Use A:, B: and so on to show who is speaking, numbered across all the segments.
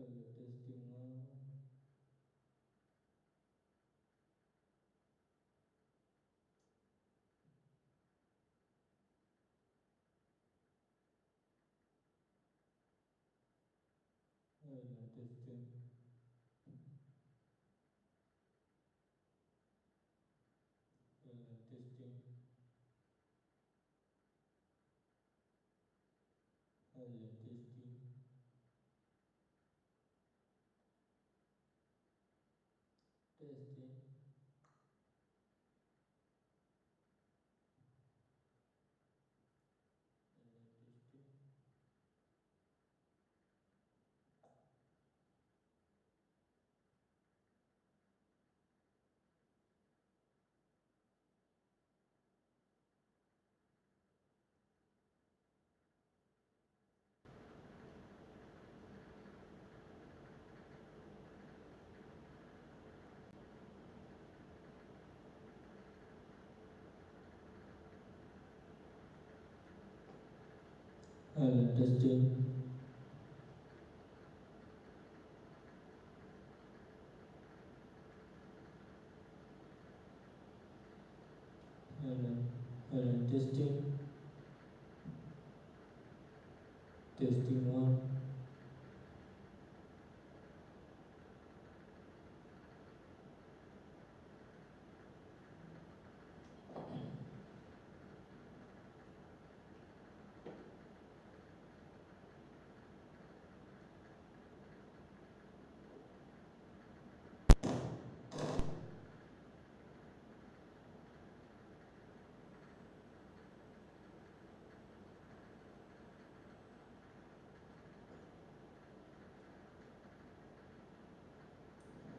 A: Hello, testing one. Hello, testing. Hello, testing. Hello, testing. Testing. Hello, testing. Hello, testing. Hello, hello, testing. Testing one.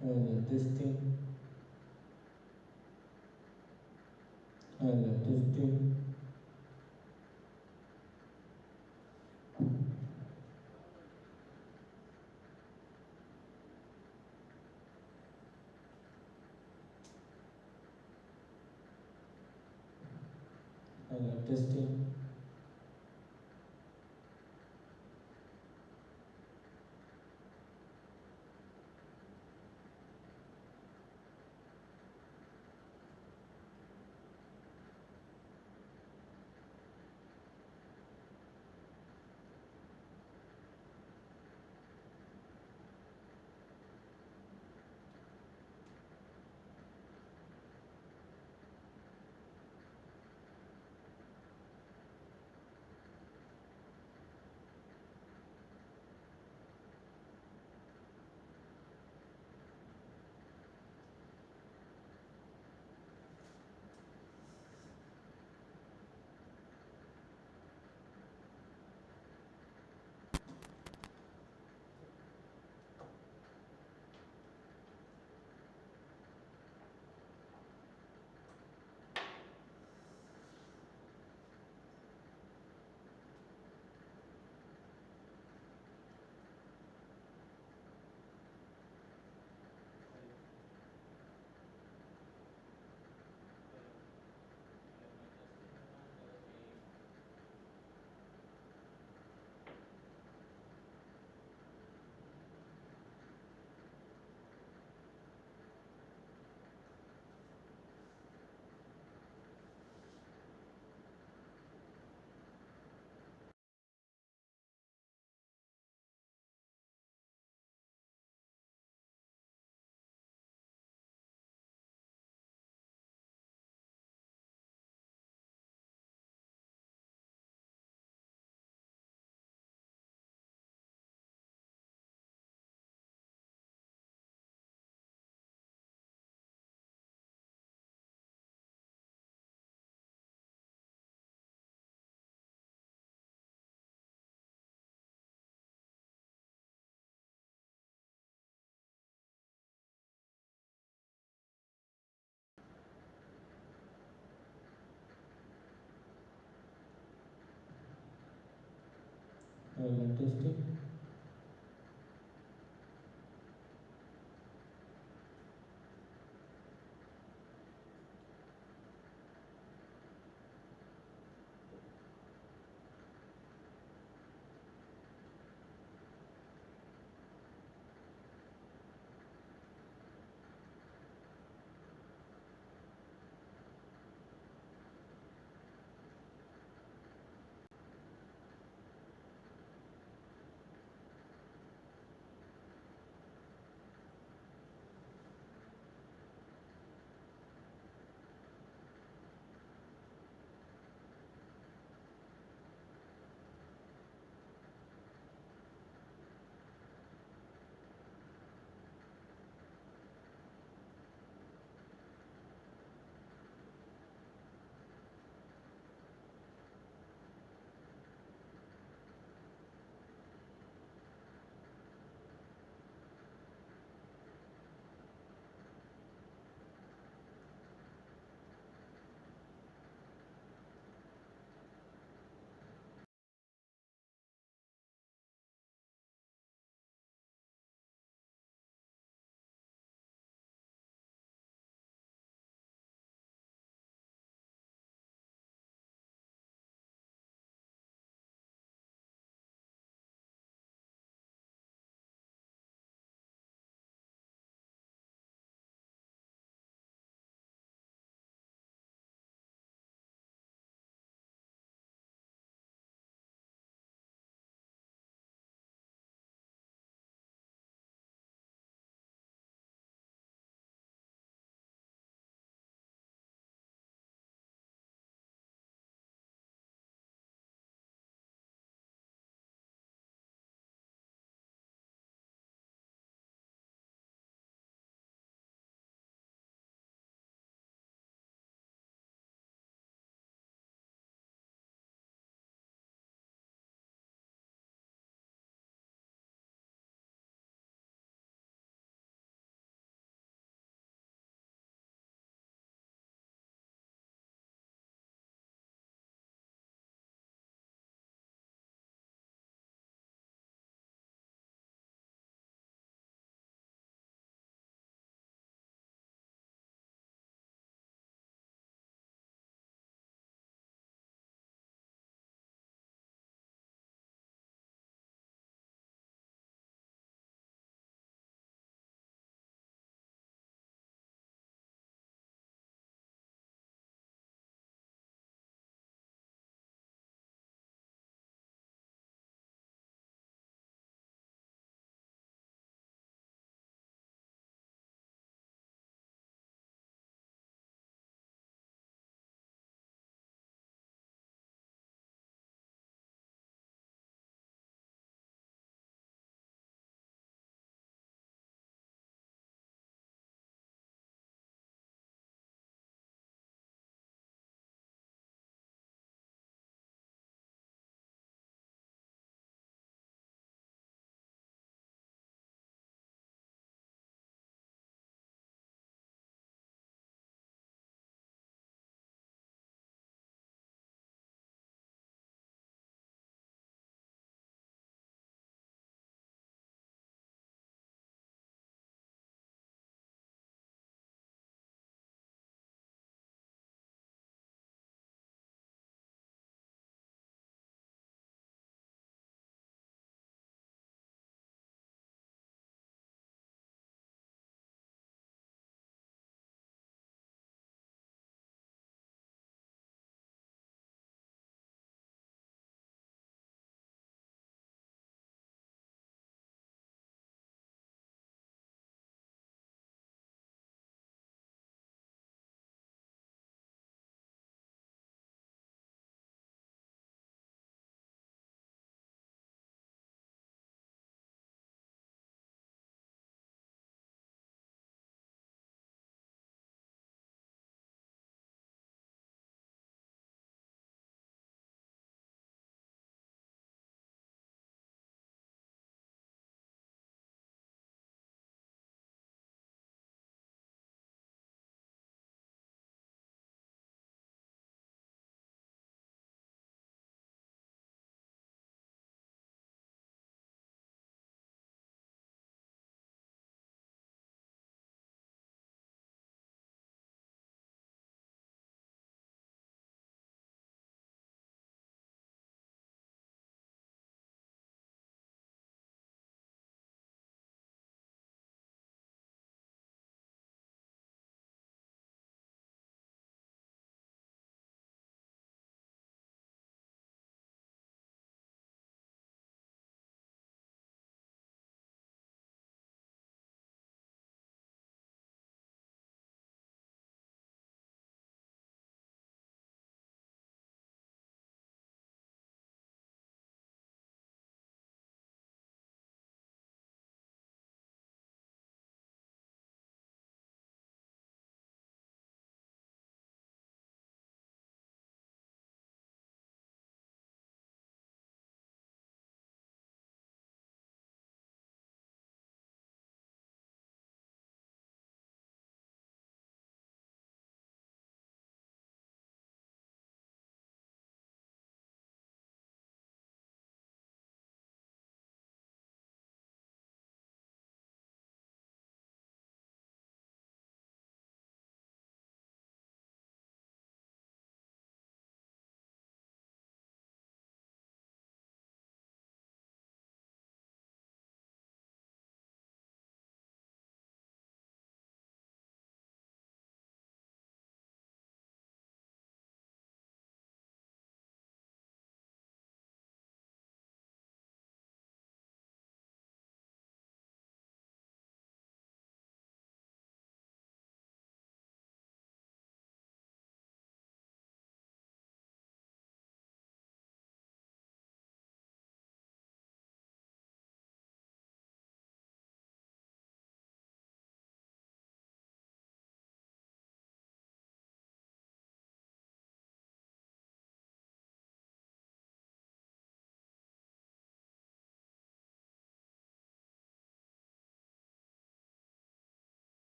A: Hello, testing. Hello, testing. Hello, testing. Hello, testing.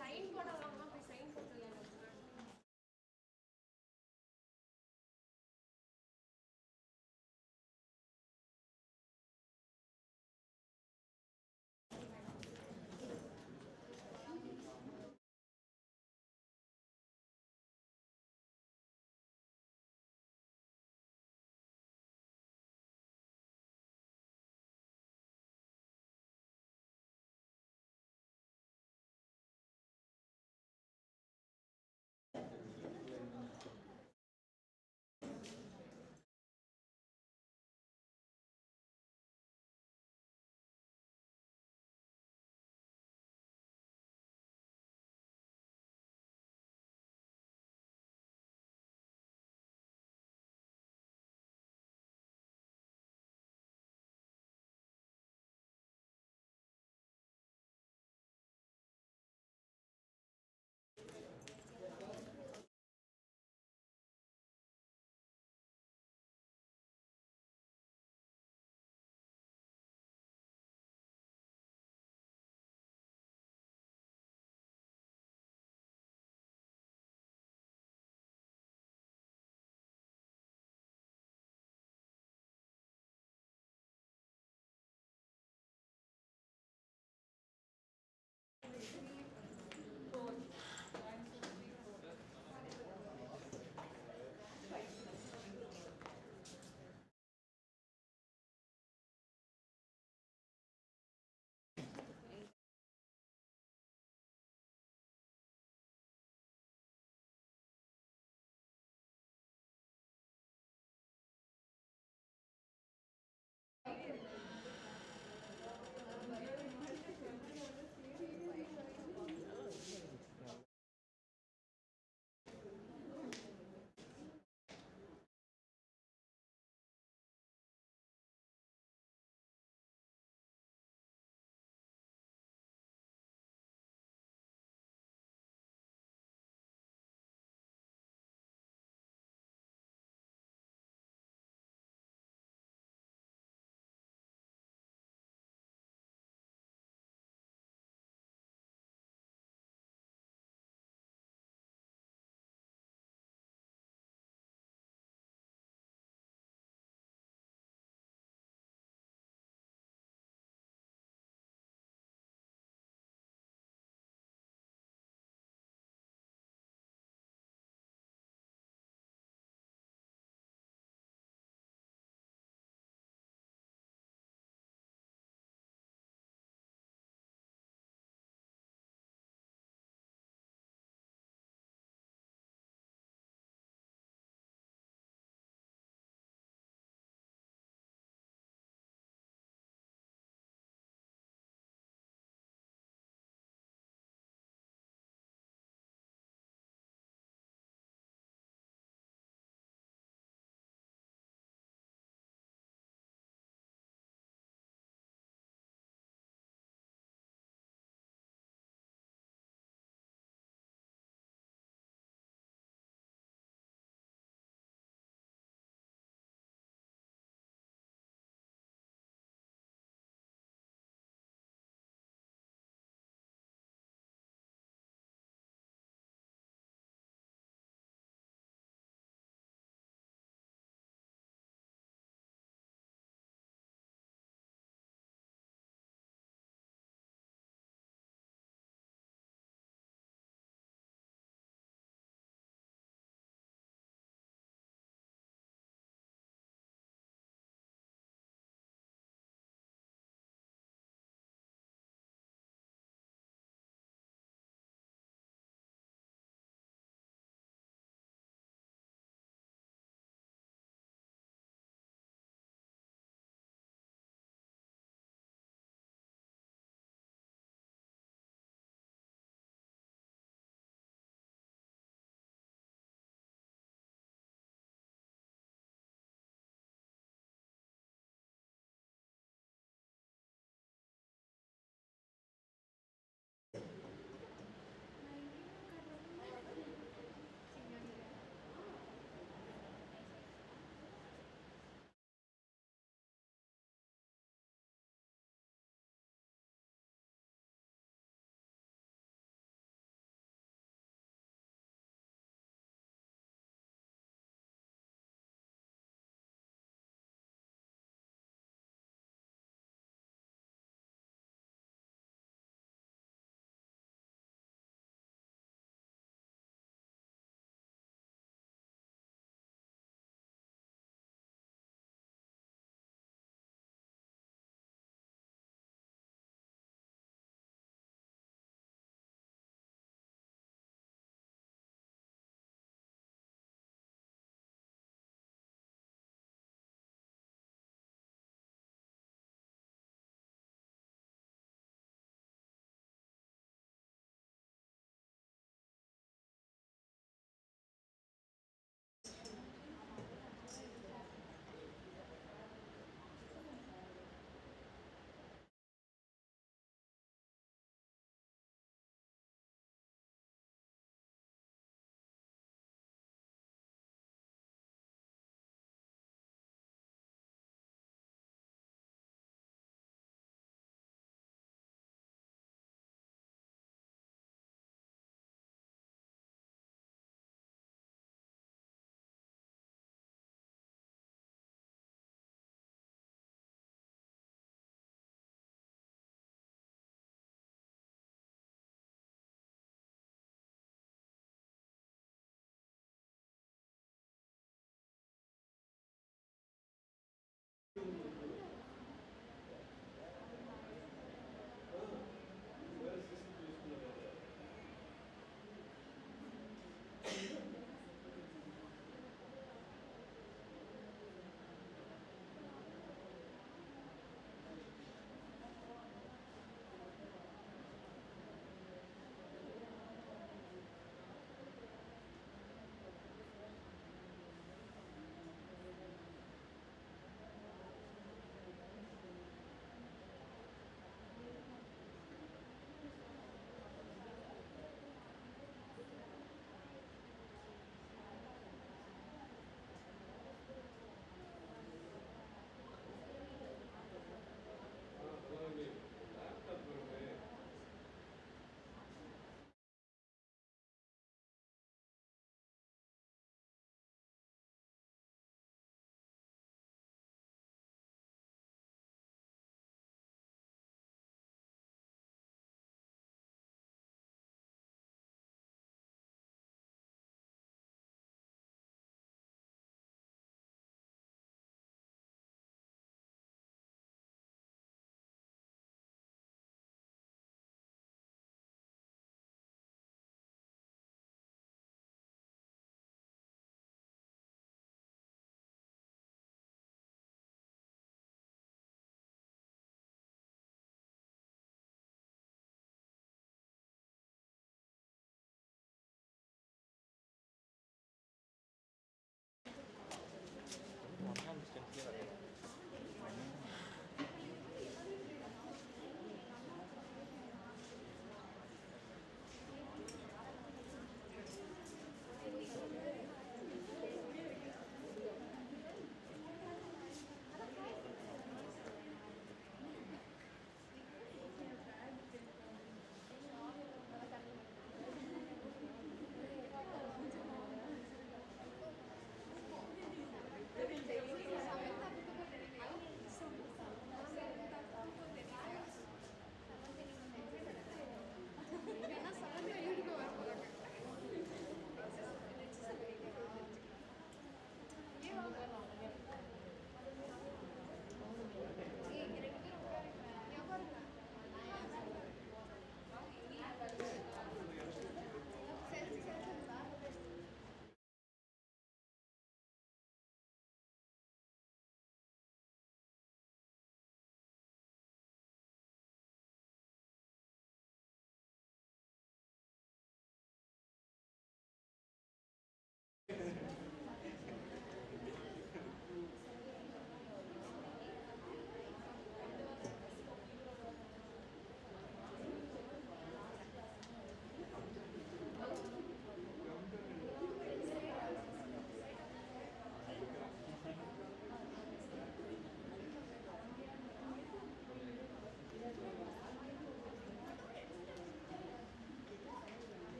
B: Sign போடலாமா? போய் sign போட்டுலாம்.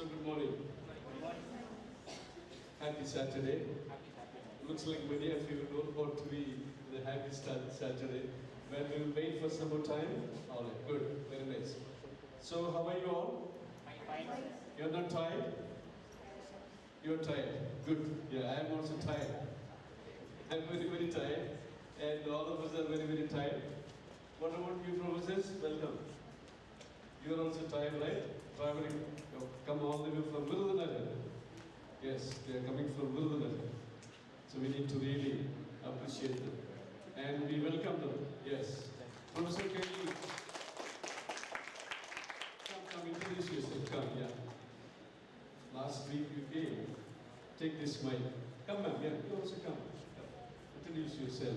C: So good morning. Happy Saturday. Looks like many of you don't want to be the happy Saturday. But we will wait for some more time. All right, good, very nice. So how are you all?
D: Fine.
C: You're not tired? You're tired. Good. Yeah, I am also tired. I'm very, very tired. And all of us are very, very tired. What about you professors? Welcome. You're also tired, right? Traveling, come all the way from Virudhunagar. Yes, they are coming from Virudhunagar. So we need to really appreciate them. And we welcome them. Yes. Professor, can you come, introduce yourself. Come, yeah. Last week you came. Take this mic. Come, ma'am. Yeah, you also come. Introduce yourself.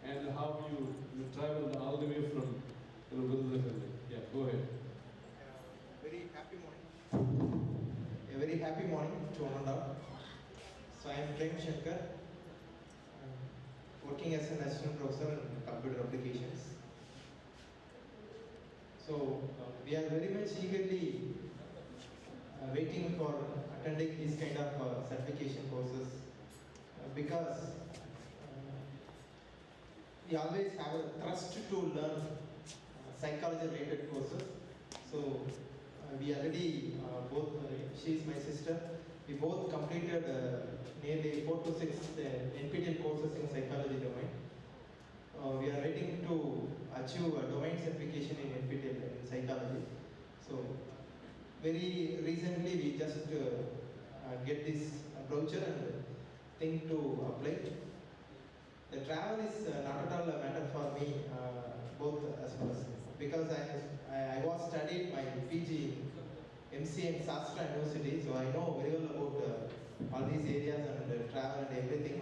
C: And how you traveled all the way from Virudhunagar. Yeah, go ahead.
D: Very happy morning. A very happy morning to one and all. So I am Prem Shankar, working as an assistant professor in computer applications. So we are very much eagerly waiting for attending these kind of certification courses because we always have a thrust to learn psychology related courses. So we already both, she is my sister, we both completed nearly 4 to 6 NPTEL courses in psychology domain. We are waiting to achieve a domain certification in NPTEL in psychology. So very recently we just get this brochure and think to apply. The travel is not at all a matter for me, both as well as because I was studied my PG in MCA in Sastra University, so I know very well about all these areas and travel and everything.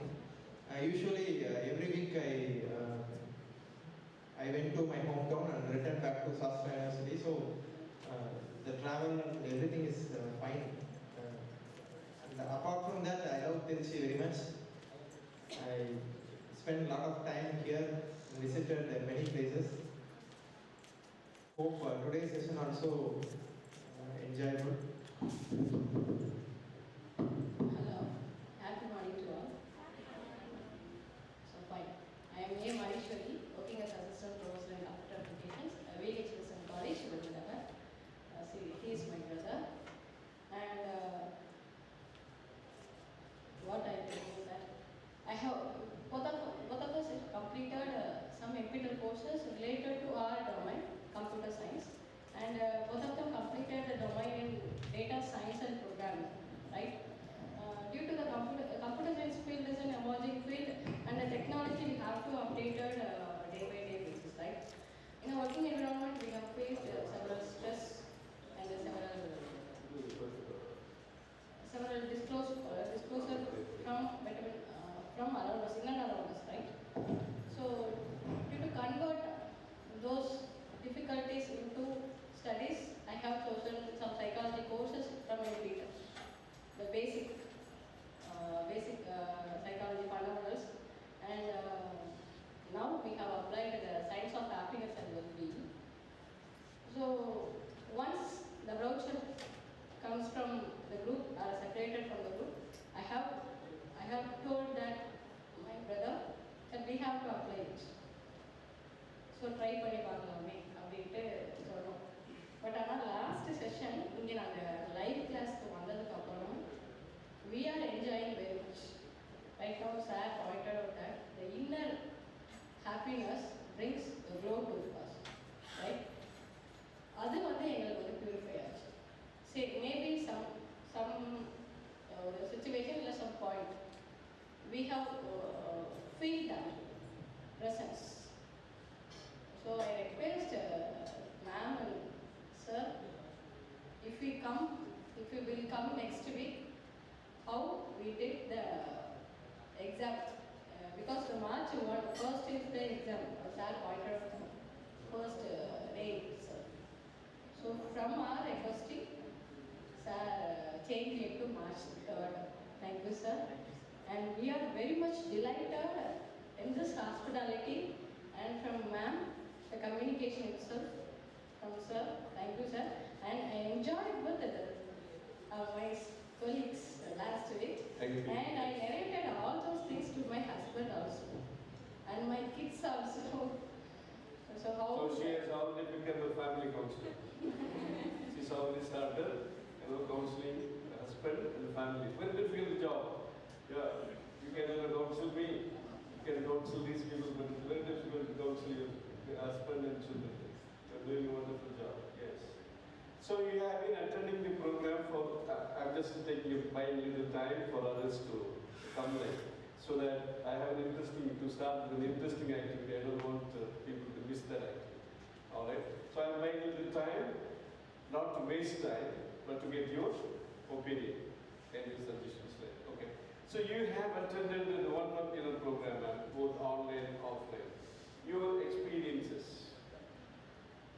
D: Usually every week I went to my hometown and returned back to Sastra University, so the travel and everything is fine. And apart from that, I love Tirchi very much. I spent a lot of time here, visited many places. Hope today's session also enjoyable.
E: Hello, happy morning to all. So fine. I am A. Manishwari, working as assistant professor in computer applications, VHSM College, Virudhunagar. He is my brother. And what I tell you that I have both of us have completed some NPTEL courses related to our domain, computer science, and both of them completed the domain in data science and programming, right? Due to the computer science field is an emerging field, and the technology we have to update it day by day basis, right? In a working environment, we have faced several stress and several disclosure from around us, in and around us, right? So, due to convert those difficulties into studies, I have chosen some psychology courses from NPTEL, the basic psychology fundamentals, and now we have applied the science of happiness and well-being. So, once the brochure comes from the group or separated from the group, I have told that my brother that we have to apply it. So try பண்ணி பார்க்கலாமே அப்படின்ட்டு சொன்னோம். But ஆனால் last session இங்கே நாங்கள் live கிளாஸ்க்கு வந்ததுக்கு அப்புறம் we are enjoying very much. Right now, sir pointed out that the inner happiness brings the glow to us, right? அது வந்து எங்களுக்கு வந்து பியூரிஃபை ஆச்சு. See, maybe some situation or some point we have feel that presence. So I request ma'am and sir, if we will come next week, how we did the exam, because the March 1st is the exam. Sir pointed out the first day itself. So from our requesting, sir changed it to March 3rd. Thank you, sir. And we are very much delighted in this hospitality, and from ma'am, the communication itself from sir. Thank you, sir. And I enjoyed with my colleagues last week.
C: Thank you.
E: And I narrated all those things to my husband also. And my kids also. So how...
C: So she has already become a family counselor. She's already started, counseling the husband and the family. Very difficult job. Yeah, you can counsel me, you can counsel these people, but it's very difficult to counsel your husband and children. You're doing a wonderful job. Yes. So you have been attending the program for, I'm just buying a little time for others to come late. So that I have an interesting, to start with an interesting activity. I don't want people to miss that activity. Alright? So I'm buying a little time, not to waste time, but to get your opinion and your suggestions there. Okay. So you have attended the one-month program, both online and offline. Your experiences.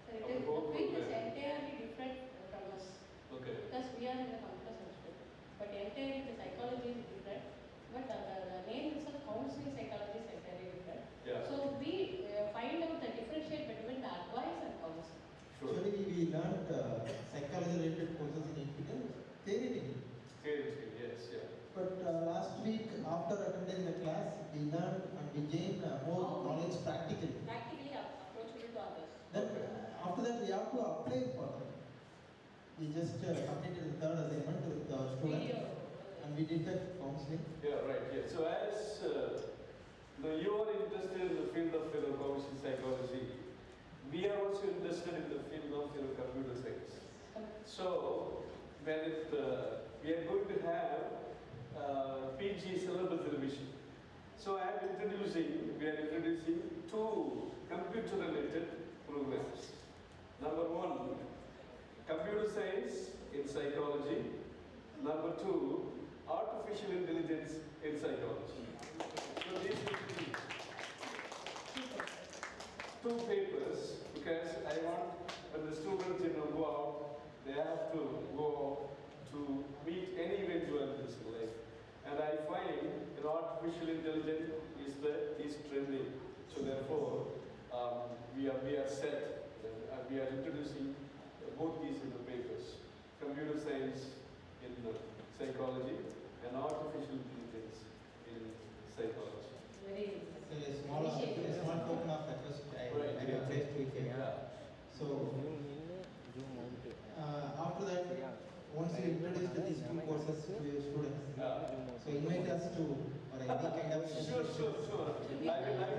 E: So it is, the field is entirely different from us.
C: Okay.
E: Because we are in the computer science field. But entirely the psychology is different. But the name itself, counseling psychology, is entirely different.
C: Yeah.
E: So we find out the differentiate between the advice and counseling.
C: Sure.
D: Actually, we learned psychology-related courses in India, theory.
C: Theory, yes, yeah.
D: But last week, after attending the class, we learned and we gained more knowledge practically.
E: Practically approachable to others.
D: Then after that, we have to apply for them. We just completed the third assignment with the student, and we did the counseling.
C: Yeah, right. Yeah. So as you are interested in the field of counseling psychology, we are also interested in the field of computer science. So when we are going to have PG syllabus revision. So we are introducing two computer-related programs. Number one, computer science in psychology. Number two, artificial intelligence in psychology. So these will be two papers, because I want when the students go out, they have to go to meet any eventualities in life. And I find artificial intelligence is trending. So therefore, we are set. We are introducing both these in the papers: computer science in psychology and artificial intelligence in psychology.
E: Very
D: A small token of request I have placed to here.
C: Yeah.
D: So after that, once you introduce these two courses to your students,
C: Yeah.
D: so invite us to or any kind of
C: Sure. I will.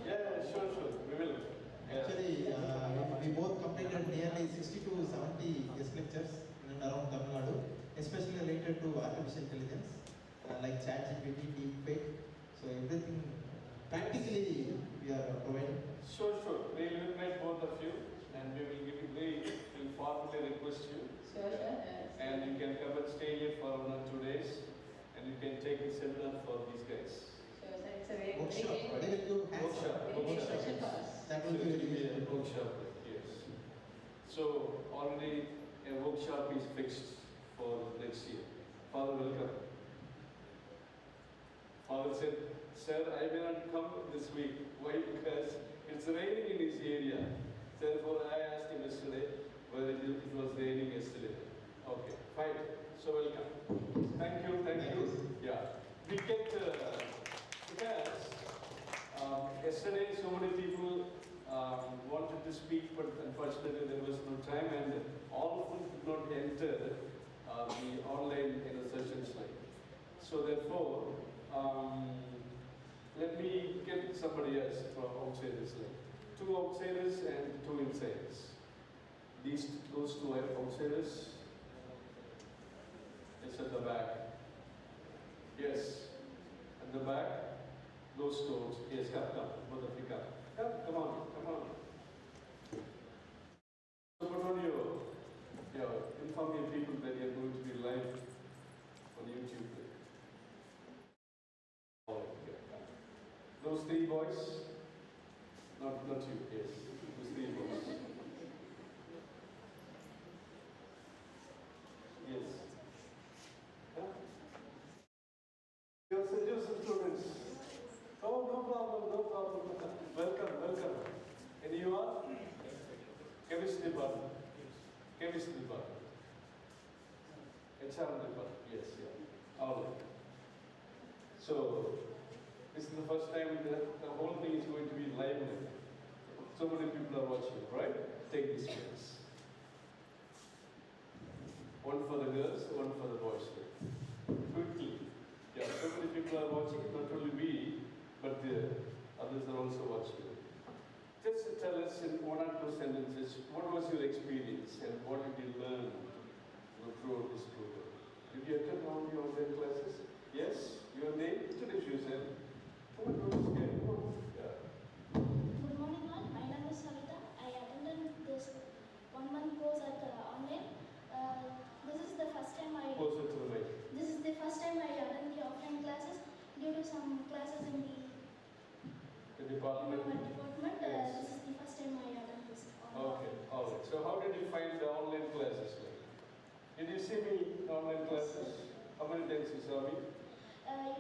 C: Yeah, sure. We will.
D: Actually, we both completed nearly 60 to 70 guest lectures in and around Tamil Nadu, especially related to artificial intelligence, like ChatGPT, deepfake. So everything practically we are providing.
C: Sure. We will invite both of you, and we will formally request you.
E: Sure.
C: And you can come and stay here for 1 or 2 days, and you can take a seminar for these guys.
E: Sure, sir. It's a very
D: Workshop,
E: great,
D: they will do
C: Workshop.
E: very special for us.
D: That will be very useful.
C: Workshop, yes. So already a workshop is fixed for next year. Father, welcome. Father said, "Sir, I may not come this week. Why? Because it's raining in this area. Therefore, I asked him yesterday whether it was raining yesterday. Okay, fine. So welcome. Thank you. Yeah. We get because yesterday so many people wanted to speak, but unfortunately there was no time, and all of them could not enter the online sessions like. So therefore, let me get somebody else from outsiders, like 2 outsiders and 2 insiders. Those 2 are outsiders. It's at the back. Yes, at the back. Those 2. Yes, come. Both of you come. Come on. So put on inform your people that you're going to be live on YouTube. Those 3 boys, not you, yes, those 3 boys. Yes. Huh? Your St. Joseph students. Oh, no problem. Welcome. And you are? Chemistry department. HR department, yes, yeah. All right. So, this is the first time that the whole thing is going to be live now. So many people are watching, right? Take this chance. One for the girls, one for the boys. Quickly. Yeah, so many people are watching, not only we, but the others are also watching. Just tell us in one or two sentences, what was your experience and what did you learn throughout this program? Did you attend all the online classes? Yes? Your name? Introduce yourself. Come on, don't be scared. Come on. Yeah.
F: Good morning all, my name is Savita. I attended this 1 month course at online. This is the first time I
C: Closer to the mic.
F: This is the first time I attend the offline classes due to some classes in
C: The
F: my
C: department?
F: department.
C: Yes.
F: This is the first time I attend this online.
C: Okay, all right. So how did you find the online classes like? Did you see me in online classes? How many times you saw me?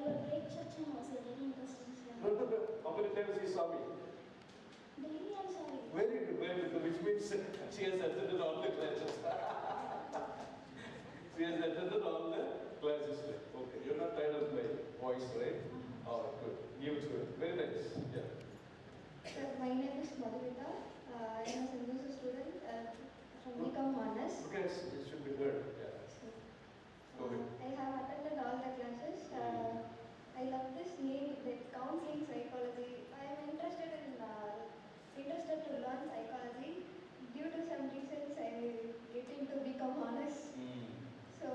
F: Your great section was a very interesting.
C: No. How many times you saw me?
F: Daily I saw you.
C: Very good, which means she has attended all the classes. She has attended all the classes. Okay, you're not tired of my voice, right? Oh, good. Give it to her. Very nice. Yeah.
G: Sir, my name is Madhurita. I am a Sindhu's student from Become Honest.
C: Okay, it should be heard. Yeah. Go ahead.
G: I have attended all the classes. I love this name, the counseling psychology. I am interested to learn psychology. Due to some reasons, I will get into Become Honest. So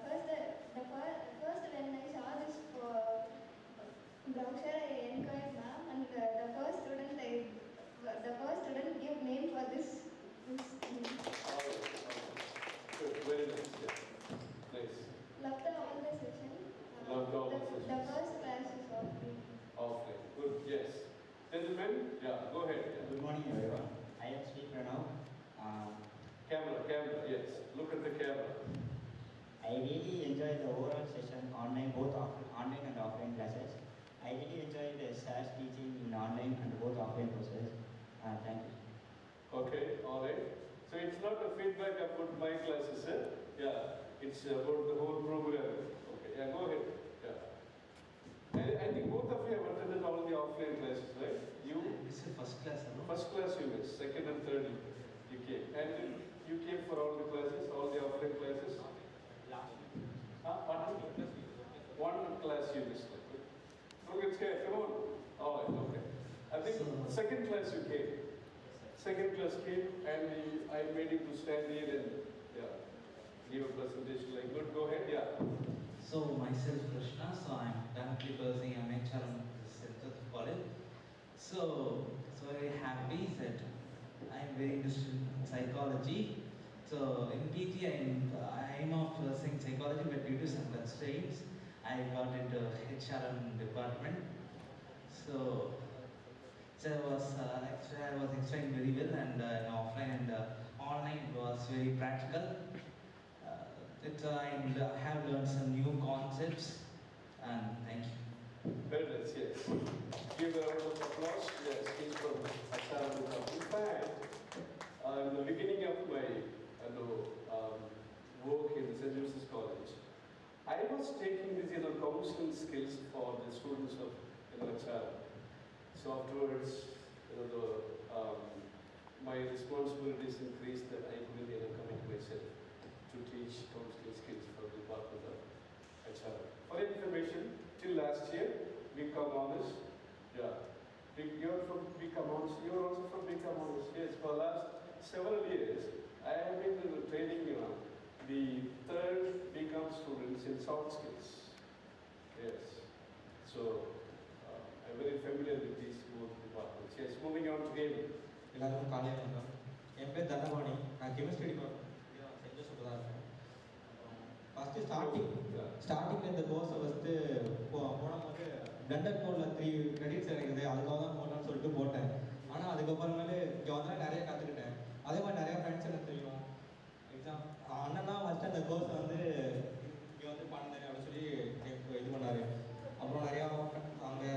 G: first when I saw this brochure, I enquired ma'am, and the first student gave name for this.
C: All right. Good. Very nice. Yeah. Nice.
G: Loved all the session.
C: Loved all the
G: The
C: sessions.
G: first class is offline.
C: Okay. Good. Yes. Gentlemen, yeah. Go ahead. Yeah.
H: Good morning, everyone. I am Sri Pranav.
C: Camera. Yes. Look at the camera.
H: I really enjoyed the overall session online, both online and offline classes. I really enjoyed the SaaS teaching in online and both offline courses. Thank you.
C: Okay. All right. So it's not a feedback about my classes, eh? Yeah. It's about the whole program. Okay. Yeah. Go ahead. Yeah. I think both of you have attended all the offline classes, right? You?
D: This is first class, no?
C: First class you missed, second and third you came. And you came for all the classes, all the offline classes? Pardon? One class you missed. Don't get scared, come on. All right, okay. I think second class you came. Second class came and I made him to stand here and give a presentation like good. Go ahead, yeah.
I: So myself Krishna, so I'm currently pursuing an HR in the college. So very happy that I'm very interested in psychology. So in PG I'm of pursuing psychology, but due to some constraints, I got into HRM department. So I was explained very well, and in offline and online it was very practical. I have learned some new concepts, and thank you.
C: Very nice, yes. Give a round of applause. Yes, he's from HRM. In fact, in the beginning of my work in St. Joseph's College, I was taking these counseling skills for the students of HRM. So afterwards, my responsibilities increased that I couldn't commit myself to teach counseling skills for the department of HRM. For information, till last year, Become Honest. Yeah. You're from Become Honest. You're also from Become Honest. Yes, for the last several years, I have been training the third Become students in soft skills. Yes. So, I'm very familiar with these both departments. Yes, moving on to gaming.
J: எல்லாருக்கும் காலையில் வணக்கம். என் பேர் தனபாணி. நான் chemistry department send Joseph தான் இருக்கேன். First ஸ்டார்டிங்கில் இந்த கோர்ஸை போனபோது பிளண்டட் மோடில் 3 கிரெடிட்ஸ் இருக்குது, அதுக்காக தான் போடலான்னு சொல்லிட்டு போட்டேன். ஆனால் அதுக்கப்புறமேலே இங்கே வந்தால் நிறைய கற்றுக்கிட்டேன். அதே மாதிரி நிறையா ஃப்ரெண்ட்ஸ் எனக்கு தெரியும். எக்ஸாம் அண்ணன் தான் ஃபஸ்ட்டு அந்த கோர்ஸை இங்கே பண்ணுறேன் அப்படின்னு சொல்லி இது பண்ணார். அப்புறம் நிறையா அங்கே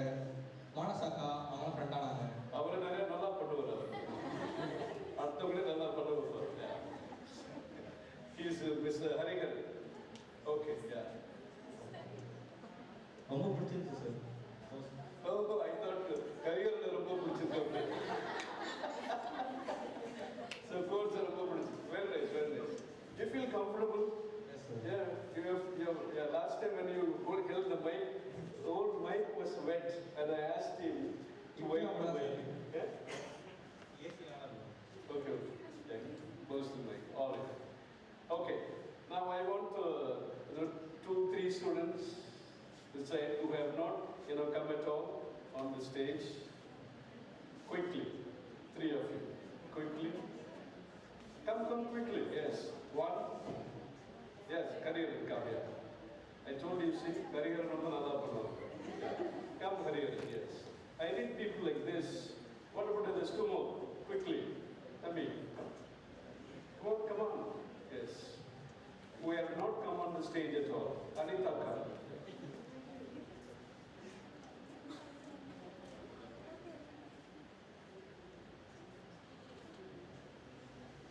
J: மானசாக்கா அவங்களாம் ஃப்ரெண்டானாங்க.
C: அவரை நிறைய நல்லா பண்ணுவார். அடுத்தவங்களே நல்லா பண்ணுவார். He is Mr. Harigan. stage? Quickly. 3 of you. Quickly. Come quickly. Yes. 1. Yes, career come here. I told you, see, career number another. Come career, yes. I need people like this. What about this? 2 more. Quickly. Tambi. Come on. Yes. We have not come on the stage at all. Anita, come.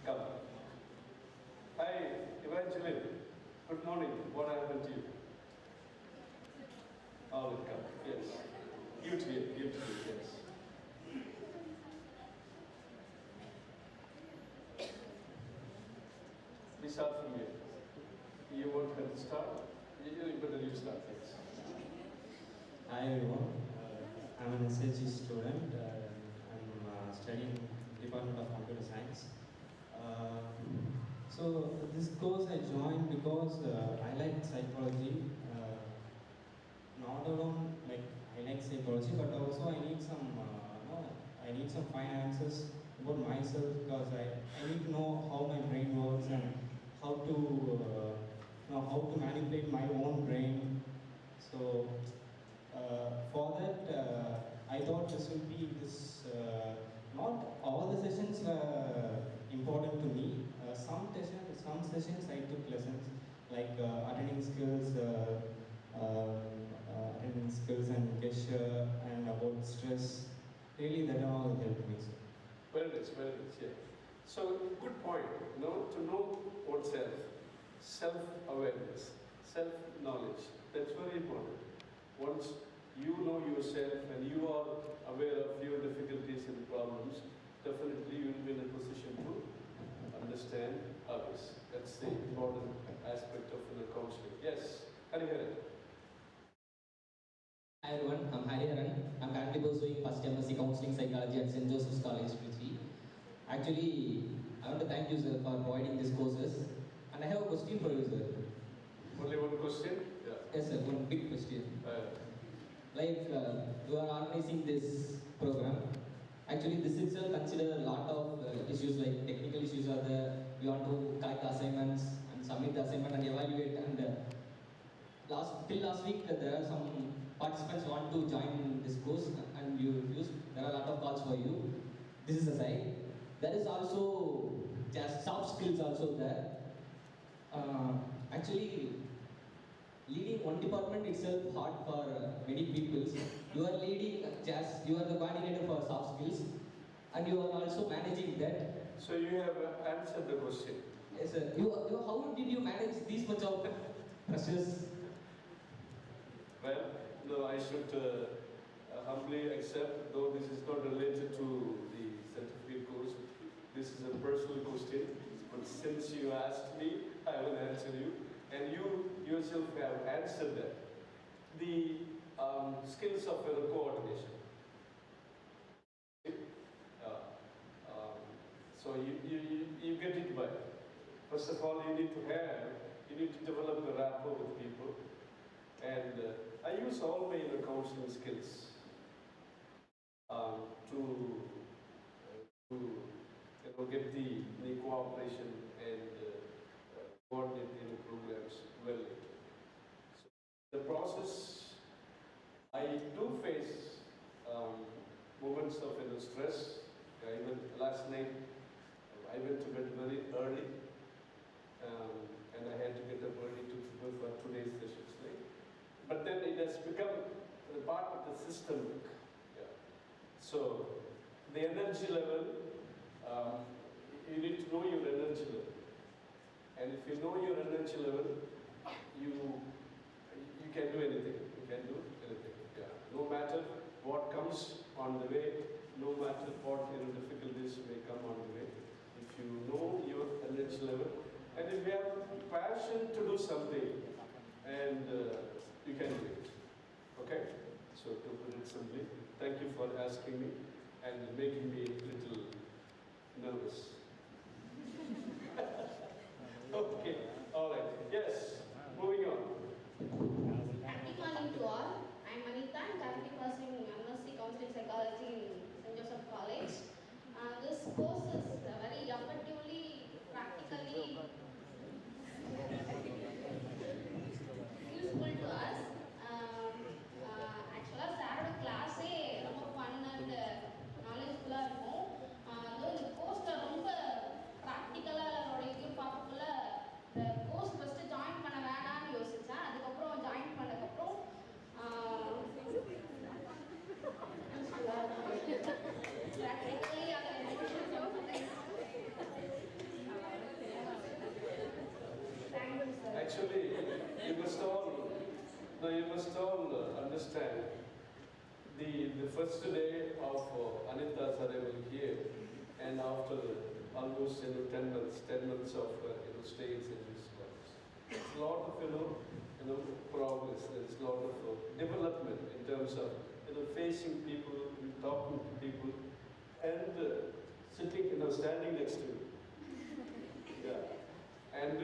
C: Come. Hi, Evangeline. Good morning. What happened to you? All will come. Yes. You too, yes. We start from here. You want her to start? You better start, yes.
K: Hi everyone, I'm an SHG student. I'm studying Department of Computer Science. So this course I joined because I like psychology. Not alone like I like psychology, but also I need some finances about myself because I need to know how my brain works and how to how to manipulate my own brain. So for that, I thought this will be this. Not all the sessions were important to me. Some sessions I took lessons like attending skills and gesture and about stress. Really, that all helped me. So.
C: Very nice, yeah. So, good point, to know oneself, self-awareness, self-knowledge, that's very important. Once you know yourself and you are aware of your difficulties and problems, definitely you will be in a position to understand others. That's the important aspect of the counseling. Yes, Hariharan.
L: Hi everyone, I'm Hariharan. I'm currently pursuing first MSc Counseling Psychology at St. Joseph's College, Trichy. Actually, I want to thank you, sir, for providing these courses. And I have a question for you, sir.
C: Only one question? Yeah.
L: Yes, sir, one big question. You are organizing this program. Actually, this itself consider a lot of issues like technical issues are there. You want to collect the assignments and submit the assignment and evaluate. And till last week, there are some participants want to join this course and you refuse. There are a lot of calls for you. This is aside. There is also just soft skills also there. Actually, leading one department itself hard for many people. You are leading you are the coordinator for soft skills and you are also managing that.
C: So you have answered the question.
L: Yes, sir. How did you manage these much of pressures?
C: Well, no, I should humbly accept, though this is not related to the certificate course, this is a personal question, but since you asked me, I will answer you, and you yourself have answered that. The skills of coordination. So you get it by. First of all, you need to develop the rapport with people. And I use all my counseling skills to get the cooperation and coordinate programs well. So the process, I do face moments of stress. Even last night, I went to bed very early, and I had to get up early to prepare for today's sessions. Right? But then it has become a part of the system. Yeah. So the energy level, you need to know your energy level. And if you know your energy level, you can do anything. You can do anything. Yeah. No matter what comes on the way, no matter what difficulties may come on the way, if you know your energy level, and if you have passion to do something, and you can do it. Okay? So to put it simply, thank you for asking me and making me a little nervous. Okay, all right. Yes, moving on.
M: Happy morning to all. I am Anita. I am currently pursuing MSc Counseling
E: course is very effectively, practically useful to us. Actually, சாரோட கிளாஸே ரொம்ப fun and நாலேஜ்ஃபுல்லாக இருக்கும். அதுவும் இந்த கோர்ஸில் ரொம்ப ப்ராக்டிக்கலாக அவரோட இதையும் பார்க்கக்குள்ள இந்த கோர்ஸ் ஃபஸ்ட்டு ஜாயின் பண்ண வேணாம்னு யோசித்தேன். அதுக்கப்புறம் ஜாயின் பண்ணதுக்கப்புறம் ப்ராக்டிக்கலி அதை
C: Actually, you must all understand the first day of Anita's arrival here, and after almost 10 months of stay in St. Louis College. It's a lot of progress. There's a lot of development in terms of facing people, talking to people, and sitting, standing next to you. Yeah, and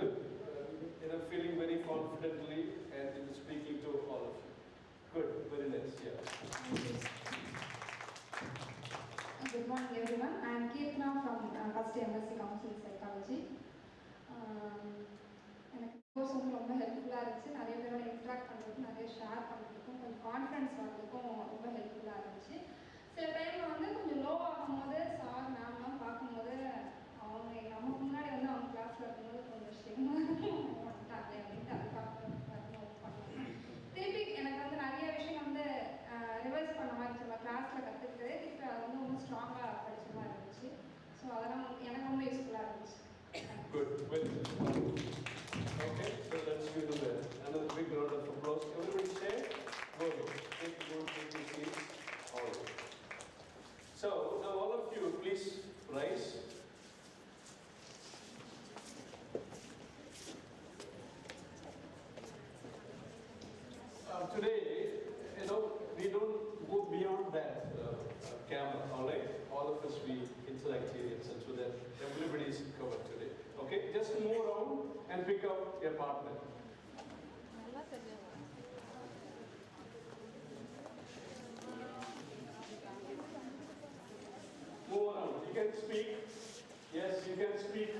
C: feeling very confidently and speaking to all of you. Good, very nice. Yeah.
M: Good morning, everyone. I am Kirtana from first MSc Counselling Psychology. எனக்கு course வந்து ரொம்ப ஹெல்ப்ஃபுல்லாக இருந்துச்சு. நிறைய பேரோட interact பண்ணுறதுக்கும் நிறைய share பண்ணுறதுக்கும் கொஞ்சம் கான்ஃபிடன்ஸ் வர்றதுக்கும் ரொம்ப ஹெல்ப்ஃபுல்லாக இருந்துச்சு. சில டைமில் வந்து கொஞ்சம் லோ ஆகும்போது சார் மேம்லாம் பார்க்கும்போது அவங்க நமக்கு முன்னாடி வந்து அவங்க கிளாஸில் இருக்கும்போது கொஞ்சம் ஷேமாக பண்ணிட்டாங்க அப்படின்ட்டு அதுக்காக நோட் பண்ணுவேன். திருப்பி எனக்கு வந்து நிறைய விஷயம் வந்து ரிவைஸ் பண்ண மாதிரி சொல்லுவேன். கிளாஸில் கற்றுக்கிட்டதே திருப்பி அது வந்து ரொம்ப ஸ்ட்ராங்காக படிச்ச மாதிரி இருந்துச்சு. ஸோ அதெல்லாம் எனக்கு ரொம்ப யூஸ்ஃபுல்லாக இருந்துச்சு.
C: Good, well. Okay, so let's give them another big round of applause. Everybody say, go ahead. Take your seats. All right. So, now all of you, please rise. Today, we don't go beyond that camera, all right? All of us, we interact here and so that everybody is covered today. Okay, just move around and pick up your partner. Move around. You can speak. Yes, you can speak.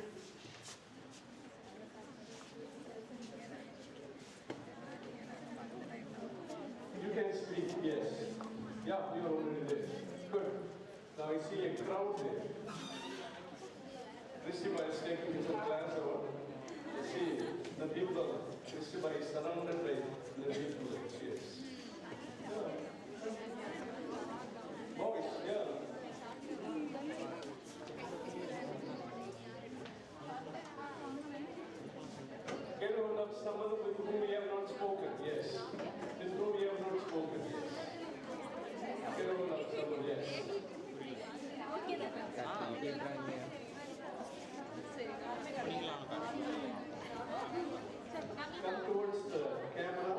C: You can speak, yes. Yeah, you are already there. Good. Now I see a crowd there. Rishiba is taking some class over. You see the people, Rishiba is surrounded by the people. Yes. Yeah. Boys, yeah. Get hold of someone with whom we have not spoken, yes. With whom we have not spoken, yes. Get hold of someone, yes. Come towards the camera.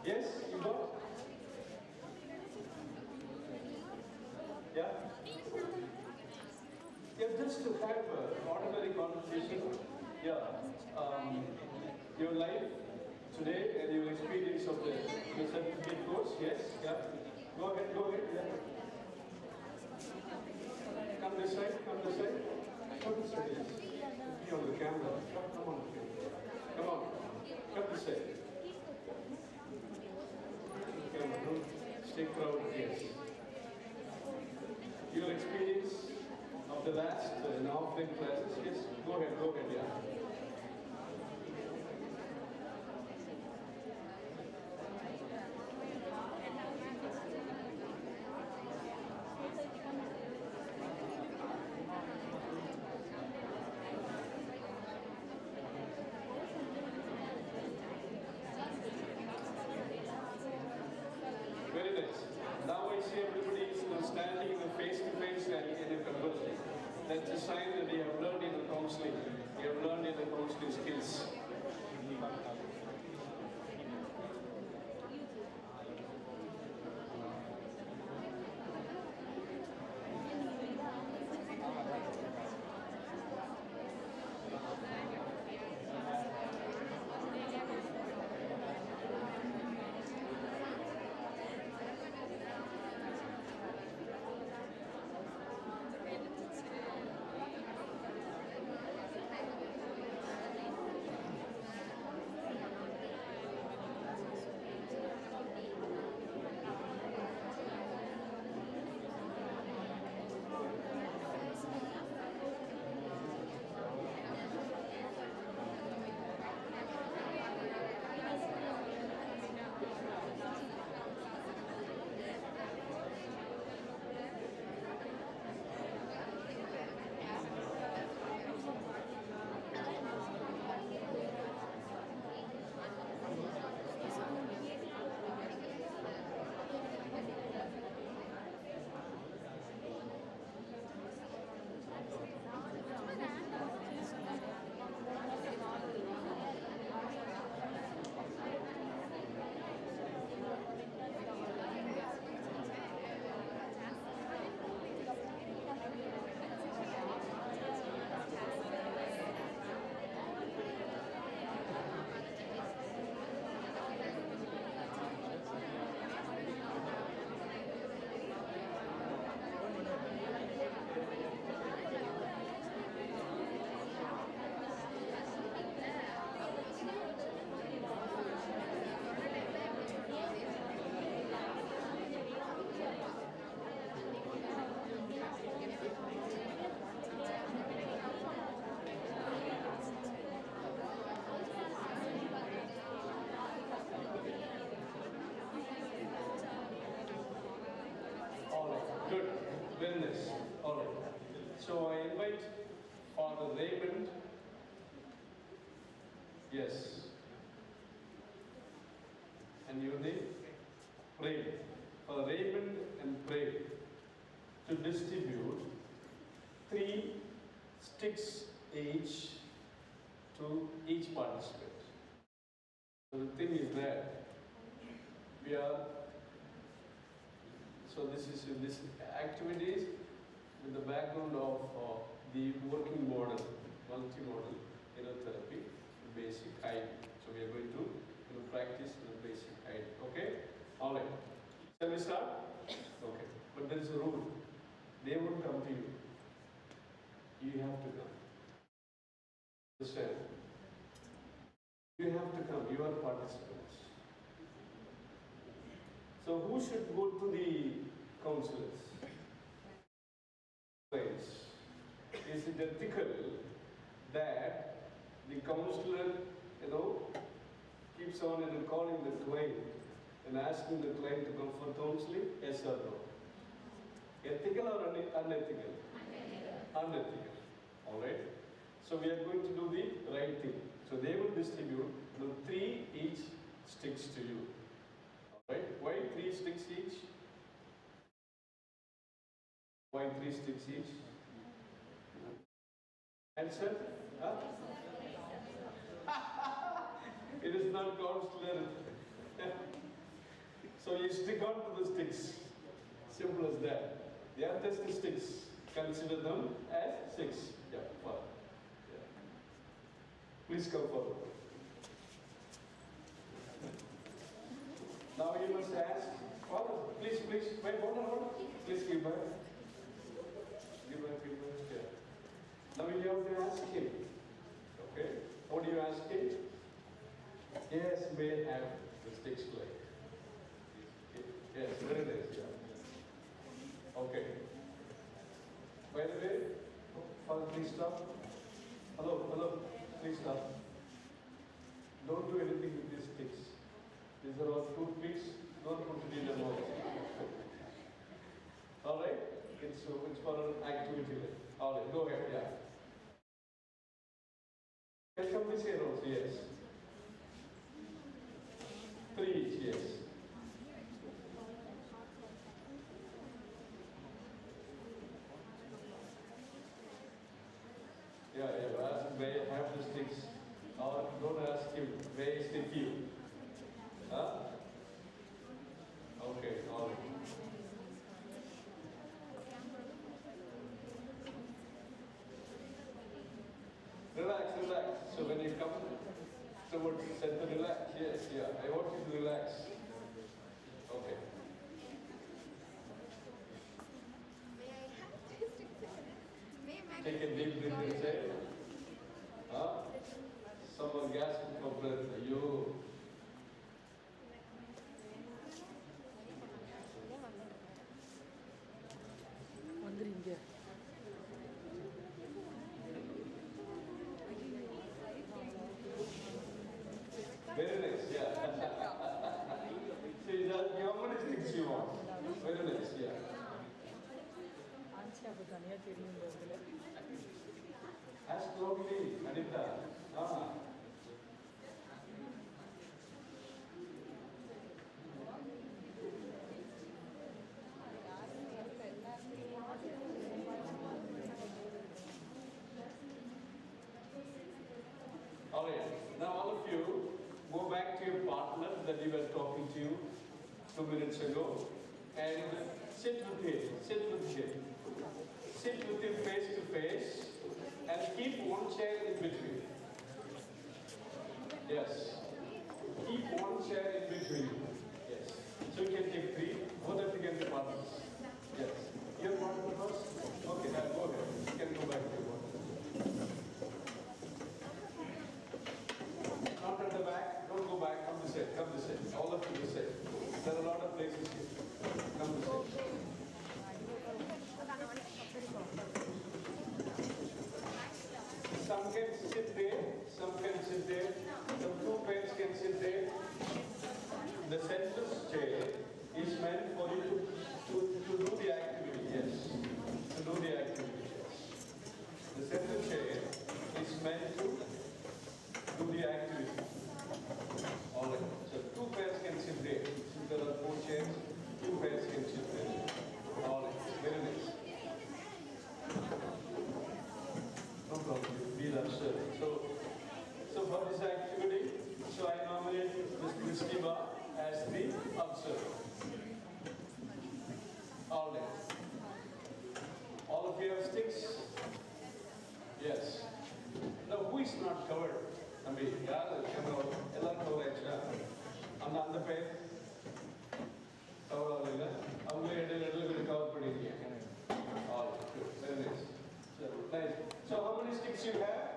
C: Yes, you got? Yeah? Yeah, just to have an ordinary conversation. Yeah. Your life today and your experience of the certificate course. Yes? Yeah? Go ahead, yeah. Come this side, Come this side, yes. Be on the camera. Come on. Come on. Come this side. Stay proud, yes. Your experience of the last offline classes, yes. Go ahead, yeah. Very nice. Now I see everybody is standing in a face-to-face and in a conversation. That's a sign that they have learned in the counseling. They have learned in the counseling skills. Yes. And your name? Pray. For Raymond and pray to distribute 3 sticks each to each participant. So the thing is that we are, so this is in this activities with the background of the working model, multi-model therapy, basic hide. So we are going to practice the basic hide. Okay? All right. Shall we start? Okay. But there is a rule. They won't come to you. You have to come. Understand? You have to come. You are participants. So who should go to the counselors? Is it ethical that the counselor, keeps on calling the client and asking the client to come for counseling? Yes or no? Ethical or unethical? Unethical. All right. So we are going to do the right thing. So they will distribute 3 each sticks to you. All right. Why 3 sticks each? Why 3 sticks each? Answer? Huh? It is not counselor. So you stick on to the sticks. Simple as that. They are just the sticks. Consider them as 6. Yeah, fine. Yeah. Please come forward. Now you must ask, Father, please, wait, hold on. Please give back. Give back. Yeah. Now you have to ask him. Okay? What do you ask him? Yes, may have the sticks like. Yes, very nice. Yeah. Okay. By the way, Father, please stop. Hello, please stop. Don't do anything with these sticks. These are all toothpicks. Don't put it in the mouth. All right? It's for an activity. All right, go ahead. Yeah. Yes, come this here also. Yes. 3 each. Yes. Yeah. Ask where have the sticks. Or don't ask him where is the key. Huh? Okay, all right. Relax. So when you come towards the center, relax. Yes, yeah. I want you to relax. Okay. Take a deep breath inside. Huh? Someone gasping for breath. You. Very nice, yeah. See, how many sticks you want? Very nice, yeah. Ask loudly, Anita. All right. Now all of you go back to your partner that you were talking to 2 minutes ago and sit with him. Sit with him face to face and keep one chair in between. Yes. Keep one chair in between. Yes. So you can take 3. Both of you can be partners. Yes. Your partner first? Okay, now go ahead. You can go back to your partner. Not at the back. Don't go back. Come this way. All of you this way. There are a lot of places here. Come this way. Some can sit there. Some can sit there. Some 2 pairs can sit there. The center chair is meant for you to do the activity. Yes. To do the activity. Yes. The center chair is meant to do the activity. schema as the observer. All right. All of you have sticks? Yes. Now, who is not covered? I mean, covered. And the pair? Cover all good. Very nice. So, nice. So, how many sticks you have?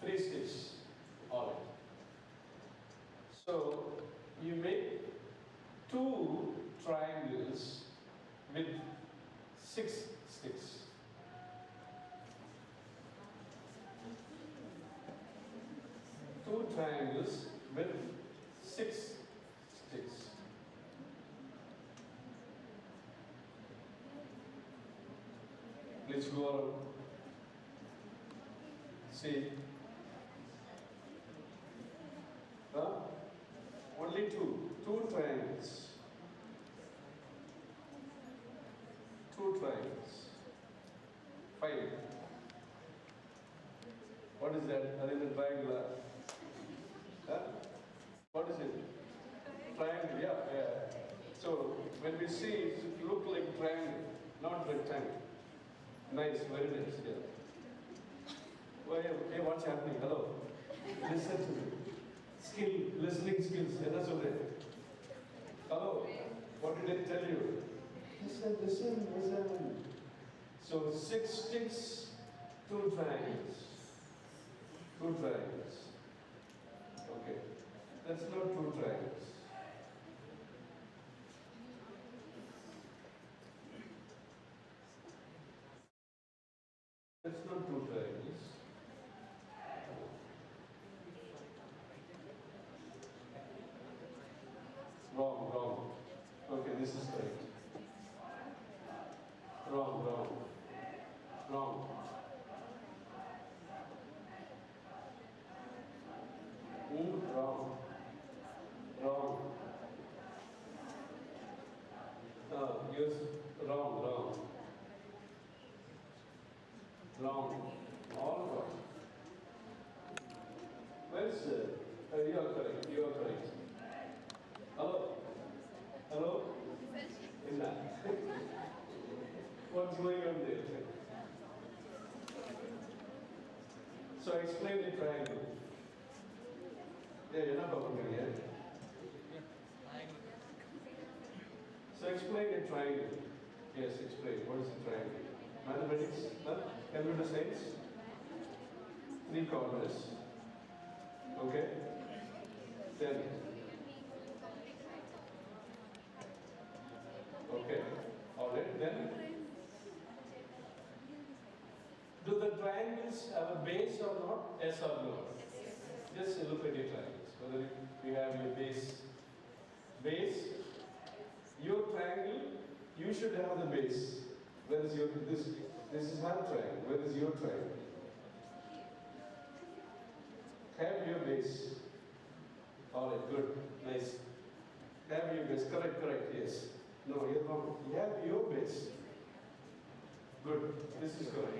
C: 3 sticks. All right. So, you make 2 triangles with 6 sticks. Two triangles with 6 sticks. Please go on. See. Only 2 triangles. 2 triangles. 5. What is that? That is a triangle. What is it? Triangle, yeah. So when we see it look like triangle, not rectangle. Nice, very nice, yeah. Hey, what's happening? Hello. Listen to me. Listening skills. Hello. What did I tell you? Listen. So 6 sticks, 2 triangles. 2 triangles. Okay. That's not 2 triangles. That's not 2 triangles. Wrong. Okay, this is correct. Wrong. Wrong. Yes, wrong. All wrong. Well, sir, you are correct. Hello? What's going on there? So explain the triangle. Yeah, you're not talking yet. So explain a triangle. Yes, explain. What is a triangle? Mathematics? Computer science? 3 corners. Okay? Then. Okay. Alright, then. Do the triangles have a base or not? Yes or no? Just look at your triangles. Whether you have your base. Your triangle, you should have the base. Where is your this is one triangle. Where is your triangle? Have your base. Alright, good, nice. Have your base. Correct, yes. No, you're wrong. You have your base. Good. This is correct.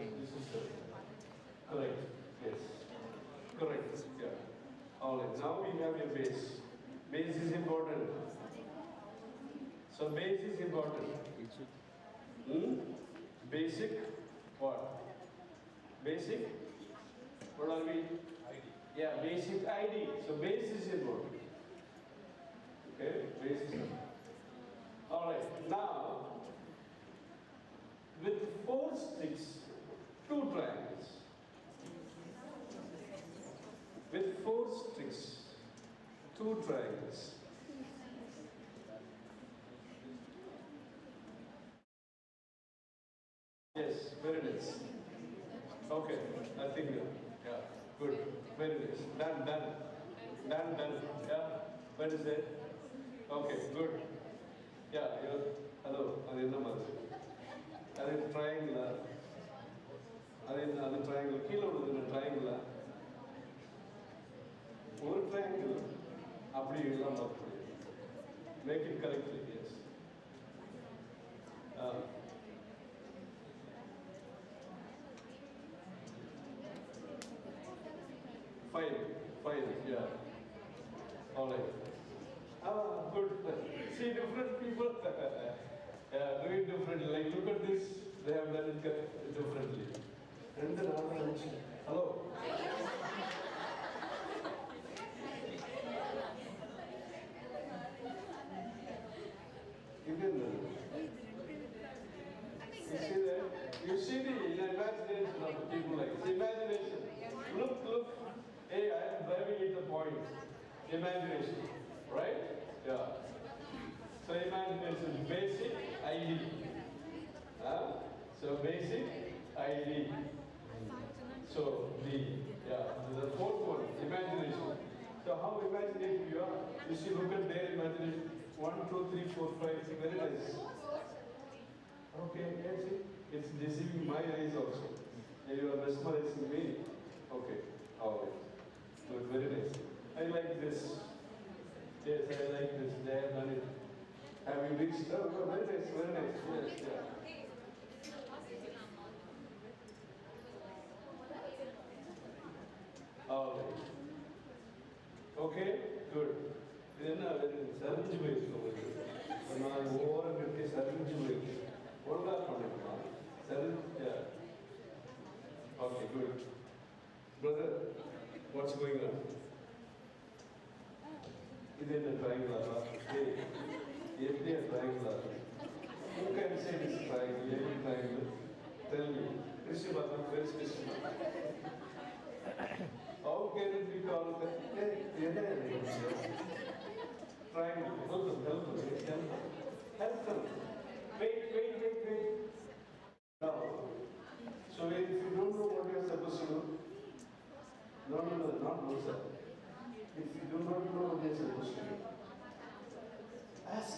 C: Correct. Yes. Correct. Yeah. Alright, now we have your base. Base is important. So base is important. Basic what? Basic? What are we? ID. Yeah, basic ID. So base is important. Okay, base is important. Alright, now with 4 sticks, 2 triangles. With 4 sticks, 2 triangles. Yes, very nice. Okay, I think yeah, good, very nice. Done. Yeah, what is that? Okay, good. Yeah, hello. That's triangle. That's triangle. Kilo triangle. One triangle. Make it correctly. Yes. Five, yeah. All right. Ah, good. See, different people yeah, doing differently. Like, look at this. They have done it differently. And then hello. You see that? You see the imagination of the people like this. Imagination. Look. Hey, I am driving at the point. Imagination. Right? Yeah. So imagination, basic ID. So basic ID. So the fourth one, imagination. So how imaginative you are? You see, look at their imagination. 1, 2, 3, 4, 5. Very nice. Okay, yes, it's deceiving my eyes also. And you are mesmerizing me. Okay, all right. Good, very nice. I like this. Yes, I like this. They have done it. Have you reached? Oh, very nice, very nice. Yes, yeah. All right. Okay, good. Then சரிஞ்சு போயிருக்கு நான் ஓரம் கட்டி சரிஞ்சு போயிருக்கு ஒழுங்கா பண்ணிருக்கோம் சரிஞ்சு okay good brother what's going on இது என்ன triangle hey எப்படி triangle who can say this triangle any triangle tell me Krishna where is Krishna how can it be called hey triangle help them wait now so if you don't know what you are supposed to do no not no sir if you do not know what you are supposed to do ask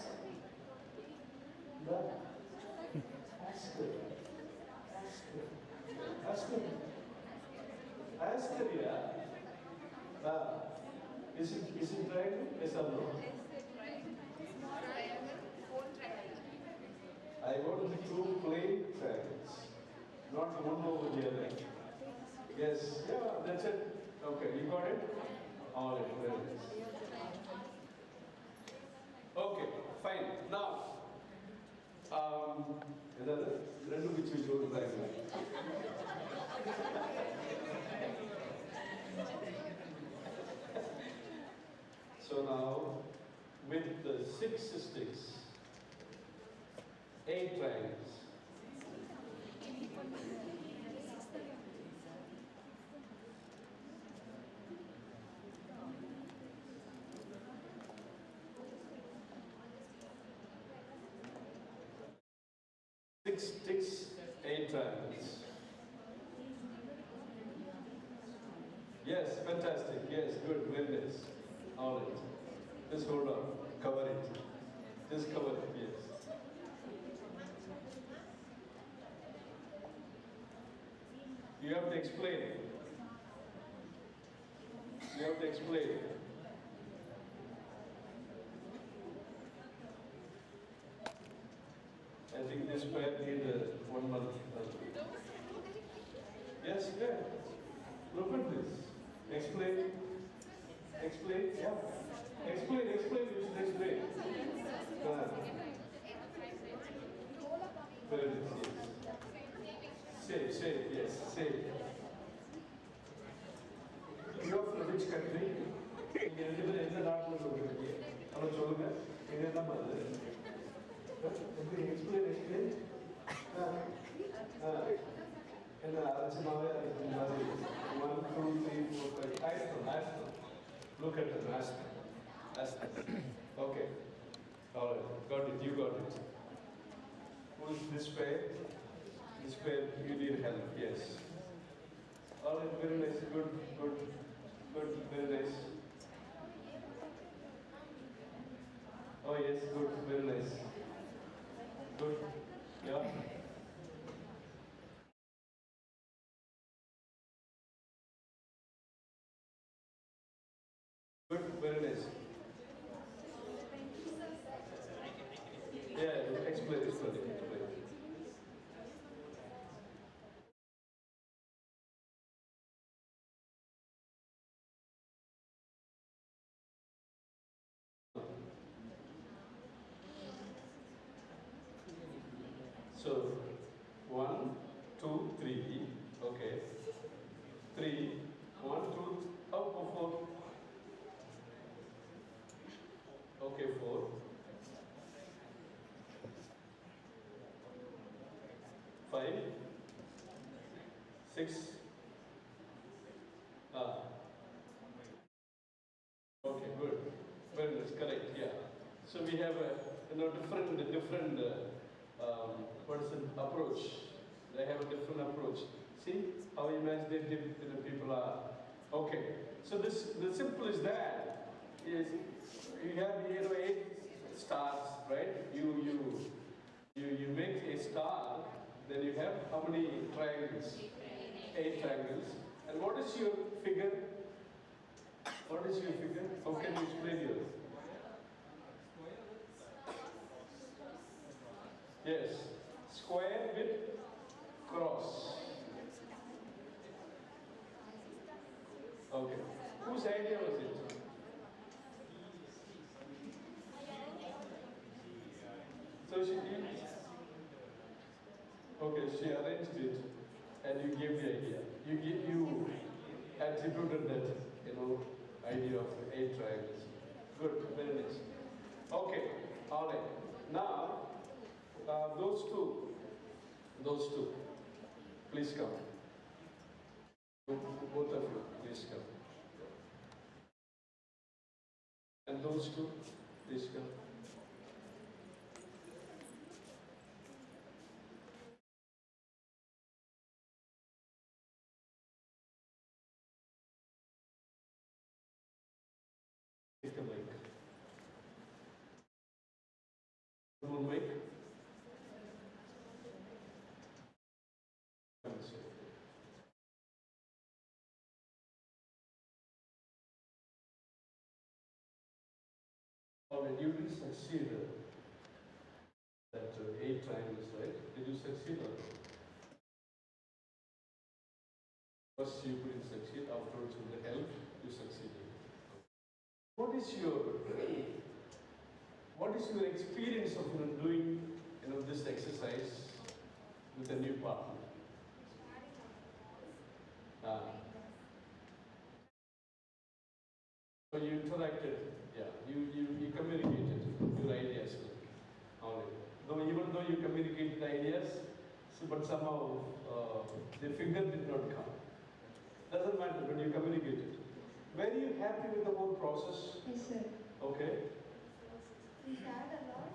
C: her yeah is it triangle yes or no I want two plain triangles, not one over the other. Yes, yeah, that's it. Okay, you got it? All right, very nice. Okay, fine. Now, another, which we showed triangle. So now, with the 6 sticks, 8 triangles. Six sticks, 8 triangles. Yes, fantastic. Yes, good, very nice. All right. Just hold on. Cover it. Just cover it, yes. You have to explain. You have to explain. I think this pair need 1 month. Yes, yeah. Look at this. Explain. Explain, yeah. Explain, you should explain. Very nice, yes. Say, yes, say. You are from which country? நீங்க ரெண்டு பேரும் எந்த நாட்டில் சொல்றீங்க அவனை சொல்லுங்க இது என்ன பண்ணுது எக்ஸ்பிளைன் என்ன அரைச்சமாவே அரைக்கிற மாதிரி 1 2 3 4 5 Aston. Look at the Aston. Okay, all right, got it, you got it. Who is this pair? This pair, you need help, yes. All right, very nice, good, very nice. Oh yes, good, very nice. Good, yeah. Good, very nice. Yeah, explain. 3. Okay. 3. 1, 2, up, 4. Okay, 4. 5. 6. Okay, good. Very nice, correct, yeah. So we have a different what is it, approach. They have a different approach. See how imaginative people are. Okay, so the simple is that is you have 8 stars, right? You make a star, then you have how many triangles? 8 triangles. And what is your figure? What is your figure? How can you explain yours? Yes, square with cross. Okay. Whose idea was it? So she arranged it, and you gave the idea. You attributed that idea of 8 triangles. Good, very nice. Okay, all right. Now those two, please come. Both of you, please come. And those two, please come. Take the mic. One more mic. Alright, you didn't succeed that 8 triangles, right? Did you succeed or not? First you couldn't succeed, afterwards with the help, you succeeded. What is your experience of doing this exercise with a new partner? So you interacted, yeah, you communicated your ideas. Even though you communicated ideas, but somehow the figure did not come. Doesn't matter, but you communicated. Were you happy with the whole process?
G: Yes, sir.
C: Okay.
G: We shared a lot.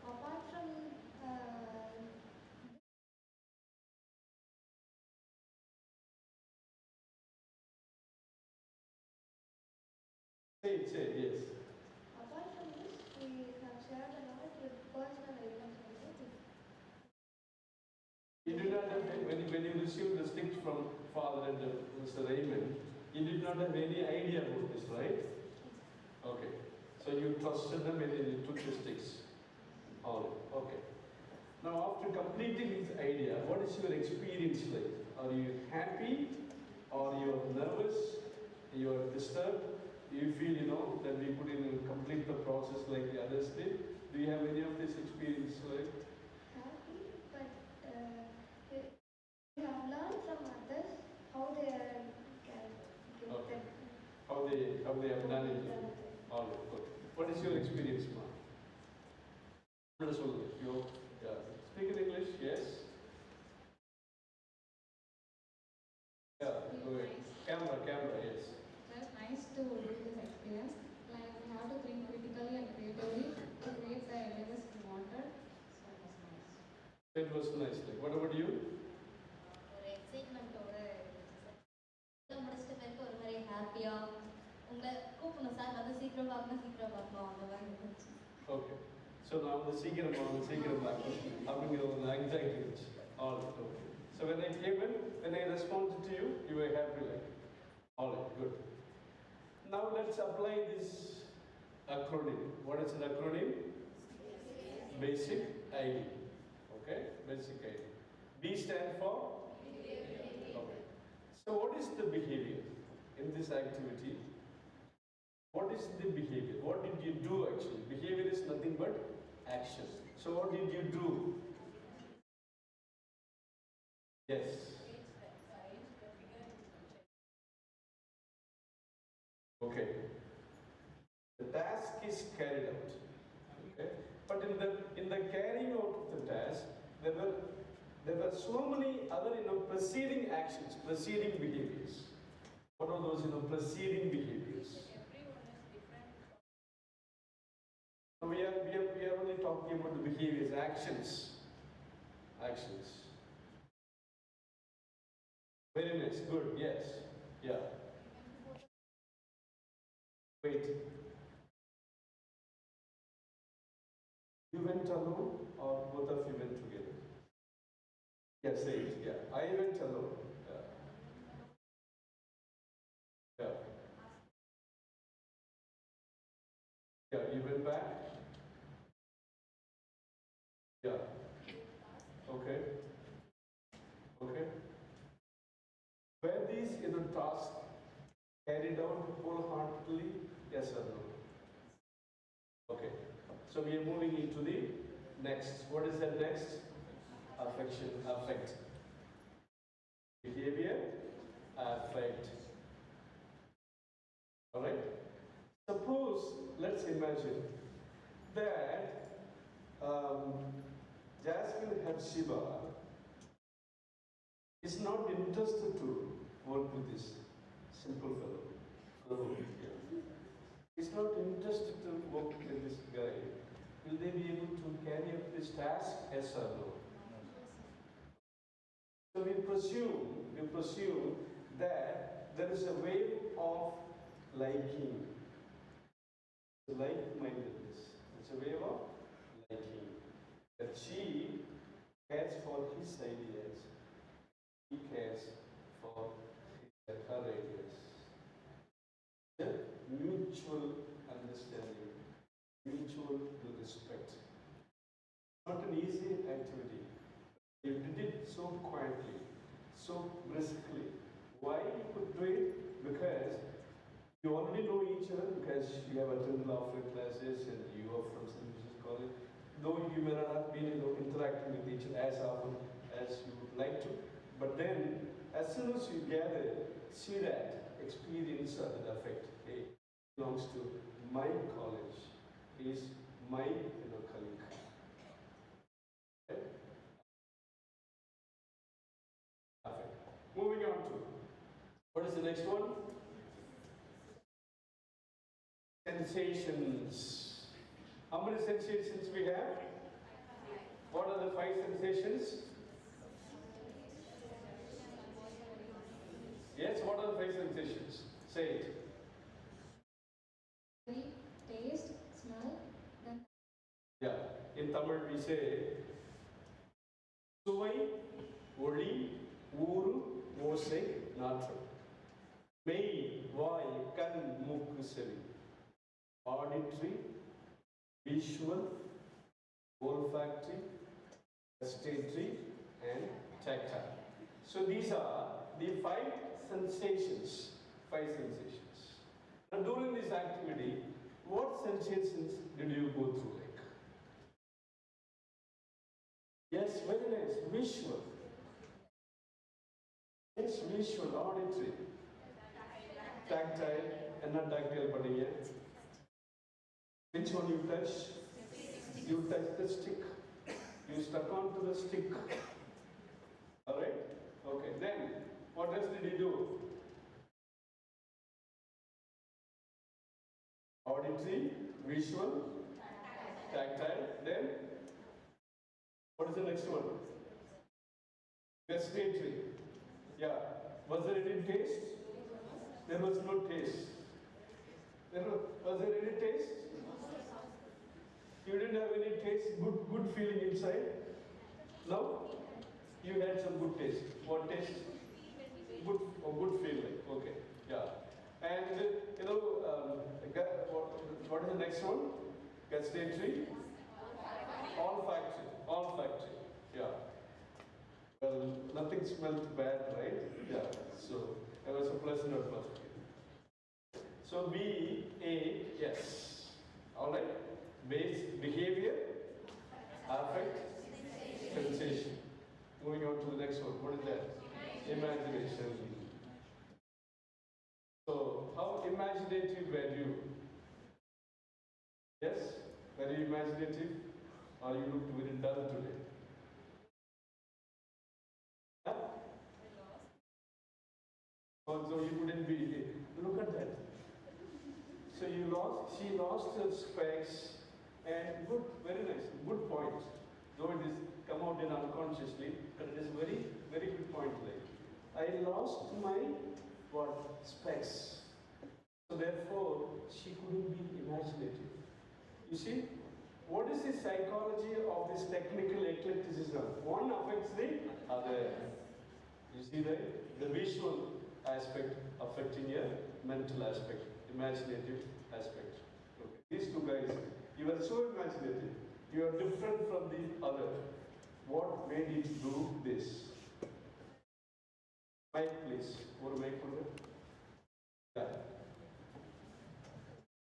G: Apart from
C: Say it, yes.
G: apart from this, we have shared a lot with personal events.
C: You did not have, when you received the sticks from Father and Mr. Raymond, you did not have any idea about this, right? Okay. So you trusted them and then you took the sticks. All right. Okay. Now after completing this idea, what is your experience like? Are you happy? Or you are nervous? You are disturbed? Do you feel, that we could complete the process like the others did? Do you have any of this experience like?
G: Happy, but we have learned from others how they can get
C: Okay.
G: that.
C: How they have done it. All right, good. What is your experience, Ma? You speak in English, yes? Yeah, go ahead. Camera, yes.
N: It was nice to do this experience. Like we have to think critically and creatively to create the images we wanted. So it was nice.
C: It was nice. Like, what about you?
O: ஒரு எக்ஸைட்மெண்ட்டோட முடிச்சிட்ட பிறகு ஒரு மாதிரி ஹாப்பியா உங்களை கூப்பிடணும் sir வந்து சீக்கிரம் பார்க்கணும் அந்த மாதிரி இருந்துச்சு.
C: Okay. So now the சீக்கிரம் அப்படிங்கிற ஒரு anxiety இருந்துச்சு. All right, okay. So when I came in, when I responded to you, you were happy like. All right, good. Now let's apply this acronym. What is an acronym? Basic ID. Okay, basic ID. B stand for? Okay. So what is the behavior in this activity? What is the behavior? What did you do actually? Behavior is nothing but action. So what did you do? Yes. Okay. The task is carried out. Okay. But in the carrying out of the task, there were so many other preceding actions, preceding behaviors. What are those preceding behaviors? So we are only talking about the behaviors, actions. Actions. Very nice, good, yes. Yeah. Wait. You went alone or both of you went together? Yes, say it, yeah. I went alone. Yeah. Yeah. Yeah, you went back? Yeah. Okay. Okay. Were these tasks carried out wholeheartedly? Yes or no? Okay. So we are moving into the next. What is that next? Affection, affect. Behavior, affect. Alright? Suppose, let's imagine that Jasmine Hepzibah is not interested to work with this simple fellow. Is not interested to work with this guy. Will they be able to carry out this task? Yes or no? So we presume that there is a wave of liking, like-mindedness. It's a wave of liking. That she cares for his ideas, he cares for her ideas. The mutual understanding, mutual respect. Not an easy activity. You did it so quietly, so briskly. Why you could do it? Because you already know each other, because you have attended offline classes and you are from St. Joseph's College. Though you may not have been interacting with each other as often as you would like to, but then as soon as you gather, see that experience of the effect. Hey, belongs to my college. He is my colleague. Okay? Perfect. Moving on to what is the next one? Sensations. How many sensations we have? What are the 5 sensations? Yes, what are the 5 sensations? Say it.
N: Taste, smell, then.
C: Yeah, in Tamil we say Suvai, Oli, Uru, Osai, Natra. Mei, Vai, Kan, Mukku, Sevi. Auditory, visual, olfactory, gustatory, and tactile. So these are the 5 sensations. 5 sensations. Now during this activity, what sensations did you go through? Yes, very nice. Visual. Yes, visual, auditory. Tactile, and not tactile, but here. Which one you touch? You touch the stick. You stuck onto the stick. Alright? Okay, then what else did he do? Auditory, visual, tactile, then what is the next one? Gustatory. Yeah. Was there any taste? There was no taste. Was there any taste? You didn't have any taste, good feeling inside? No? You had some good taste. What taste? Good feeling. Okay. Yeah. And what is the next one? Gustatory? Olfactory. Olfactory. Yeah. Well, nothing smelled bad, right? Yeah. So it was a pleasant atmosphere. So B, A, yes. Alright? Base behavior, affect, sensation. Moving on to the next one. What is that? Imagination. So, how imaginative were you? Yes? Very imaginative? Or you looked very dull today? Huh? Oh, so you wouldn't be here. Look at that. So she lost her specs, and good, very nice, good point. Though it is come out in unconsciously, but it is very, very good point. Like, I lost my what specs. So therefore, she couldn't be imaginative. You see, what is the psychology of this technical eclecticism? One affects the other. You see that? The visual aspect affecting your mental aspect, imaginative aspect. Okay. These two guys, you are so imaginative. You are different from the other. What made you do this? Mic, please. Or mic holder. Yeah.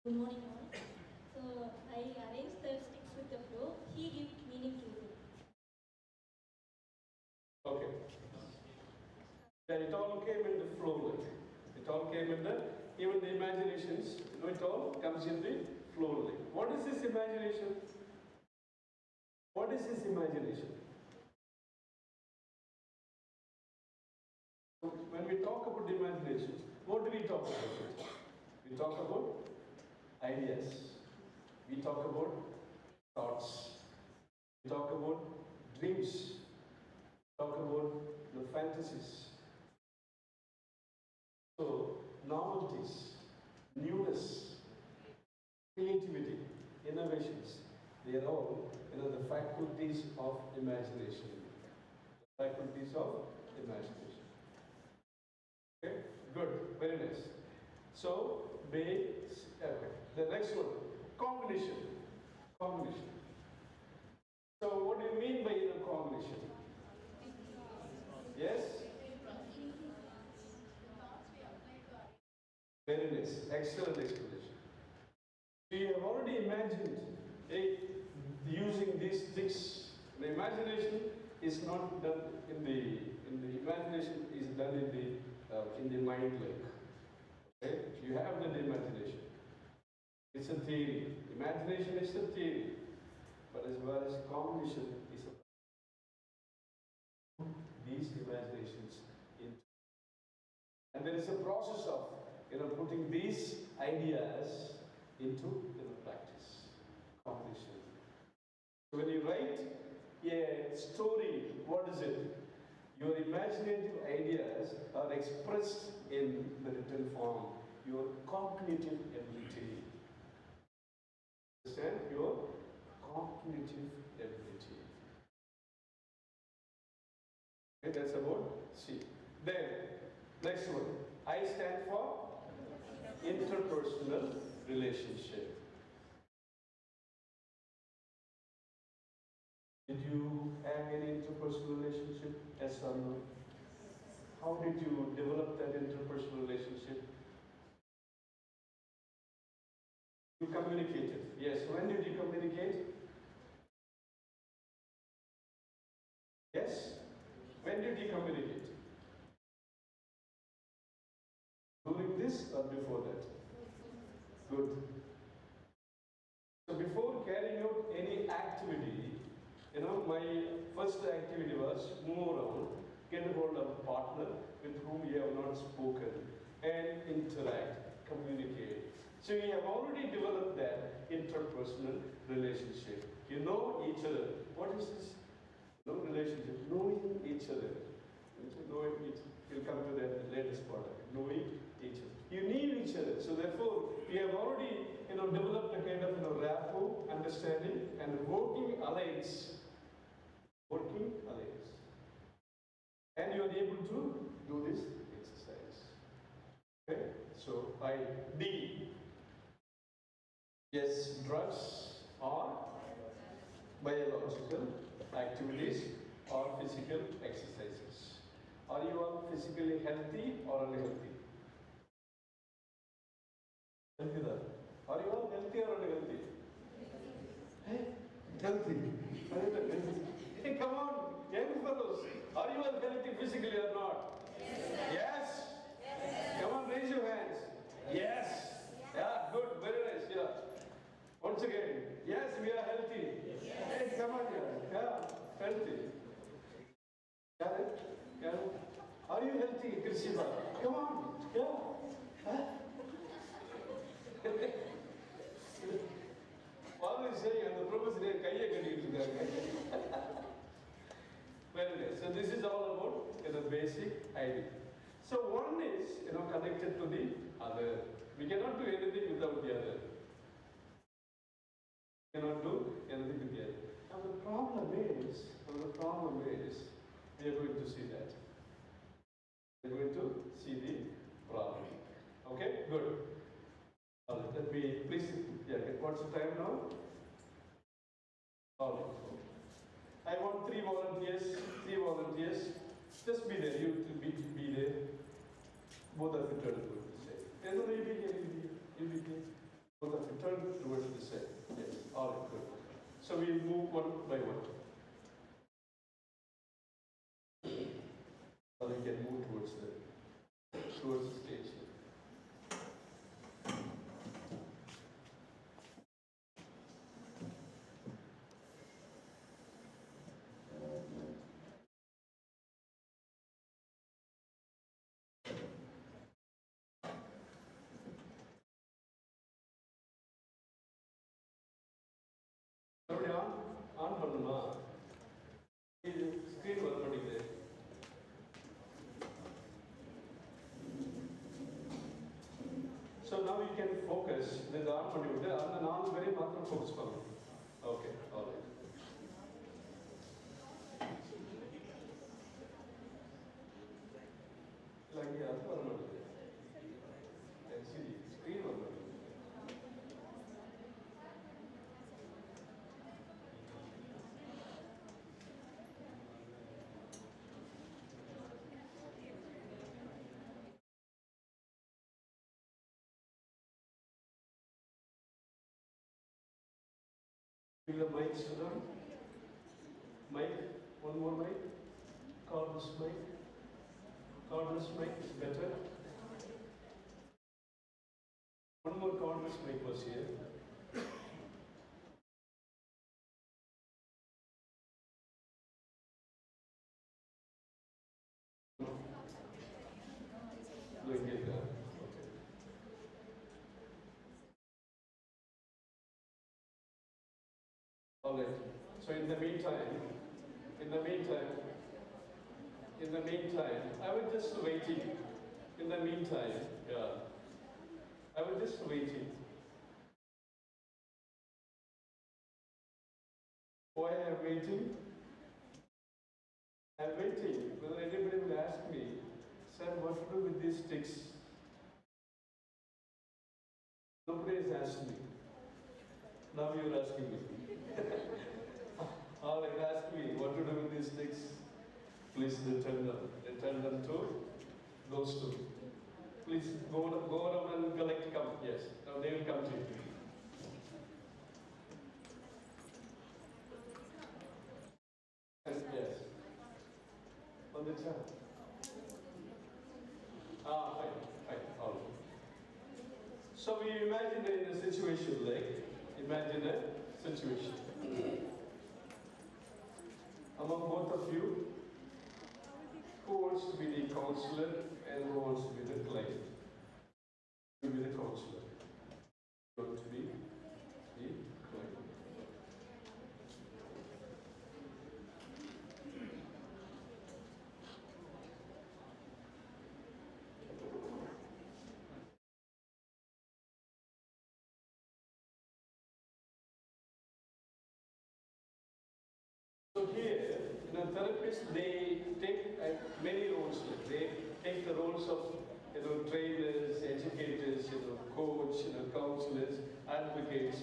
P: Good morning, all. So I arranged the sticks with the flow. He gives meaning to it.
C: Okay. Then it all came in the flow, like. It all came in the, even the imaginations, you know, it all comes in the flow, like. What is this imagination? What is this imagination? So when we talk about imagination, what do we talk about? We talk about ideas. We talk about thoughts. We talk about dreams. We talk about the fantasies. So, novelties, newness, creativity, innovations, they are all, the faculties of imagination. Faculties of imagination. Okay, good, very nice. So, okay. The next one, cognition. Cognition. So, what do you mean by cognition? Yes? Very nice, excellent explanation. We have already imagined using these sticks. The imagination is not done in the imagination is done in the mind, like. Okay? You have that imagination. It's a theory. Imagination is a theory. But as well as cognition is these imaginations into. And there is a process of putting these ideas into practice. Cognition. So when you write a story, what is it? Your imaginative ideas are expressed in the written form. Your cognitive ability. Understand? Your cognitive ability. Okay, that's about C. Then, next one. I stand for interpersonal relationship. Did you have any interpersonal relationship? Yes or no? How did you develop that interpersonal relationship? You communicated. Yes. When did you communicate? Yes? When did you communicate? During this or before that? Good. So before carrying out any activity, my first activity was move around, get a hold of a partner with whom you have not spoken, and interact, communicate. So you have already developed that interpersonal relationship. You know each other. What is this? Relationship, knowing each other. Knowing each, we'll come to that in the latest part. Knowing each other. You need each other. So therefore, you have already developed a kind of rapport, understanding, and working alliance. Working alliance. And you are able to do this exercise. Okay? So D. Yes, drugs or biological activities or physical exercises. Are you all physically healthy or unhealthy? Healthy. Are you all healthy or unhealthy? Healthy. Hey, come on, young fellows. all healthy physically or not? Yes? Come on, raise your hands. Yes. Yeah, good, very nice. Yeah. Once again, yes, we are healthy. Hey, come on here. Yeah, healthy. Got it? Got it? Are you healthy, Krishiva? Come on. Yeah. Huh? Always saying, and the professor here, kaiye kadi. Very nice. So this is all about basic idea. So one is connected to the other. We cannot do anything without the other. We cannot do anything with the other. Now the problem is, we are going to see that. We are going to see the problem. Okay, good. Let me please, what's the time now? All right. I want three volunteers. Just be there, you be there. Both of you turn towards the same. No, you be here. Both of you turn towards the same. Yes, all right, good. So we'll move one by one. So we can move towards the stage. On பண்ணுமா இது screen வர மாட்டேங்குது. So now you can focus. இது on பண்ணி விட்டு அந்த 4 பேரை மாத்திரம் ஃபோக்கஸ் பண்ணணும். Okay, all right. இங்கே அது வர மாட்டேங்குது. சரி ஸ்கிரீன் வர மாட்டேங்குது. Bring the mics to them. Mic, one more mic. Cordless mic. Cordless mic is better. One more cordless mic was here. Doing it there. Okay. All right. So in the meantime, I was just waiting. In the meantime, I was just waiting. Why I am waiting? I am waiting whether anybody will ask me, sir, what to do with these sticks? Nobody has asked me. Now you are asking me. All right, ask me what to do with these sticks. Please return them. Return them to those two. Please go around and collect. Come. Yes. Now they will come to you. Yes. On the chat. Fine. All right. So we imagine in a situation among both of you, who wants to be the counselor and who wants to be the client? You be the counselor. You want to be the client. So here, therapists, they take many roles. They take the roles of trainers, educators, coach, counselors, advocates.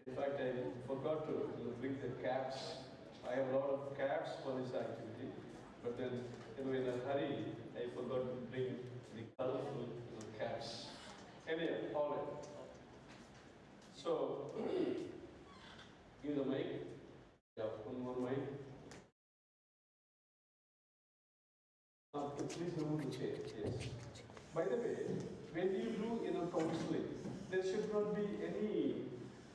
C: In fact, I forgot to bring the caps. I have a lot of caps for this activity, but then in a hurry, I forgot to bring the colorful caps. Anyhow, all right. So give the mic. Yeah, one more mic. By the way, when you do counseling, there should not be any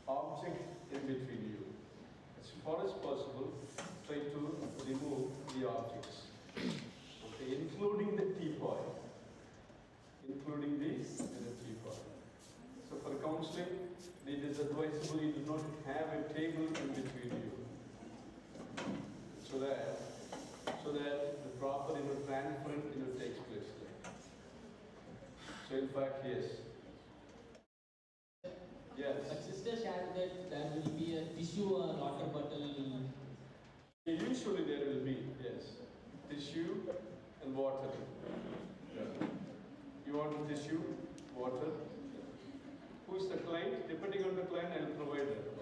C: object in between you. As far as possible, try to remove the objects, okay, including the teapot. Including the teapot. So for counseling, it is advisable you do not have a table in between you, so that the proper transfer takes place. So in fact, yes. Yes.
L: But sister shared that there will be a tissue or water bottle.
C: Usually there will be, yes, tissue and water. Yeah. You want tissue, water? Who is the client? Depending on the client, I will provide it.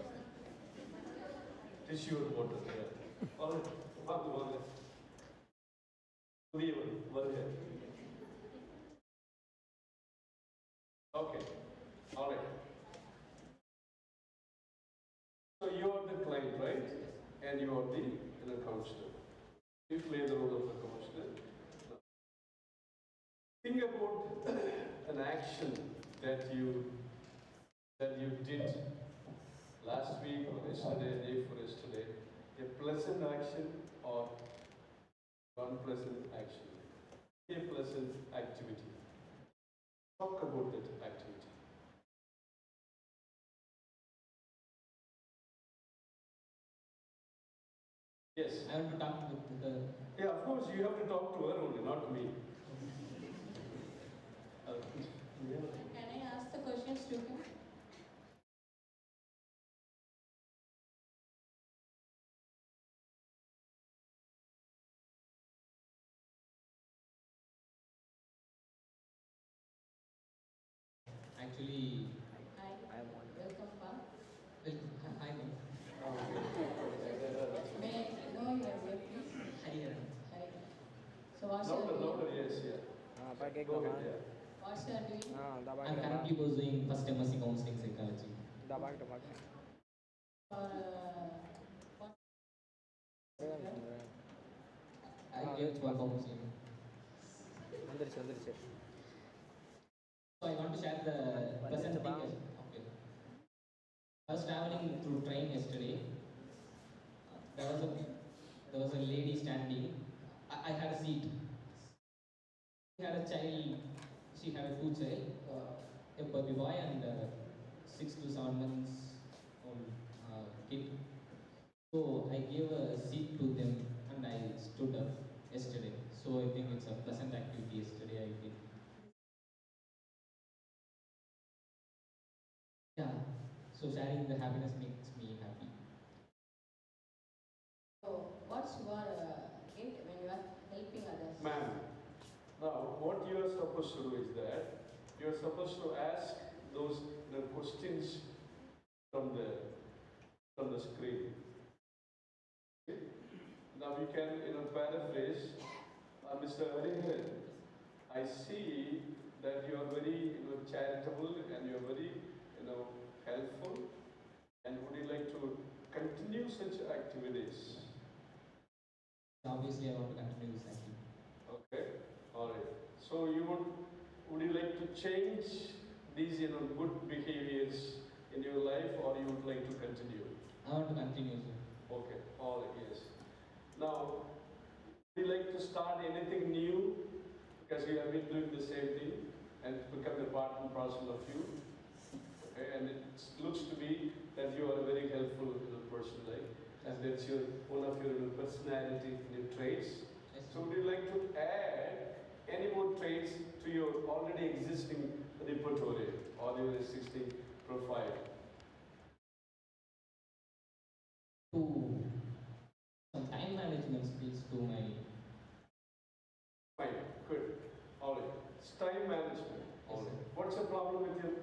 C: Tissue and water. Yeah. All right. Okay. All right. So you are the client, right? And you are the counselor. You play the role of the counselor. Think about an action that you did last week or yesterday, day before yesterday, a pleasant action or unpleasant action, a pleasant activity. Talk about that activity. Yes.
L: I want to talk with her.
C: Yeah, of course, you have to talk to her only, not me.
E: Can I ask the questions to him?
L: Actually,
E: Hi. Welcome back.
L: Hi, ma'am.
E: May I know your name, please?
L: Hariharan.
E: Hariharan. So what's your name?
C: Louder, yes, yeah. Go ahead, yeah.
E: What's your doing?
L: I'm currently pursuing first MSc Counselling Psychology.
E: What?
L: I gave for counseling. So I want to share the present thing. Okay. I was traveling through train yesterday. There was a lady standing. I had a seat. She had a child. She had two child, a baby boy and a 6 to 7 months old kid. So I gave a seat to them and I stood up yesterday. So I think it's a pleasant activity yesterday I did. Yeah. So sharing the happiness makes me happy.
E: So what's your hint when you are helping others?
C: Ma'am, now what you are supposed to do is that you are supposed to ask those questions from the screen. Okay? Now you can paraphrase, Mr. Hariharan, I see that you are very charitable and you are very helpful, and would you like to continue such activities?
L: Obviously, I want to continue this activity.
C: Okay, all right. So would you like to change these good behaviors in your life, or you would like to continue?
L: I want to continue, sir.
C: Okay, all right, yes. Now, would you like to start anything new? Because you have been doing the same thing and it's become a part and parcel of you. Okay, and it looks to be that you are a very helpful person, right? And that's one of your personality traits.
L: Yes.
C: So would you like to add any more traits to your already existing repertoire or your existing profile?
L: To some time management skills to my.
C: Fine, good. All right. It's time management. All right. What's the problem with your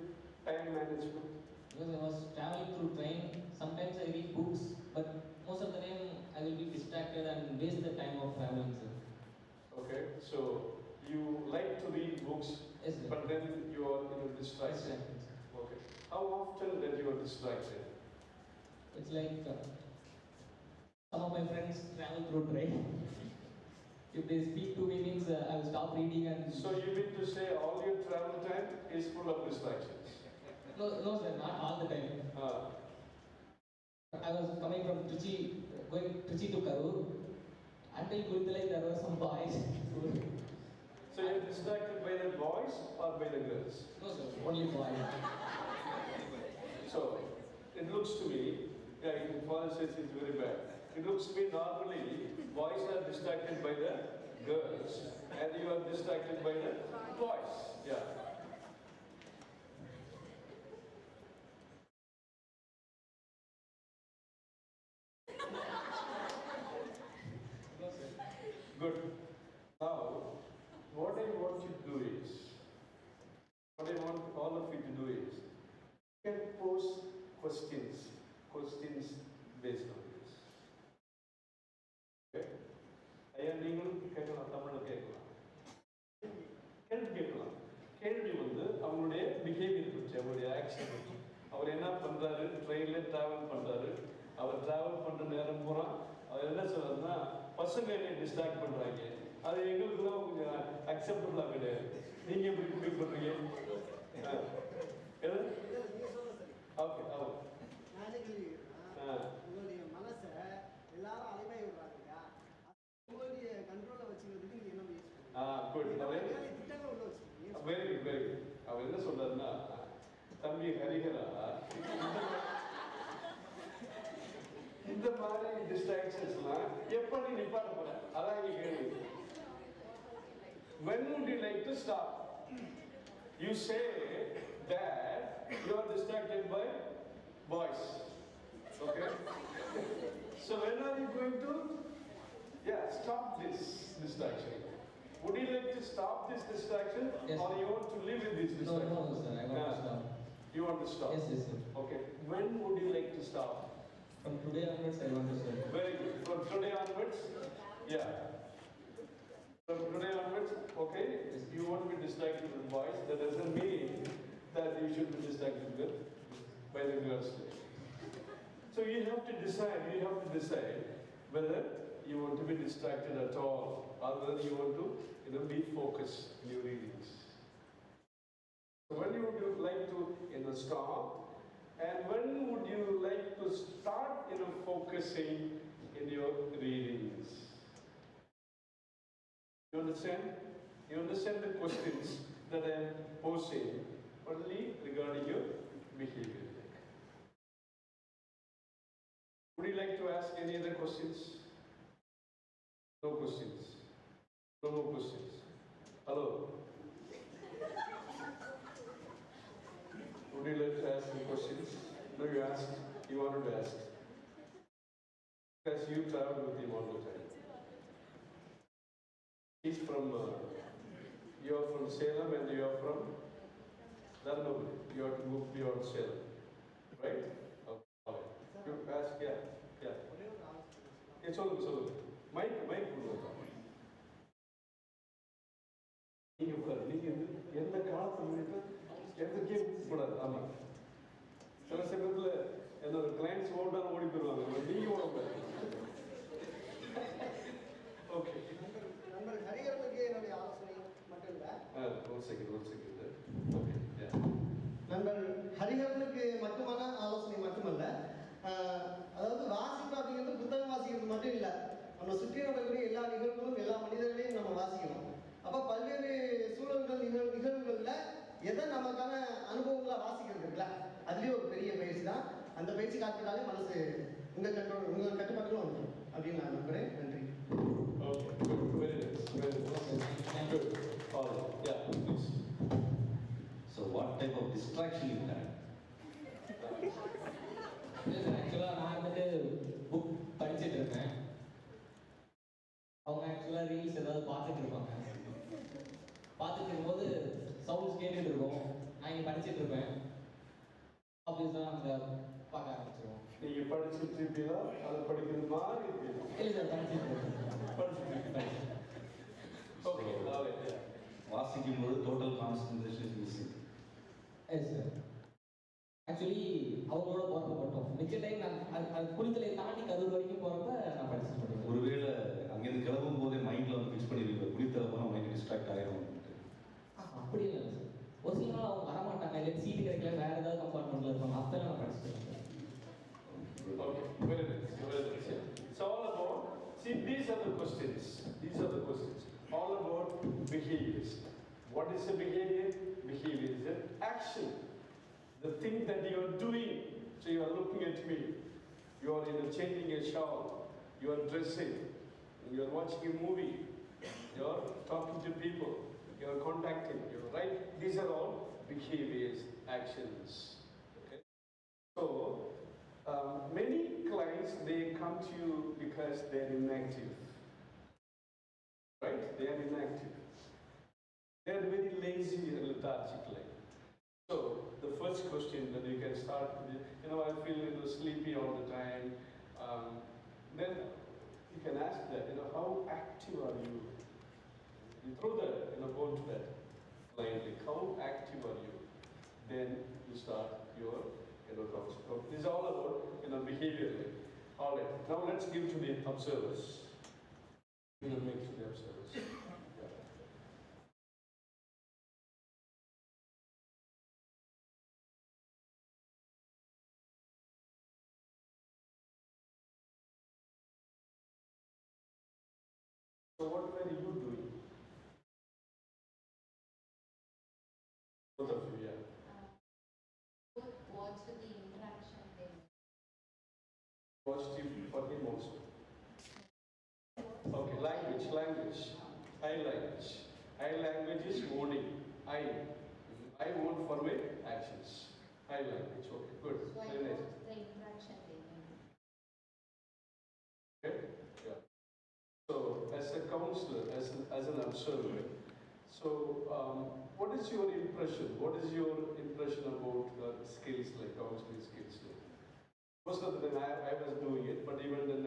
C: time management?
L: Because I was traveling through train, sometimes I read books, but most of the time I will be distracted and waste the time of traveling, sir.
C: Okay, so you like to read books,
L: yes, sir.
C: But then you are distracted. Okay. How often that you are distracted?
L: It's like some of my friends travel through train. if they speak to me means I will stop reading and...
C: So you mean to say all your travel time is full of distractions?
L: No sir, not all the time. I was coming from Trichy, going Trichy to Karur. Until Kuruthalai there were some boys.
C: So you're distracted by the boys or by the girls?
L: No sir, only boys.
C: So it looks to me, yeah, Father says it's very bad. It looks to me normally boys are distracted by the girls and you are distracted by the boys. Yeah. Good. Now, what I want you to do is, what I want all of you to do is, you can pose questions based on this. Okay? ஐயா நீங்களும் கேட்கலாம், தமிழில் கேட்கலாம். கேள்வி கேட்கலாம். கேள்வி வந்து அவங்களுடைய பிஹேவியர் பற்றி, அவருடைய ஆக்ஷன் பற்றி. அவர் என்ன பண்ணுறாரு, ட்ரெயினில் ட்ராவல் பண்ணுறாரு, அவர் ட்ராவல் பண்ணுற நேரம் பூரா அவர் என்ன சொல்றாருன்னா பசங்க என்னை டிஸ்ட்ராக்ட் பண்ணுறாங்க. அது எங்களுக்குலாம் கொஞ்சம் அக்செப்டபுளாக கிடையாது. நீங்கள் எப்படி ஃபீல் பண்ணுறீங்க? ஓகே
Q: உங்களுடைய மனசை எல்லாரும் அலைவாய் விடுறாங்க இல்லையா, உங்களுடைய கண்ட்ரோலை வச்சுக்கிறதுக்கு நீங்க என்ன முயற்சி பண்ணுங்க?
C: Very good very good. அவர் என்ன சொல்றாருன்னா, தம்பி ஹரிஹரா, இந்த மாதிரி டிஸ்ட்ராக்ஷன்ஸ்லாம் எப்ப நீ நிப்பாட்ட போற? அதான் இங்க கேள்வி. When would you like to stop? You say that you are distracted by boys. Okay? So when are you going to stop this distraction? Would you like to stop this distraction? Yes. Or you want to live with this distraction?
L: No, sir. I want to stop.
C: You want to stop?
L: Yes, sir.
C: Okay. When would you like to stop?
L: From today onwards, I want to stop.
C: Very good. From today onwards? Yeah. From today onwards, okay, you won't be distracted with boys. That doesn't mean that you should be distracted by the girls. So you have to decide whether you want to be distracted at all or whether you want to be focused in your readings. So when you would like to stop, and when would you like to start focusing in your readings? You understand? You understand the questions that I am posing only regarding your behavior. Would you like to ask any other questions? No questions. No more questions. Hello? Would you like to ask some questions? No, you asked. You wanted to ask. Because you traveled with him all the time. He's from, you are from Salem and you are from Dharmaburi. You have to move beyond Salem. Right? Okay. You ask, yeah. It's all good. Mike. எந்த காலத்துல எதுக்கே கூடாது. ஆமா, சில சமயத்துல என்னோட clients ஓடாம ஓடி போயிருவாங்க, நீங்க ஓடக்கூடாது. ஓகே,
Q: நண்பர் ஹரிஹரனுக்கு என்னுடைய ஆலோசனை மட்டும் இல்லை.
C: ஒரு செகண்ட். ஓகே,
Q: நண்பர் ஹரிஹரனுக்கு மட்டுமான ஆலோசனை மட்டுமல்ல, அதாவது வாசிப்பு அப்படிங்கிறது புத்தகம் வாசிக்கிறது மட்டும் இல்லை, நம்ம சுற்றி நடக்கக்கூடிய எல்லா நிகழ்வுகளும் எல்லா மனிதர்களையும் நம்ம வாசிக்கணும். அப்போ பல்வேறு சூழல்கள் நிகழ்வுகளில் எதை நமக்கான அனுபவங்களை வாசிக்கிறது இருக்குல்ல, அதுலேயும் ஒரு பெரிய பயிற்சி தான். அந்த பயிற்சி காட்டுறதாலே மனசு உங்கள் கட்டுப்பாட்டிலும் வந்துடும் அப்படின்னு நான் நம்புகிறேன். நன்றி.
R: So what type of distraction you had?
L: ஆக்சுவலாக நான் வந்துட்டு புக் படிச்சுட்டு இருக்கேன். அவங்க ஆக்சுவலாக ரீல்ஸ் ஏதாவது பார்த்துட்டு இருப்பாங்க. பார்த்துட்டு இருக்கும்போது சவுண்ட்ஸ் கேட்டுட்டு இருக்கோம். நான் இங்கே படிச்சுட்டு இருப்பேன். ஆப்வியஸாக நாங்கள் பார்க்க ஆரம்பிச்சிடுவோம்.
C: நீங்கள் படிச்சுட்டு இருப்பீங்களா, அதை படிக்கிறது மாதிரி இருப்பீங்க?
L: இல்லை சார், படிச்சுட்டு
C: ஓகே.
R: வாசிக்கும் போது total concentration is missing.
L: Yes sir. Actually அவங்களோட போகிறப்ப மட்டும் மிச்ச டைம் நான் அது குறித்தலை தாண்டி கரூர் வரைக்கும் போகிறப்ப நான் படிச்சுட்டு இருக்கேன்.
R: ஒருவேளை அங்கேருந்து கிளம்பும் போதே மைண்டில் வந்து ஃபிக்ஸ் பண்ணிடுவீங்க குளித்தலை போனால் மைண்ட் டிஸ்ட்ராக்ட் ஆகிடும்.
L: அப்படி இல்லை சார். ஒரு சில நாள் அவங்க வரமாட்டாங்க, இல்லை சீட்டு கிடைக்கல, வேறு ஏதாவது கம்பார்ட்மெண்ட்டில் இருப்பாங்க, அப்போ நான் படிச்சுட்டு.
C: Okay, very nice, very nice. Yeah. It's all about, see, these are the questions. These are the questions. All about behaviors. What is a behavior? Behavior is an action. The thing that you are doing. So you are looking at me. You are changing a shawl. You are dressing. You are watching a movie. You are talking to people. You are contacting. You are right. These are all behaviors, actions. Okay. So many clients, they come to you because they are inactive. Right? They are inactive. They are very lazy and lethargic. So the first question that you can start with, I feel sleepy all the time. Then you can ask that, how active are you? You throw that, go to that blindly. How active are you? Then you start your, counseling. This is all about, behavior. All right. Now let's give to the observers. Make to the observers. Yeah. So what were you doing? Both of you, yeah.
O: Watch the interaction there.
C: Watched him for him also. Okay, language. I language. I language is owning. I own for my actions. I language. Okay, good.
O: So I
C: Very nice.
O: watch the interaction there.
C: Okay, yeah. So as a counselor, as an observer, so what is your impression? What is your impression about skills like counseling skills? Most of the time I was doing it, but even then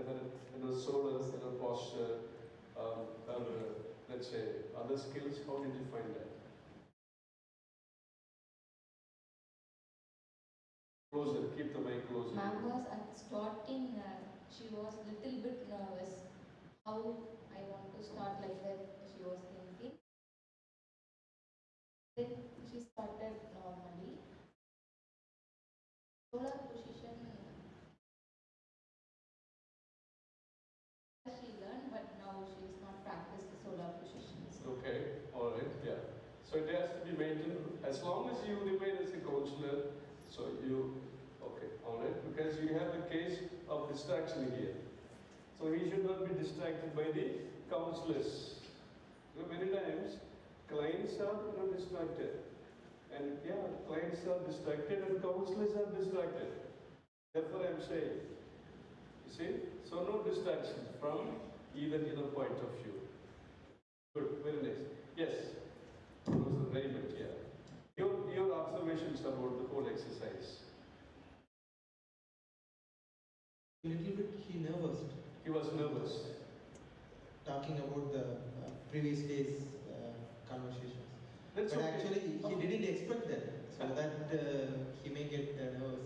C: solar, posture, let's say other skills, how did you find that? Closer, keep the mic closer.
O: Ma'am was at starting, she was little bit nervous. How I want to start like that, she was thinking. Then she started normally. Solar position, she learned, but now she is not practiced the solar positions.
C: Okay, all right, yeah. So it has to be maintained as long as you remain as a counselor. So you, okay, all right, because you have the case of distraction here. So he should not be distracted by the counselors. Many times clients are distracted, and clients are distracted and counselors are distracted. Therefore, I am saying, you see, so no distraction from either point of view. Good, very nice. Yes, very much. Yeah. Your observations about the whole exercise.
D: A little bit nervous.
C: He was nervous.
D: Talking about the previous day's conversations.
C: That's
D: but
C: okay.
D: Actually, he didn't expect that. So that he may get nervous.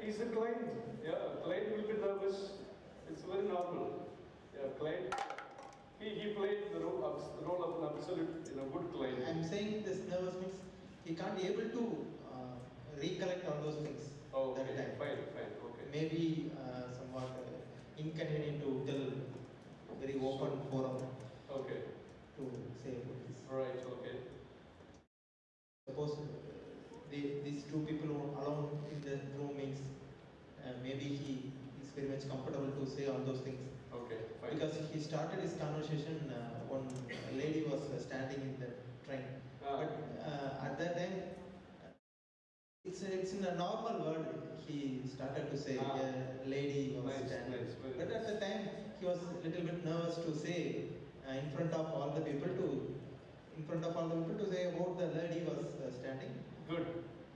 C: He's a client. Yeah, client will be nervous. It's very normal. Yeah, client. He played the role of an absolute, good client.
D: I'm saying this nervous means he can't be able to recollect all those things.
C: Oh, okay.
D: That time.
C: Fine, okay.
D: Maybe somewhat inconvenient to tell very open forum.
C: Okay.
D: To say about this.
C: Right. Okay.
D: Suppose these two people alone in the room means maybe he is very much comfortable to say all those things.
C: Okay, fine.
D: Because he started his conversation when a lady was standing in the train. But at that time, it's in a normal word. He started to say a lady was standing.
C: Nice,
D: but at the time, he was a little bit nervous to say in front of all the people to say about the lady was standing.
C: Good,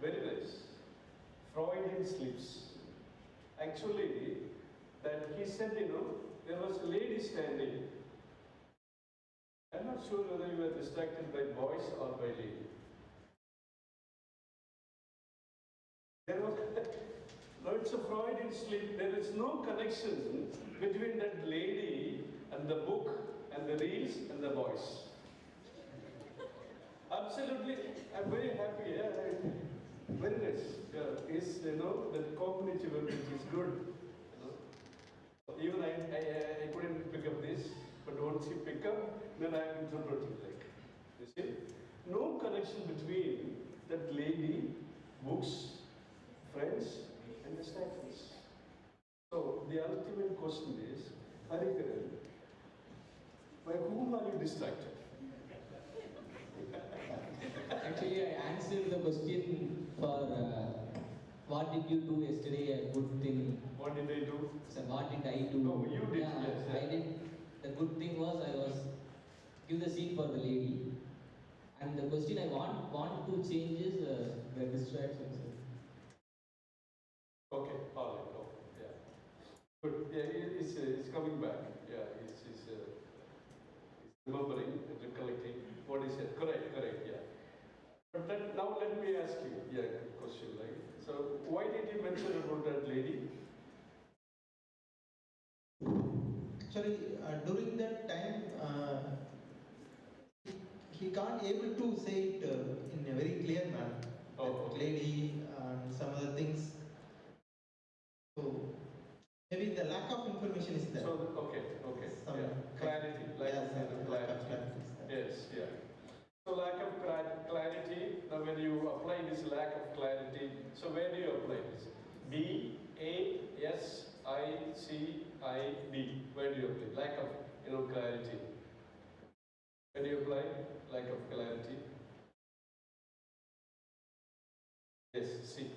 C: very nice. Freudian slips. Actually, that he said, there was a lady standing. I'm not sure whether you were distracted by boys or by lady. There was, no, it's a Freudian slip. There is no connection between that lady and the book and the reels and the boys. Absolutely, I'm very happy. Yeah, very nice. Yeah, is that cognitive ability is good. Even I couldn't pick up this, but once you pick up, then I'm interpreting like. You see, no connection between that lady, books, friends, and the status. So the ultimate question is, Harikaran, by whom are you distracted?
L: Actually, I answered the question for what did you do yesterday, a good thing.
C: What did I do?
L: So what did I do?
C: Oh, you did,
L: Yeah,
C: yes.
L: I did. The good thing was I was give the seat for the lady. And the question I want to change is the distractions.
C: Okay, all right, okay, yeah. Good, yeah, it's coming back. Yeah, it's remembering, recollecting what he said. Correct, yeah. But then, now let me ask you, good question, right? So, why did you mention about that lady?
D: Actually, during that time, he can't able to say it in a very clear manner. That lady and some other things. So maybe the lack of information is there.
C: So, okay, yeah. Clarity, lack of clarity. Yes, yeah. So lack of clarity, now when you apply this lack of clarity, so where do you apply this? B, A, S, I, C, I, D. Where do you apply? Lack of clarity. Where do you apply? Lack of clarity. Yes, C.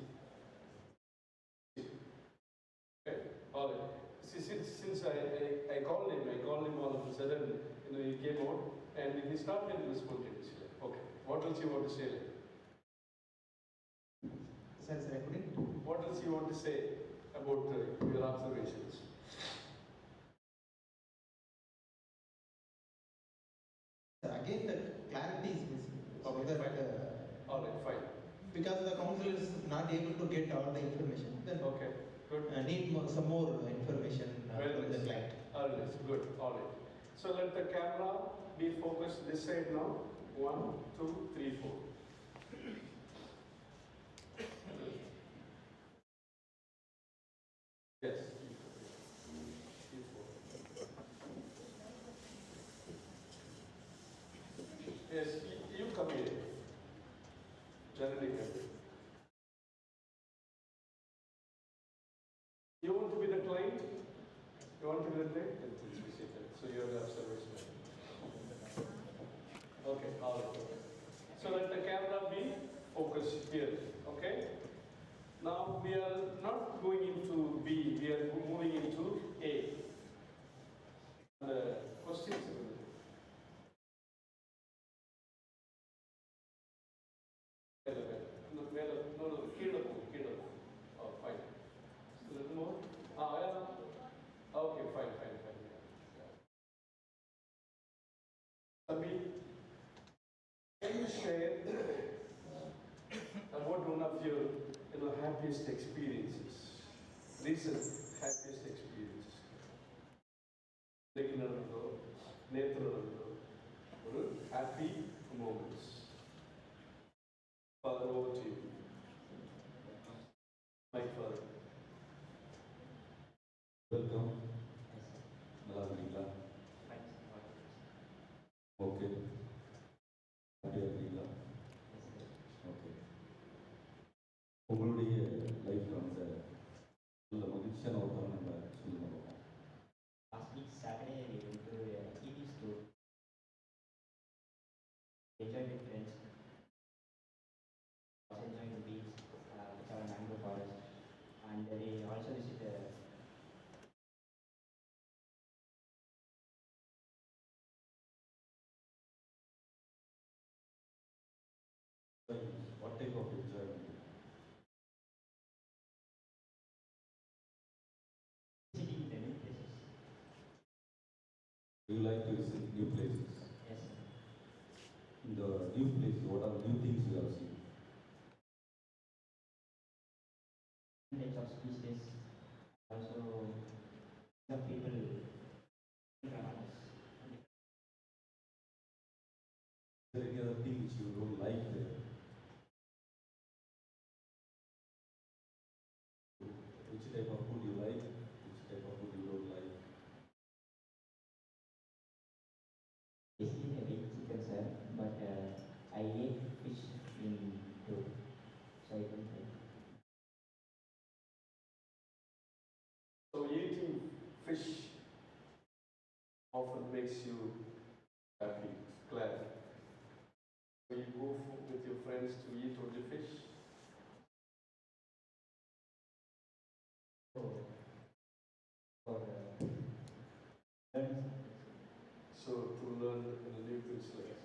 C: Okay, all right. See, since I called him all of a sudden, he came out and he started responding. Okay, what else you want to say?
D: Sorry, I couldn't.
C: What else you want to say about your observations?
D: Again, the clarity is missing.
C: Okay,
D: so that,
C: fine. All right, fine.
D: Because the council is not able to get all the information, then
C: okay, good.
D: Need some more information from the client.
C: All right, good. All right. So let the camera be focused this side now. 1, 2, 3, 4. Yes. Yes, you come here. Generally come. You want to be the client? You want to be the client? Then please be seated. So you have the observation. Okay, all right. So let the camera be focused here. Okay? Now we are not going into B, we are moving into A. The questions. No, kid. Oh, fine. A little more. Yeah. Okay, fine. Sabi, can you share about one of your happiest experiences? Recent happiest experiences. Happy moments. Father, over to you. My father.
R: Welcome. நல்லா இருக்கீங்களா? Okay. ஹாப்பியாக இருக்கீங்களா? Okay. உங்களுடைய லைஃப்பில் வந்து நல்ல மகிழ்ச்சியான ஒரு தருணங்களை சொல்லுங்க பார்ப்போம்.
H: Last week Saturday we went to a TV store. Enjoyed with friends. Also enjoying the beach, which are mango forest, and we also visited.
R: What type of enjoyment?
H: Visiting the new places.
R: Do you like to visit new places?
H: Yes.
R: In the new places, what are new things you have seen?
H: Types of species. Also, some people from us.
R: which you don't like there? Which type of food you like? Which type of food you don't like?
H: Basically, I eat chicken, sir, but I ate fish in too, so I don't like.
C: So eating fish often makes you happy, glad. So you go with your friends to eat only fish.
H: For
C: So to learn new things like.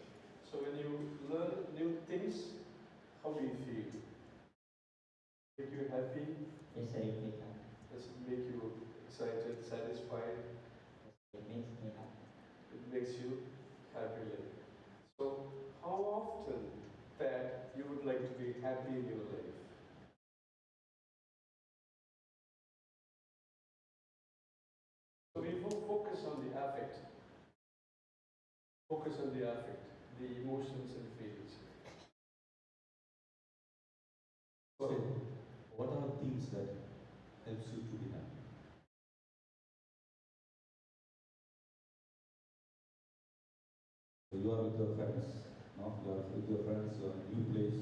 C: So when you learn new things, how do you feel? Make you happy?
H: Yes, sir, it makes happy.
C: Does it make you excited, satisfied?
H: It makes me happy.
C: It makes you happy. So how often that you would like to be happy in your life? So we focus on the affect. Focus on the affect, the emotions and feelings.
R: So, what are the things that helps you to be happy? So you are with your friends, no? You are with your friends, you are in a new place,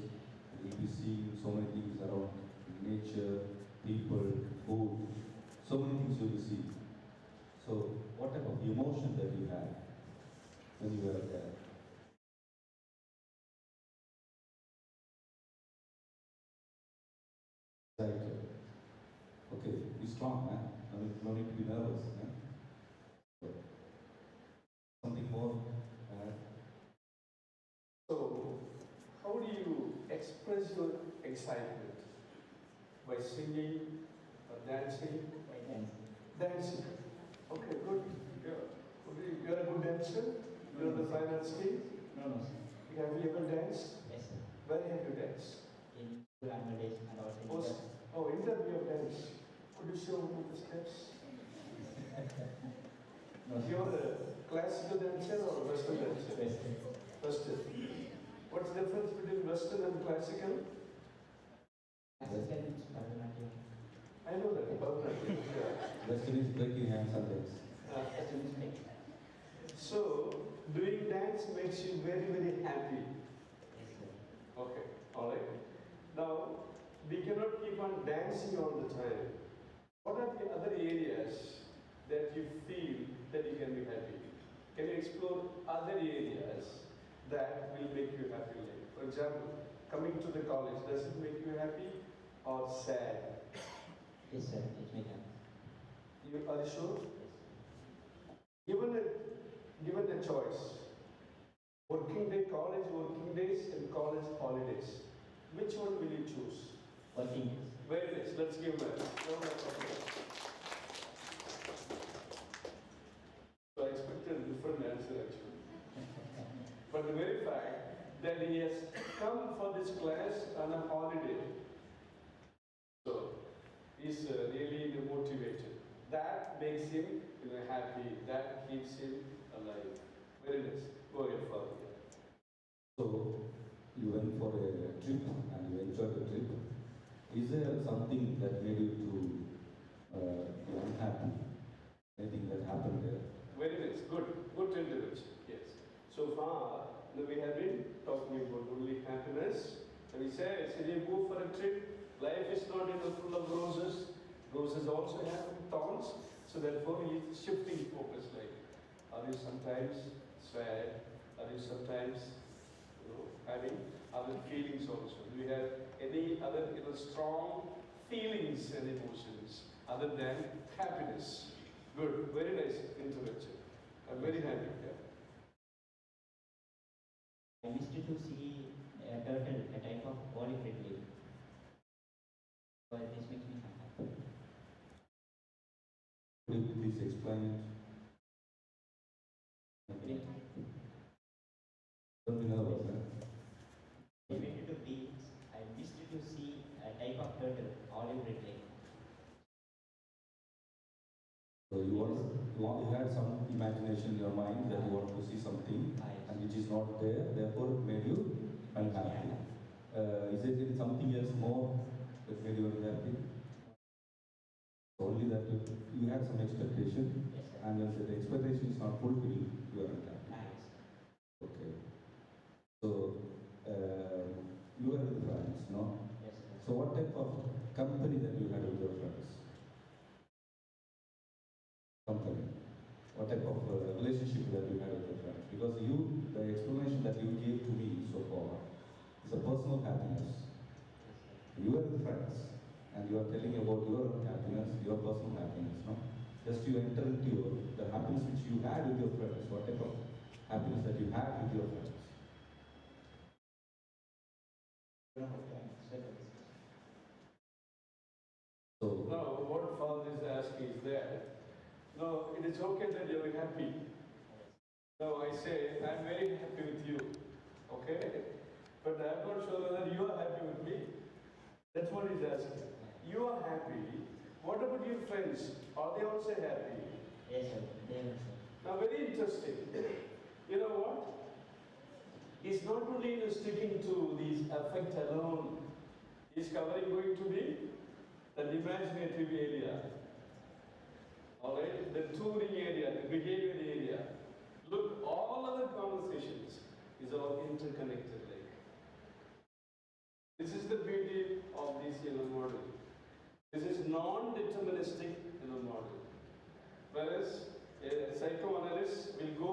R: and you will be seeing so many things around, nature, people, food, so many things you will see. So, what type of emotion that you have when you are there? Excited. Okay, be strong, man. I mean, no need to be nervous. So, something more.
C: So, how do you express your excitement? By singing or dancing?
H: By dancing.
C: Dancing. Okay, good. Yeah. Okay, you are a good dancer? You are the fine arts team?
H: No, no, sir.
C: Have you ever danced?
H: Yes, sir.
C: Where have you danced?
H: In school annual days and also in church.
C: Oh, interview of dance. Could you show me the steps?
H: No,
C: You're a classical dancer or Western dancer?
H: Western.
C: Western. What's the difference between Western and classical?
H: Classical is Bharatanatyam.
C: I know that. Bharatanatyam.
R: Western is breaking hands and legs.
H: Western is like.
C: So, doing dance makes you very, very happy.
H: Yes, sir.
C: Okay, alright. Now, we cannot keep on dancing all the time. What are the other areas that you feel that you can be happy? Can you explore other areas that will make you happy? Like, for example, coming to the college, does it make you happy or sad?
H: Yes, sir, it makes me happy.
C: Are you sure?
H: Yes.
C: Given a choice, working day, college working days and college holidays, which one will you choose?
H: Working days.
C: Very nice. Let's give them a round of applause. So I expected a different answer actually. But the very fact that he has come for this class on a holiday, so he's really motivated. That makes him happy. That keeps him alive. Very nice. Go ahead, Father.
R: So, you went for a trip and you enjoyed the trip. Is there something that made you to be unhappy? Anything that happened there?
C: Very nice. Good intervention. Yes. So far, we have been talking about only happiness. And we said, when you go for a trip, life is not full of roses. Roses also have thorns. So therefore, he is shifting focus. Like, are you sometimes sad? Are you sometimes, having other feelings also? Do you have any other, strong feelings and emotions other than happiness? Good. Very nice intervention. I'm very happy. Yeah.
H: I missed to see a turtle, a type of olive ridley. But this makes me happy.
R: Could you please explain it?
H: Okay.
R: Don't be nervous, eh?
H: I went to the beach. I missed to see a type of turtle, olive ridley.
R: So you had some imagination in your mind that you want to see something, and which is not there. Therefore, it made you expectation,
H: Yes, sir.
R: and when the expectation is not fulfilled, you are unhappy.
H: Yes.
R: Okay. So, you are with friends, no?
H: Yes, sir.
R: So, what type of company that you had with your friends? Company. What type of relationship that you had with your friends? Because the explanation that you gave to me so far is a personal happiness. You are with friends, and you are telling about your own happiness, your personal happiness, no? Just you enter into the happiness which you had with your friends. What type of happiness that you had with your friends?
C: So now what Father is asking is that, no, it is okay that you are happy. No, I say, I am very happy with you. Okay? But I am not sure whether you are happy with me. That's what he's asking. You are happy. What about your friends? Are they also happy?
H: Yes, sir. They are, sir.
C: Now, very interesting. You know what? He's not only sticking to these affect alone. He's covering going to be the imaginative area. Alright? The touring area, the behavior area. Look, all other conversations is all interconnected. Like this is the beauty of this model. This is non-deterministic model. Whereas a psychoanalyst will go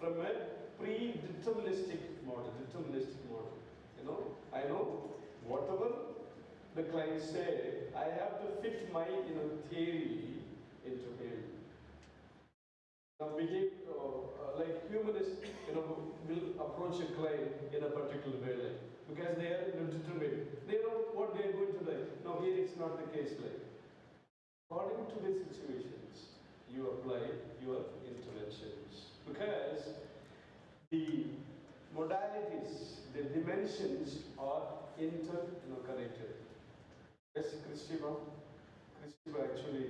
C: from a pre-deterministic model, I know whatever the client say, I have to fit my theory into him. Now behave like humanists, will approach a client in a particular way, like, because they are determined. They know what they are going to like. Now here it's not the case, like. According to the situations, you apply your interventions. Because the modalities, the dimensions are interconnected. Yes, Christiva actually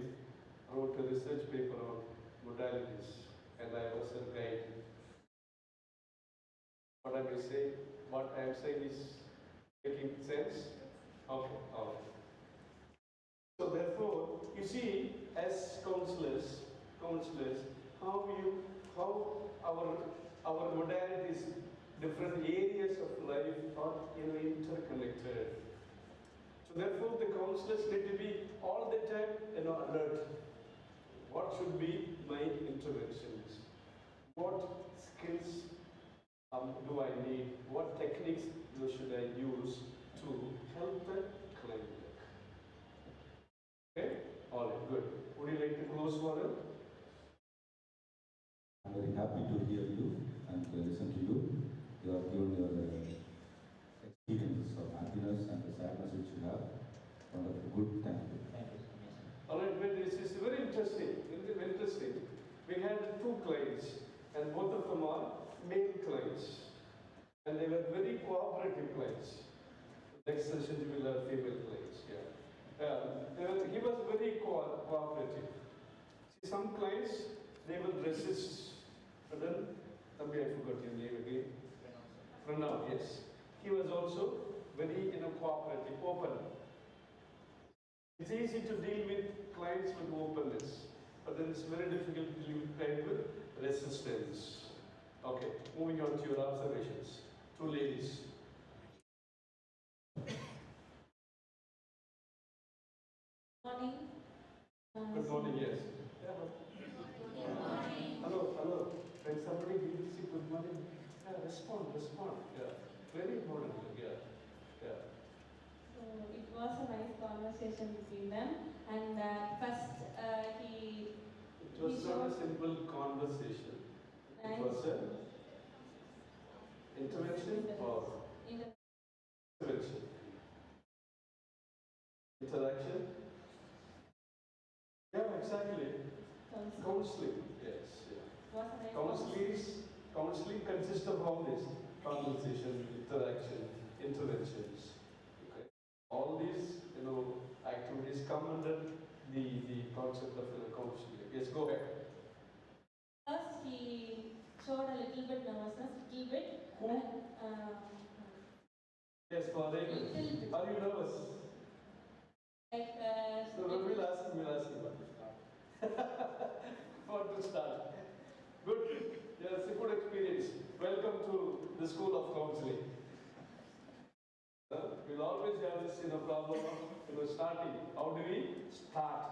C: wrote a research paper on modalities, and I was her guide. What I am saying is making sense? Okay, okay. So therefore, you see, as counselors, how our modalities, different areas of life are interconnected. So therefore, the counselors need to be all the time alert. What should be my interventions? What skills do I need? What techniques should I use to help the client? Okay? All right, good. Would you like to close for it?
R: I'm very happy to hear you and listen to you. You have given your experiences of happiness and the sadness which you have. Wonderful, good, thank you.
H: Thank you.
C: All right, well, this is very interesting. Interesting. We had two clients, and both of them are male clients, and they were very cooperative clients. Next session we will have female clients. Yeah, he was very cooperative. See, some clients they will resist, but then maybe I forgot your name again. Pranav, yes. He was also very cooperative, open. It's easy to deal with clients with openness, but then it's very difficult to deal with clients with resistance. Okay, moving on to your observations. Two ladies.
S: Morning.
C: Good morning, yes. Good morning. Hello. When somebody gives you good morning, respond. Yeah, very important. Yeah.
S: So it was a nice conversation between them, and first he.
C: It was not a simple conversation. It was a intervention or intervention. Interaction. Yeah, exactly. Counseling. Yes. Yeah. Counseling consists of all this: conversation, interaction, interventions. Okay. All these, activities come under the concept of counseling. Yes, go ahead.
S: First, he showed a little bit nervousness, little bit.
C: Who? Yes, Father. Are you nervous?
S: Like.
C: So we'll ask him. the school of counseling. We'll always have this problem of starting. How do we start?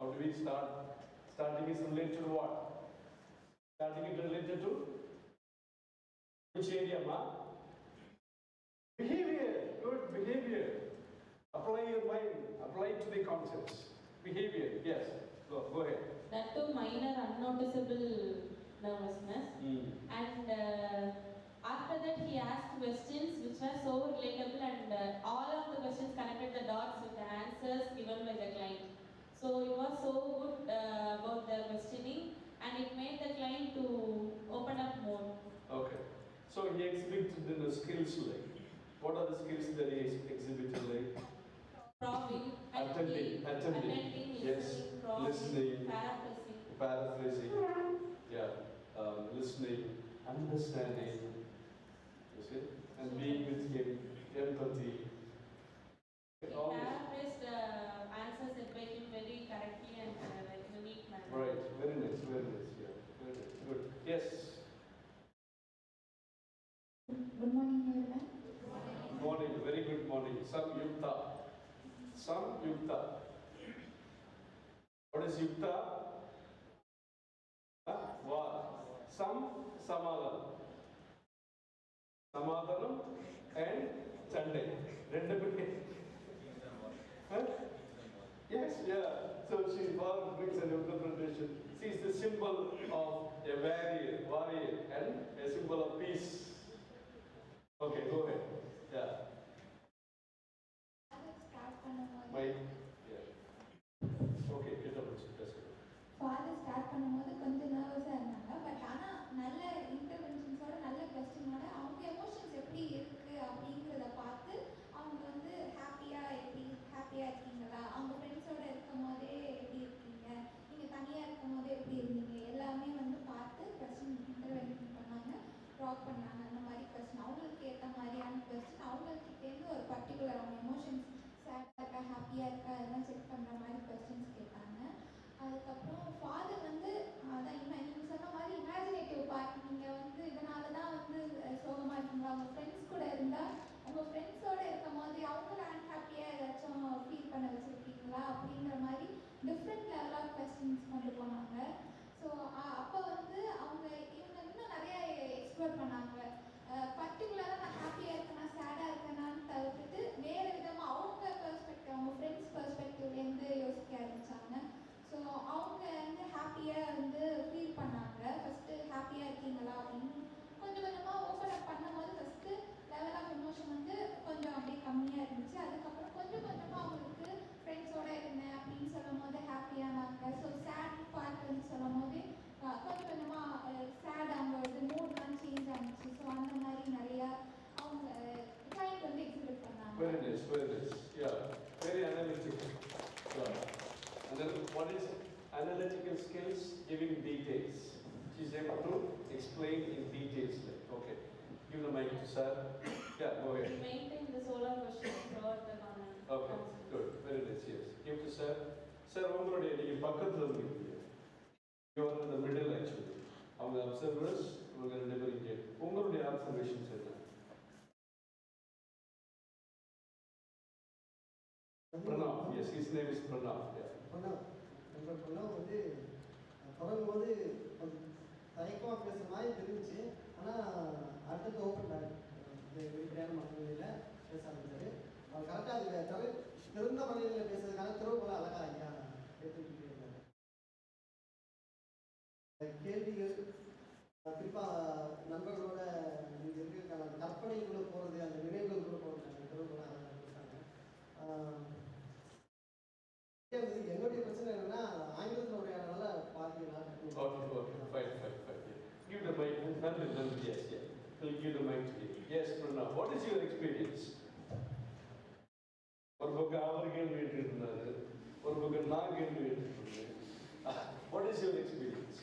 C: How do we start? Starting is related to what? Starting is related to which area, ma? Behavior. Good behavior. Apply your mind. Apply to the concepts. Behavior. Yes. Go ahead.
S: That too minor unnoticeable nervousness. And after that he asked questions which were so relatable, and all of the questions connected the dots with the answers given by the client. So it was so good about the questioning, and it made the client to open up more.
C: Okay. So he exhibited the skills like, what are the skills that he exhibited like?
S: Probing,
C: attending, yes, listening, paraphrasing, yeah, listening, understanding, you see, and being with him, empathy.
S: He paraphrased answers said by him very correctly and like unique manner.
C: Right, very nice, yeah, very nice, good. Yes.
T: Good morning, everyone.
C: Morning, very good morning. Samyukta. Samyukta. What is yukta? Var. Samadhanam. Samadhanam and Chandai. Yes, yeah. So she brings an interpretation. She is the symbol of a warrior, and a symbol of peace. Okay, go ahead. Yeah. Okay, get up.
T: Father start பண்ணும்போது கொஞ்சம் நர்வஸாக இருந்தாங்க. But ஆனால் நல்ல இன்டர்வென்ஷன்ஸோட நல்ல கொஸ்டினோட அவங்க emotions எப்படி இருக்குது அப்படிங்கிறத பார்த்து அவங்க வந்து ஹாப்பியாக இருக்கீங்களா, அவங்க ஃப்ரெண்ட்ஸோட இருக்கும் போதே எப்படி இருக்கீங்க, நீங்கள் தனியாக இருக்கும் போதே எப்படி இருந்தீங்க, எல்லாமே வந்து பார்த்து கொஸ்டின் இன்டர்வென்ஷன் பண்ணாங்க, ட்ராப் பண்ணாங்க. அந்த மாதிரி கொஸ்டின் அவங்களுக்கு ஏற்ற மாதிரியான கொஸ்டின் அவங்கக்கிட்டேருந்து ஒரு பர்டிகுலர் அவங்க எமோஷன்ஸ் சேடாக இருக்கா ஹாப்பியாக இருக்கா அதெல்லாம் செக் பண்ணுற மாதிரி கொஸ்டின்ஸ் கேட்டாங்க. அதுக்கப்புறம் ஃபாதர் வந்து அதான் நீங்கள் சொன்ன மாதிரி இமேஜினேட்டிவ் பார்ட், நீங்கள் வந்து இதனால தான் வந்து சோகமாக இருக்கீங்களா, உங்கள் ஃப்ரெண்ட்ஸ் கூட இருந்தால் உங்கள் ஃப்ரெண்ட்ஸோடு இருக்கும் போது அவங்கள அன்ஹாப்பியாக ஏதாச்சும் ஃபீல் பண்ண வச்சுருக்கீங்களா அப்படிங்கிற மாதிரி டிஃப்ரெண்ட் லெவல் ஆஃப் கொஸ்டின்ஸ் கொண்டு போனாங்க. ஸோ அப்போ வந்து இவங்க இன்னும் நிறைய எக்ஸ்ப்ளோர் பண்ணாங்க. பர்டிகுலராக நான் ஹாப்பியாக இருக்கேனா சேடாக இருக்கேனான்னு தவிர்த்துட்டு வேறு விதமாக அவங்க பெர்ஸ்பெக்டிவ், அவங்க ஃப்ரெண்ட்ஸ் பெர்ஸ்பெக்டிவ்லேருந்து யோசிக்க ஆரம்பித்தாங்க. ஸோ அவங்க வந்து ஹாப்பியாக வந்து ஃபீல் பண்ணாங்க. ஃபஸ்ட்டு ஹாப்பியாக இருக்கீங்களா அப்படின்னு கொஞ்சம் கொஞ்சமாக ஓப்பன் அப் பண்ணும்போது ஃபஸ்ட்டு லெவல் ஆஃப் எமோஷன் வந்து கொஞ்சம் அப்படியே கம்மியாக இருந்துச்சு. அதுக்கப்புறம் கொஞ்சம் கொஞ்சமாக அவங்களுக்கு ஃப்ரெண்ட்ஸோடு இருந்தேன் அப்படின்னு சொல்லும் போது ஹாப்பியானாங்க. ஸோ சேட் பார்ட் வந்து சொல்லும் போது கொஞ்சம் கொஞ்சமாக சேட் அவங்களோட மூட்லாம் சேஞ்ச் ஆனிச்சு. ஸோ அந்த மாதிரி நிறையா அவங்க கிளைண்ட் வந்து எக்ஸிபிட் பண்ணாங்க.
C: Very nice, yeah, very analytical. And then what is analytical skills? Giving details. She's able to explain in details. Okay, give the mic to sir. Yeah, go ahead.
S: Maintain the solar question throughout the comment.
C: Okay, good, very nice. Yes, give to sir. Sir, உங்களுடைய நீங்க பக்கத்துல இருக்கீங்க. You are in the middle actually. அவங்க observers, உங்க ரெண்டு பேரும் இங்கே. உங்களுடைய observations என்ன? Pranav, yes, his name is Pranav. Yeah.
Q: Pranav வந்து தொடங்கும்போது தயக்கமாக பேசுகிற மாதிரி தெரிஞ்சிச்சு. ஆனால் அடுத்தது ஓப்பன் பேக் வெளிப்படையான மனநிலையில் பேச ஆரம்பித்தார். அவர் கரெக்டாக அதுக்கு திறந்த மனநிலையில் பேசுறதுக்கான திறவுகோல அழகாக ஐயா எடுத்துக்கிட்டே இருந்தார். கேள்விகள் குறிப்பாக நண்பர்களோட நீங்கள் இருக்கிறதுக்கான அந்த கற்பனைக்குள்ளே போகிறது, அந்த நினைவுகளுக்குள்ளே போகிறது, அந்த திறவுகோல அழகாக பேசுகிறாங்க. என்னுடைய பிரச்சனை என்னன்னா ஆங்கிலத்தில் உரையாடனால பாதிக்கலாம்.
C: Okay, fine. Give the mic. Nandri, yes. We'll give the mic to you. Yes, Pranav, what is your experience? ஒரு பக்கம் அவர் கேள்வி கேட்டுருந்தாரு, ஒரு பக்கம் நான் கேள்வி கேட்டுருந்தேன். What is your experience?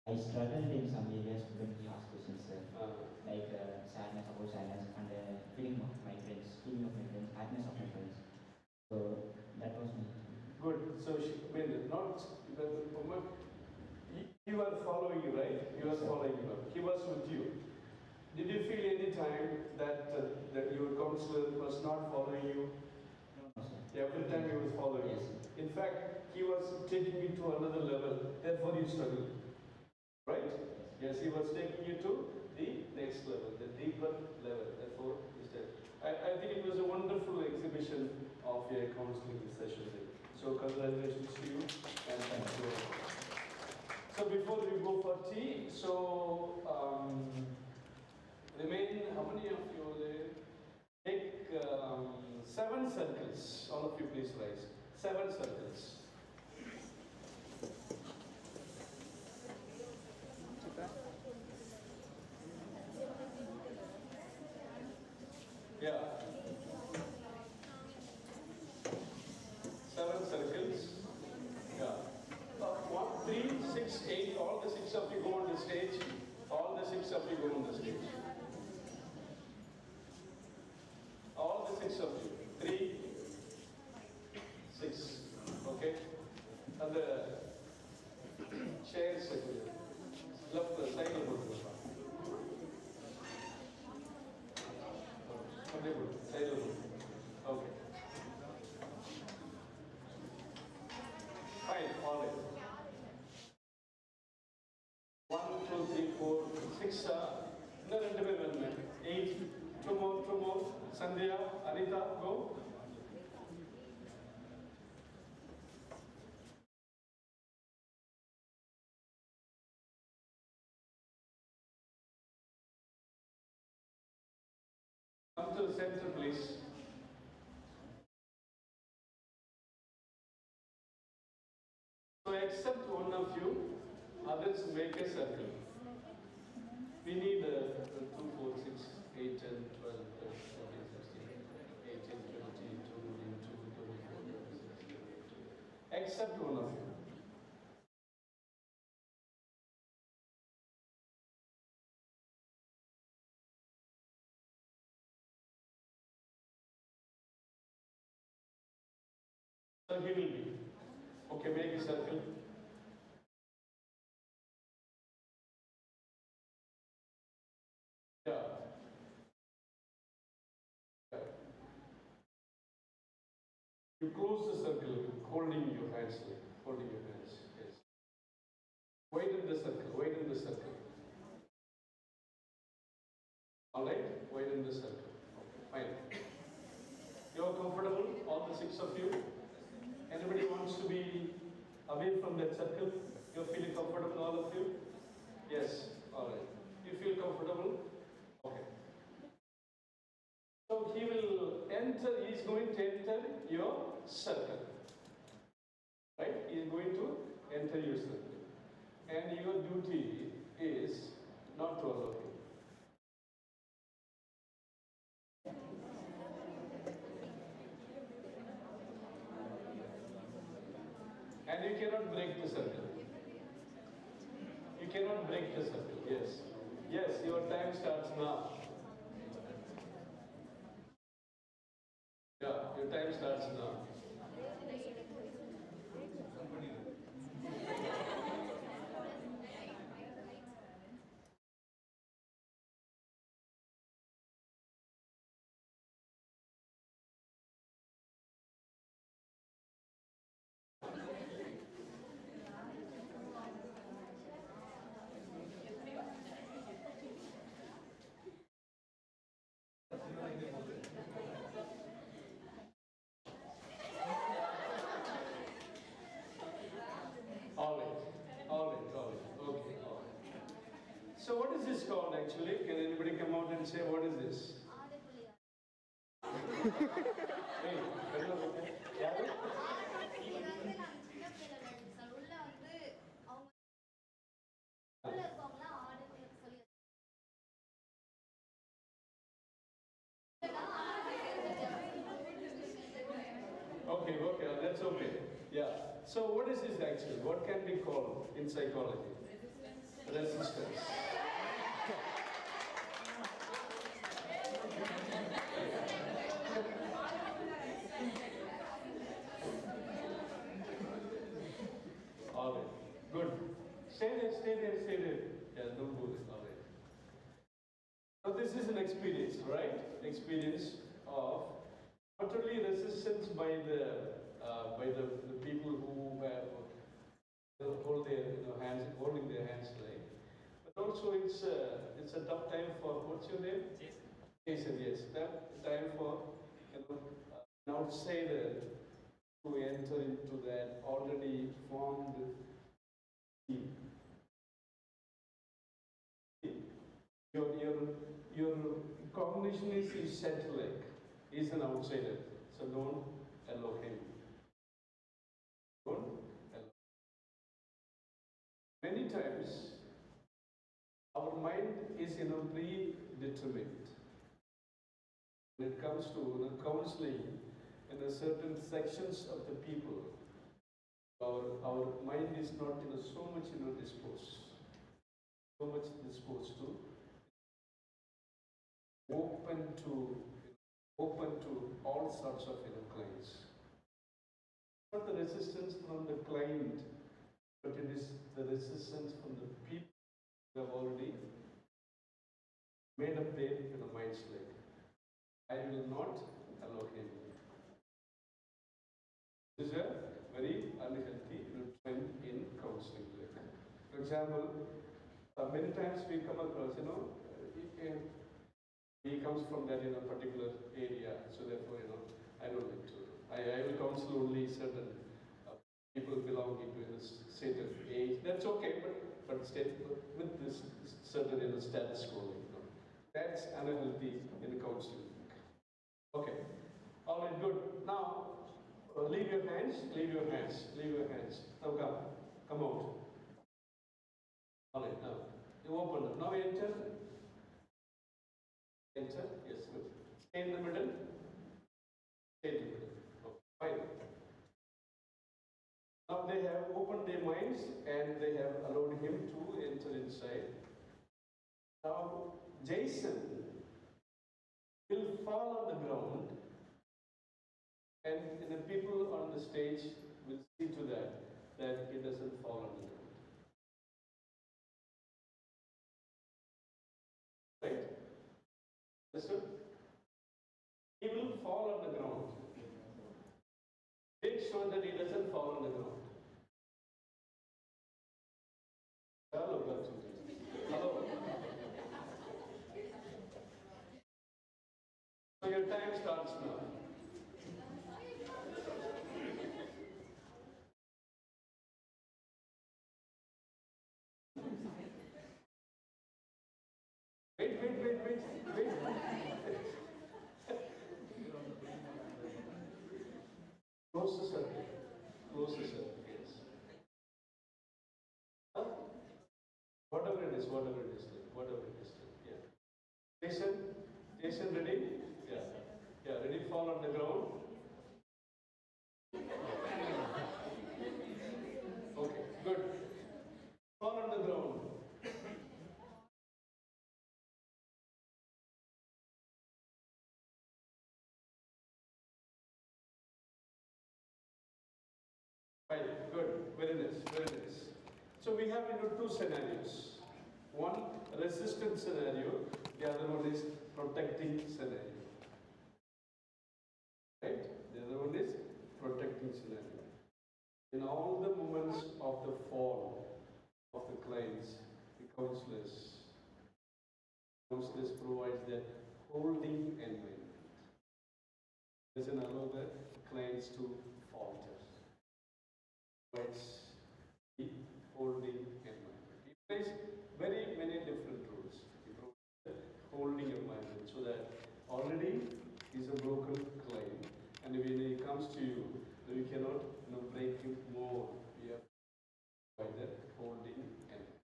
H: I struggled in some areas when he asked questions, like sadness, about sadness, and feeling of my friends, happiness of my friends. So that was me.
C: Good. So she, not you are following, right? You are following. to another level, therefore you struggle. Right? Yes, he was taking you to the next level, the deeper level, therefore you struggle. I think it was a wonderful exhibition of your counseling session. So congratulations to you and thank you. So before we go for tea, so remain, how many of you are there? Take 7 circles. All of you please rise. 7 circles. Yeah. 7 circles. Yeah. 1, 3, 6, 8. All the 6 of you go on the stage. All the 6 of you go on the stage. All the 6 of you. 3, 6. Okay. And the chairs left the side of the okay. Fine, all right. 1, 2, 3, 4, 6. No, 8. 2 more. Sandhya, Anita, go. Come to the center, please. So except one of you, others make a circle. We need 2, 4, 6, 8, 10, 12, 13, 14, 16, 18, 20, 22, 24, 26, except one of you. So he will be. Okay, make a circle. Yeah. You close the circle, holding your hands, holding your hands. Yes. Widen the circle, widen the circle. Alright, widen the circle. Okay, fine. You are comfortable, all the 6 of you? Anybody wants to be away from that circle? You're feeling comfortable, all of you? Yes, alright. You feel comfortable? Okay. So he will enter, he is going to enter your circle. Right? He is going to enter your circle. And your duty is not to allow him. And you cannot break the circle. You cannot break the circle, yes. Yes, your time starts now. Yeah, your time starts now. Okay, all right. So what is this called actually? Can anybody come out and say what is this? Hey, okay, that's okay. Yeah. So what is this actually? What can be called in psychology? Resistance. All right. Good. Stay there. Yeah, don't move it. All right. So this is an experience, right? Experience of not only resistance by the people who have They'll hold their hands, holding their hands like. But also it's a tough time for, what's your name? Jason. Jason, yes. That time for an outsider to enter into that already formed team. Your cognition is set like he's an outsider, so don't allow him. Don't allow. Many times our mind is predetermined. When it comes to counseling in a certain sections of the people, our mind is not so much disposed to open to all sorts of clients. Not the resistance from the client, but it is the resistance from the people who have already made up their minds like, I will not allow him. This is a very unhealthy trend in counseling. For example, many times we come across, he comes from that particular area, so therefore, I don't like to. I will counsel only certain people belonging to a certain age. That's okay, but stay with this certain status quo. That's unhealthy in counseling. Okay, all right, good. Now, leave your hands, leave your hands, leave your hands. Now come out. All right, now you open up. Now enter. Enter. Yes, good. Stay in the middle. Stay in the middle. Okay, fine. Now they have opened their minds and they have allowed him to enter inside. Now Jason will fall on the ground, and the people on the stage will see to that he doesn't fall on the ground. Right? Understood? He will fall on the ground. Make sure that he doesn't fall on the ground. Hello. Hello. So your time starts now. Wait. Close the circle. Close the circle, yes. Huh? Whatever it is. Yeah. Jason, ready? Yeah, ready? Fall on the ground. Okay, good. Fall on the ground. Fine, good, very nice. So we have two scenarios. One, resistance scenario, the other one is protecting scenario. Right? The other one is protecting scenario. In all the moments of the fall of the clients, the counselors provides that holding environment. Doesn't allow the clients to falter. Provides the holding environment. He plays very many different roles. He provides the holding environment so that already he's a broken client, and when he comes to you, you cannot break him more. You have to provide that holding environment.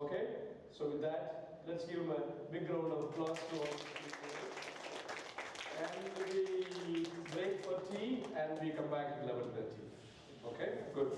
C: Okay? So with that, let's give him a big round of applause to all. And we break for tea and we come back at 11:30. Okay? Good.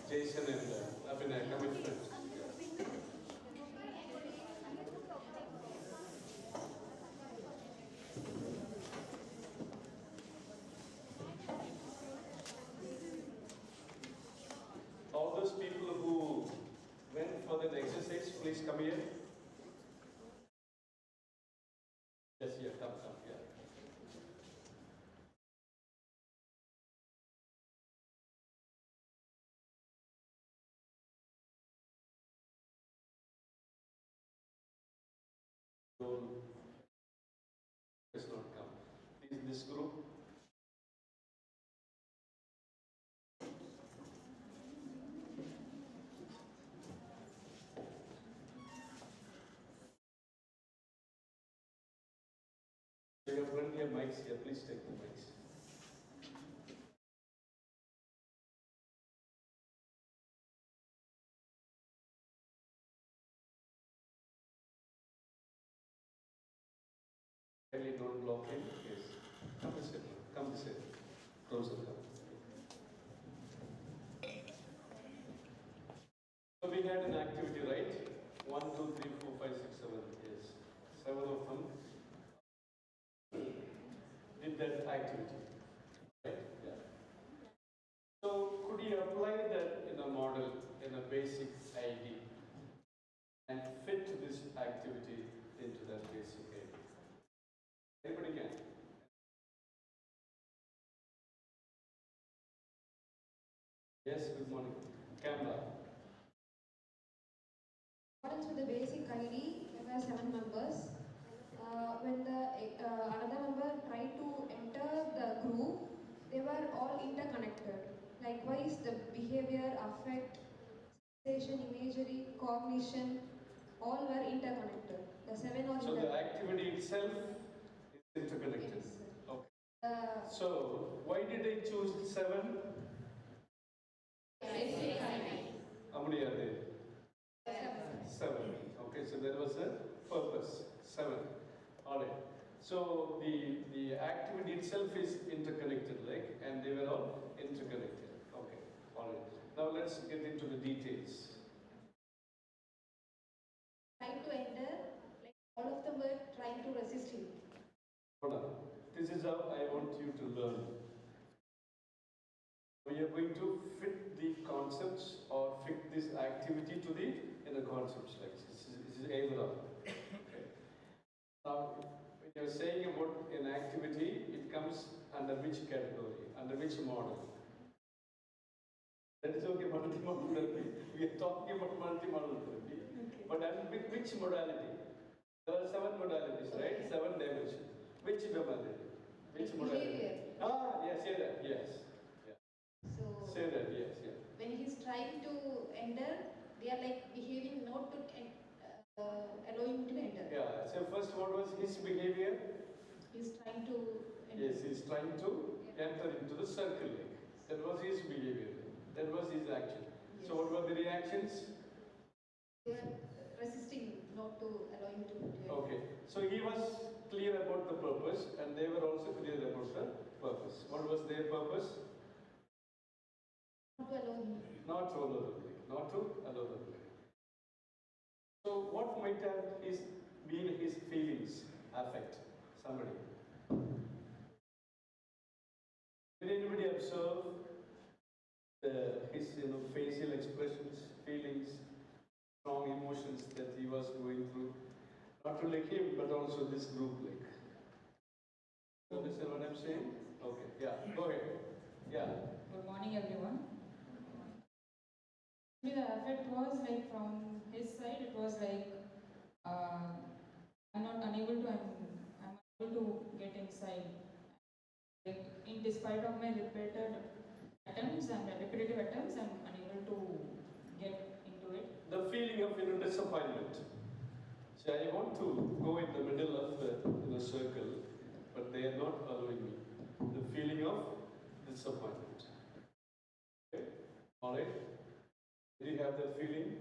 C: Jason and commitment. All those people who went for that exercise, please come here. Yes, yeah, come, yeah. Does not come. This group. So you have plenty of mics here. Please take the mics. Really don't block him. Yes. Come this way. Come this way. Closer come. So we had an activity, right? 1, 2, 3, 4, 5, 6, 7. Yes. 7 of them did that activity. Right? Yeah. So could you apply that in a model, in a basic ID, and fit this activity into that basic ID? Anybody can? Yes, good morning. Camera.
U: According to the basic ID, there were 7 members. When the another member tried to enter the group, they were all interconnected. Likewise, the behavior, affect, sensation, imagery, cognition, all were interconnected. The 7 are
C: So the activity itself is interconnected.
U: Yes.
C: Okay. So why did I choose 7?
U: Basic ID.
C: How many are there? 7. Okay, so there was a purpose. 7. All right. So the activity itself is interconnected, like, and they were all interconnected. Okay. All right. Now let's get into the details.
U: Trying to enter, like all of them were trying to resist him.
C: Hold on. This is how I want you to learn. We are going to fit the concepts or fit this activity to the inner concepts. Like this is either or. Okay. Now, when you're saying about an activity, it comes under which category, under which model? That is okay, multi-modal therapy. We are talking about multi-modal therapy. Okay. But under which modality? There are 7 modalities, right? 7 dimensions. Which modality? Which modality? Ah, yes, say that, yes.
U: So,
C: say that, yes, yeah.
U: When he's trying to enter, they are like behaving not to allowing to enter.
C: Yeah, so first what was his behavior?
U: He's trying to enter.
C: Yes, he's trying to enter into the circle. That was his behavior. That was his action. Yes. So what were the reactions?
U: They were resisting, not to allowing to enter.
C: Okay, so he was clear about the purpose and they were also clear about the purpose. What was their purpose?
U: Not to allow him.
C: Not to allow the play. Not to allow the play. So what might have been his feelings, affect somebody? Did anybody observe his facial expressions, feelings, strong emotions that he was going through? Not only him, but also this group. Like, you understand what I'm saying? Okay, yeah, go ahead. Yeah.
V: Good morning, everyone. The effect was like from his side, it was like I'm unable to get inside. Like, in despite of my repetitive attempts, I'm unable to get into it.
C: The feeling of disappointment. See, I want to go in the middle of the circle, but they are not allowing me. The feeling of disappointment. Okay, all right. Do you have that feeling?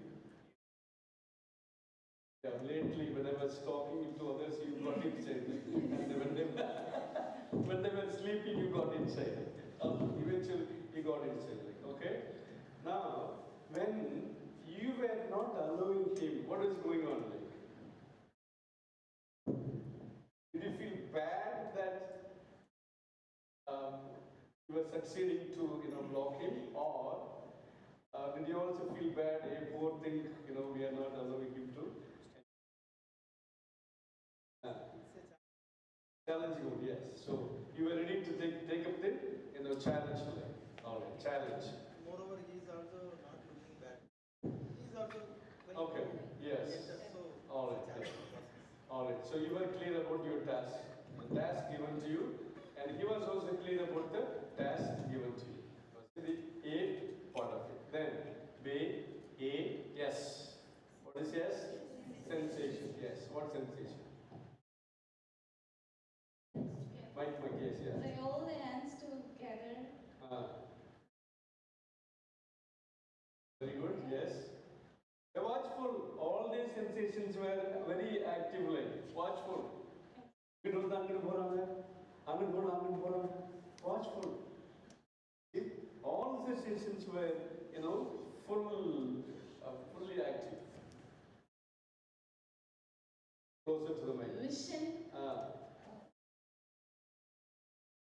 C: Yeah, lately when I was talking to others, you got inside. And when they were sleeping, you got inside. Eventually, you got inside. Okay? Now, you were succeeding to, block him, or did you also feel bad, a poor thing, we are not allowing him to? Challenging mode, yes. So you were ready to take up the, challenge, like, all right, challenge.
D: Moreover, he is also not looking bad. He is also trying
C: Okay,
D: to
C: yes.
D: enter, so
C: All right, yes. All right. So you were clear about your task, the task given to you, and he was also clear about the task given to you. The A part of it. Then B, A, yes. What is yes? Sensation. Yes. What sensation? Mike, yes, yes.
A: Like all the hands together.
C: Very good, yes. Watchful. All these sensations were very active, like watchful. You know the watchful. See? All the sensations were, fully active. Closer to the mic.
A: Vision.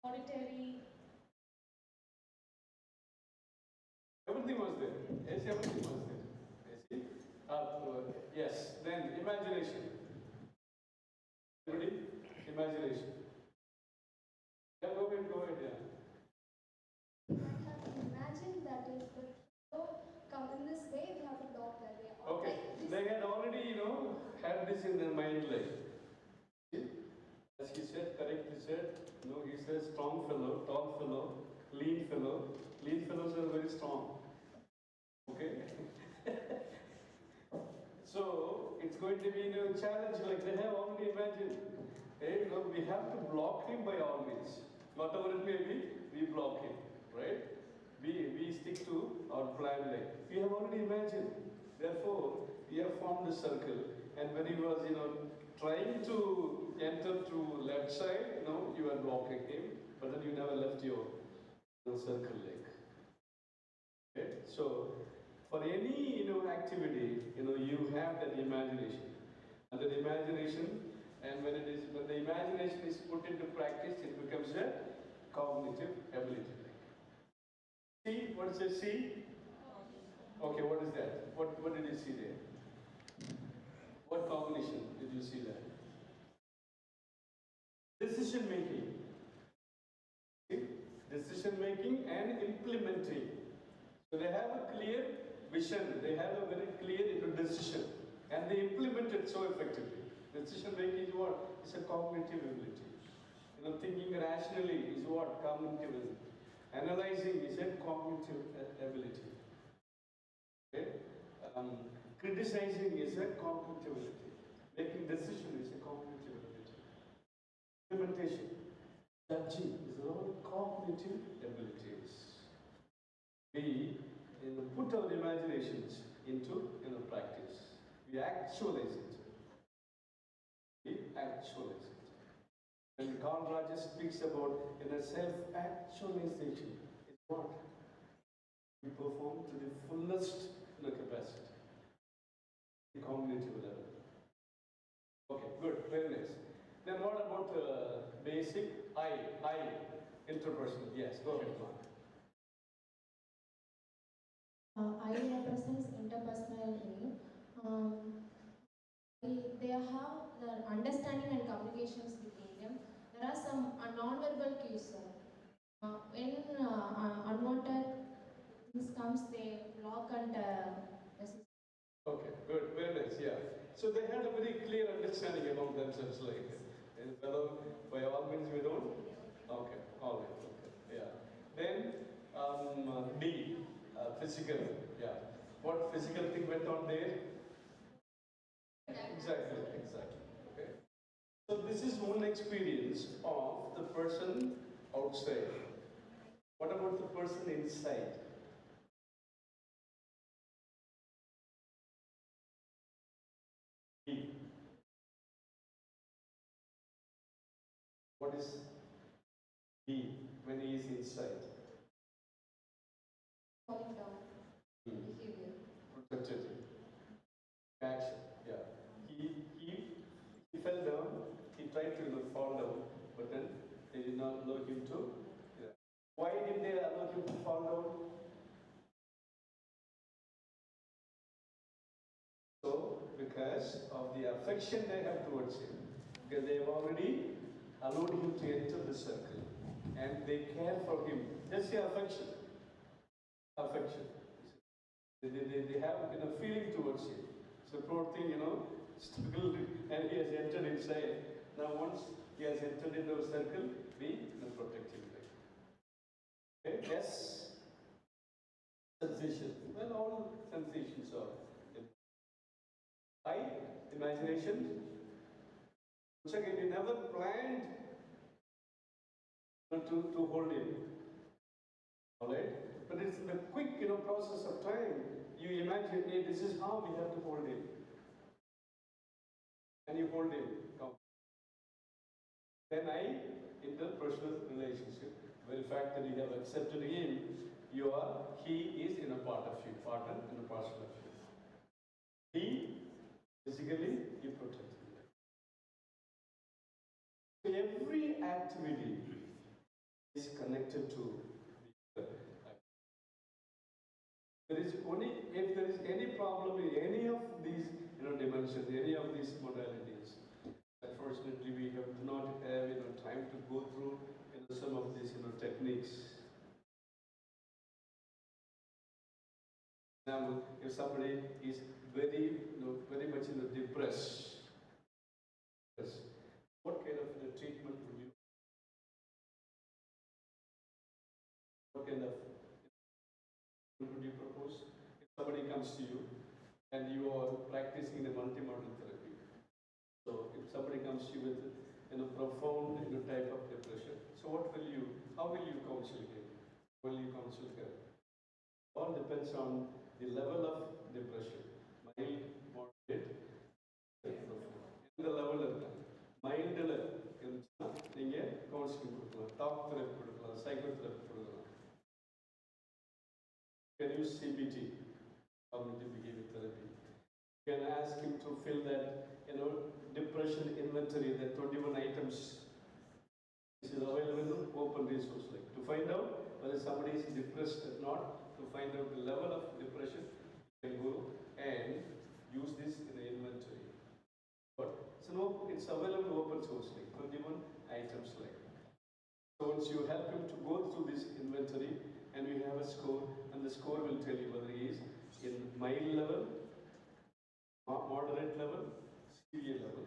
A: Auditory.
C: Everything was there. Yes, everything was there. You see? Yes. Then imagination. Everybody? Imagination. Yeah, go ahead, yeah.
G: I have imagined that if the flow come in this way, we have to block that way.
C: Okay. They had already, had this in their mind, like, see? As he said, correctly said, he says strong fellow, tall fellow, lean fellow. Lean fellows are very strong. Okay? So it's going to be a challenge, like they have already imagined. Hey, we have to block him by all means. Whatever it may be, we block him, right? We stick to our plan, like we have already imagined. Therefore, we have formed a circle, and when he was, trying to enter through left side, you were blocking him, but then you never left your circle, like. Okay? So, for any activity, you have that imagination, and that imagination, and when the imagination is put into practice, it becomes a cognitive ability. See, what does it see? Okay, what is that? What did you see there? What cognition did you see there? Decision making. See? Decision making and implementing. So they have a clear vision, they have a very clear decision, and they implement it so effectively. Decision making is what? It's a cognitive ability. Thinking rationally is what? Cognitive ability. Analyzing is a cognitive ability. Okay? Criticizing is a cognitive ability. Making decision is a cognitive ability. Implementation, judging is all cognitive abilities. We put our imaginations into practice. We actualize it. We actualize it. When Carl Rogers speaks about self-actualization, it's what? We perform to the fullest capacity. The cognitive level. Okay, good, very nice. Then what about basic I, interpersonal? Yes, go ahead, Mark.
B: I represents interpersonal. They have the understanding and communications between them. There are some non-verbal cues. When unwanted things comes, they block and resist.
C: Okay, good, very nice, yeah. So they had a very clear understanding among themselves, like, fellow, by all means we don't? Okay, all right, okay, yeah. Then, D, physical, yeah. What physical thing went on there? Exactly, okay. So this is one experience of the person outside. What about the person inside? D. What is D when he is inside?
B: Falling down. Behavior.
C: Protected. Action. Yeah. He fell down. He tried to fall down, but then they did not allow him to. Yeah. Why did they fall down? So, because of the affection they have towards him, because they have already allowed him to enter the circle, and they care for him. That's the affection. Affection. They have a feeling towards him. So poor thing, struggled, and he has entered inside. Now once he has entered into a circle, we protect him. Okay? Yes. Sensation. Well, all sensations are. I, imagination. Once again, you never planned to hold him. Alright? But it's in the quick, process of time. You imagine, hey, this is how we have to hold him. And you hold him. Come. Then interpersonal relationship. The very fact that you have accepted him, he is in a part of you, part and a parcel of you. He, physically, you protect him. So every activity is connected to the if there is any problem in any of these dimensions, any of these modalities, unfortunately we do not have time to go through some of these techniques. Now, if somebody is very much depressed, what kind of treatment would you? What kind of would you propose? If somebody comes to you and you are practicing the multimodal therapy, so if somebody comes to you with profound type of depression, so how will you counsel him? Will you counsel her? All depends on the level of depression. Mild, moderate, profound. In the level of mild, நீங்க counselling கொடுக்கலாம், talk therapy கொடுக்கலாம், psychotherapy கொடுக்கலாம். You can use CBT, cognitive behavior therapy. You can ask him to fill that depression inventory, that 21 items. This is available in open resource. Like to find out whether somebody is depressed or not, to find out the level of depression, you can go and use this in the inventory. But so it's available open source, like 21 items like. So once you help him to go through this inventory, and we have a score, and the score will tell you whether he is in mild level, moderate level, severe level.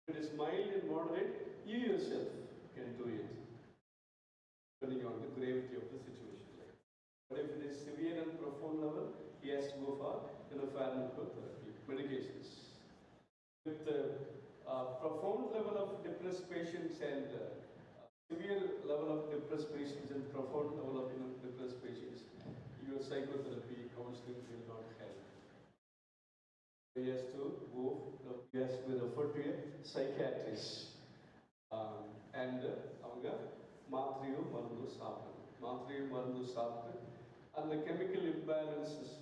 C: If it is mild and moderate, you yourself can do it, depending on the gravity of the situation. But if it is severe and profound level, he has to go for pharmacotherapy, medications. With the profound level of depressed patients and severe level of depressed patients and profound level of depressed patients, your psychotherapy, counseling will not help. He has to be referred to a psychiatrist. And அவங்க மாத்திரையோ மருந்தோ சாப்பிட்டு அந்த chemical imbalances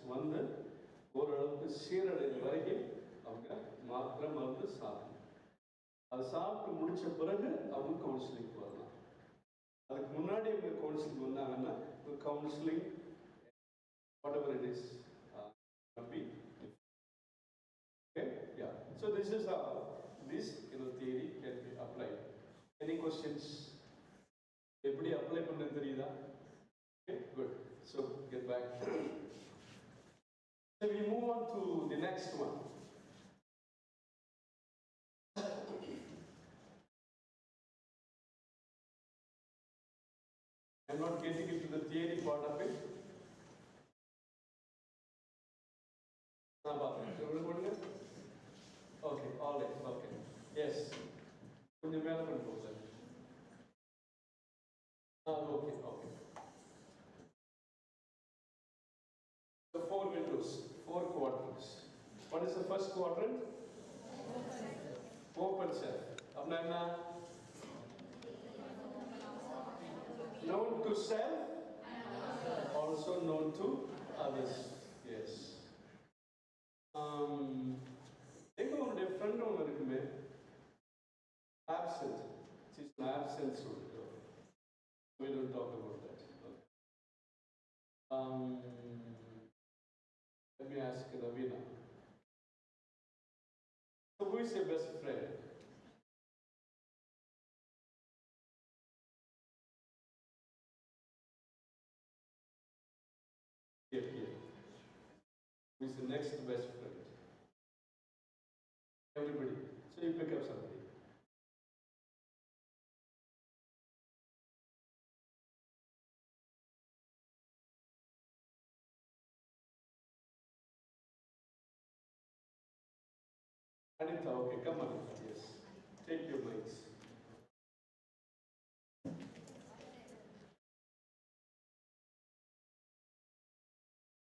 C: ஓரளவுக்கு சீரடைந்த வரைக்கும் அவங்க மாத்திரை மருந்து சாப்பிடணும். அதை சாப்பிட்டு முடிச்ச பிறகு அவங்க கவுன்சிலிங் வரலாம். அதுக்கு முன்னாடி அவங்க கவுன்சிலிங் வந்தாங்கன்னா counselling whatever it is can be. Okay, yeah. So this is how this theory can be applied. Any questions? எப்படி அப்ளை பண்ண தெரியுதா? Okay, good. So get back. So we move on to the next one. I'm not getting into the theory part of it. Okay, all right, okay. Yes. கொஞ்சம் மேல கொண்டு போங்க. Okay, okay. The 4 windows, 4 quadrants. What is the first quadrant? Open self. அப்படின்னா என்ன? Known to self, also known to others. Yes. எங்க உங்களுடைய friend ஒன்று இருக்குமே, absent. She's an absent student. We don't talk about that. Okay. your best friend? Here. Who is the next best friend? Everybody. So you pick up somebody. Anita, okay, come on. Yes. Take your mics.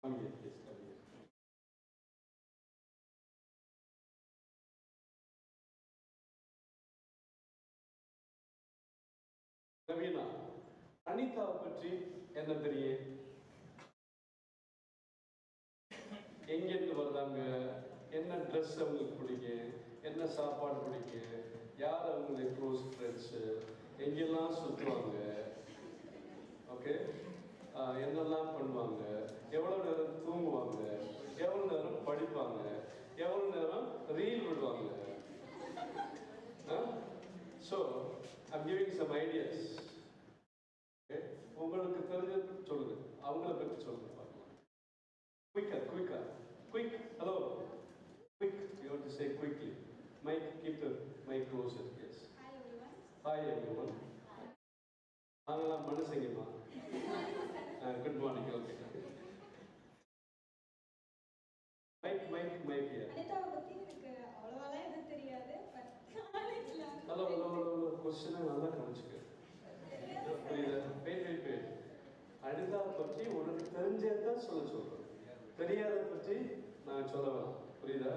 C: Come here, yes, come here. Navina, Anita பற்றி என்ன தெரியும்? எங்கேருந்து வர்றாங்க, என்ன dress அவங்களுக்கு பிடிக்கும், என்ன சாப்பாடு பிடிக்கும், யார் அவங்களுடைய க்ளோஸ் ஃப்ரெண்ட்ஸு, எங்கெல்லாம் சுற்றுவாங்க, ஓகே, என்னெல்லாம் பண்ணுவாங்க, எவ்வளோ நேரம் தூங்குவாங்க, எவ்வளோ நேரம் படிப்பாங்க, எவ்வளோ நேரம் ரீல் விடுவாங்க. So I'm giving some ideas. Okay, உங்களுக்கு தெரிஞ்சது சொல்லுங்க, அவங்கள பற்றி சொல்லுங்க பார்க்கலாம். Quick. Hello. Quick. You have to say quickly. Mike, keep the mic closer. Yes. Hi everyone. Angala manasengima. Good morning. Okay. Mike here.
F: அனிதாவை பத்தி எனக்கு அவ்வளவாலாம் எதுவும் தெரியாது. பட் காலேஜ்ல
C: Hello. Question நல்லா கவனிச்சுக்க. Wait. அனிதாவை பற்றி உனக்கு தெரிஞ்சதான் சொல்றேன். தெரியாத பற்றி நான் சொல்ல வேணாம். புரியுதா?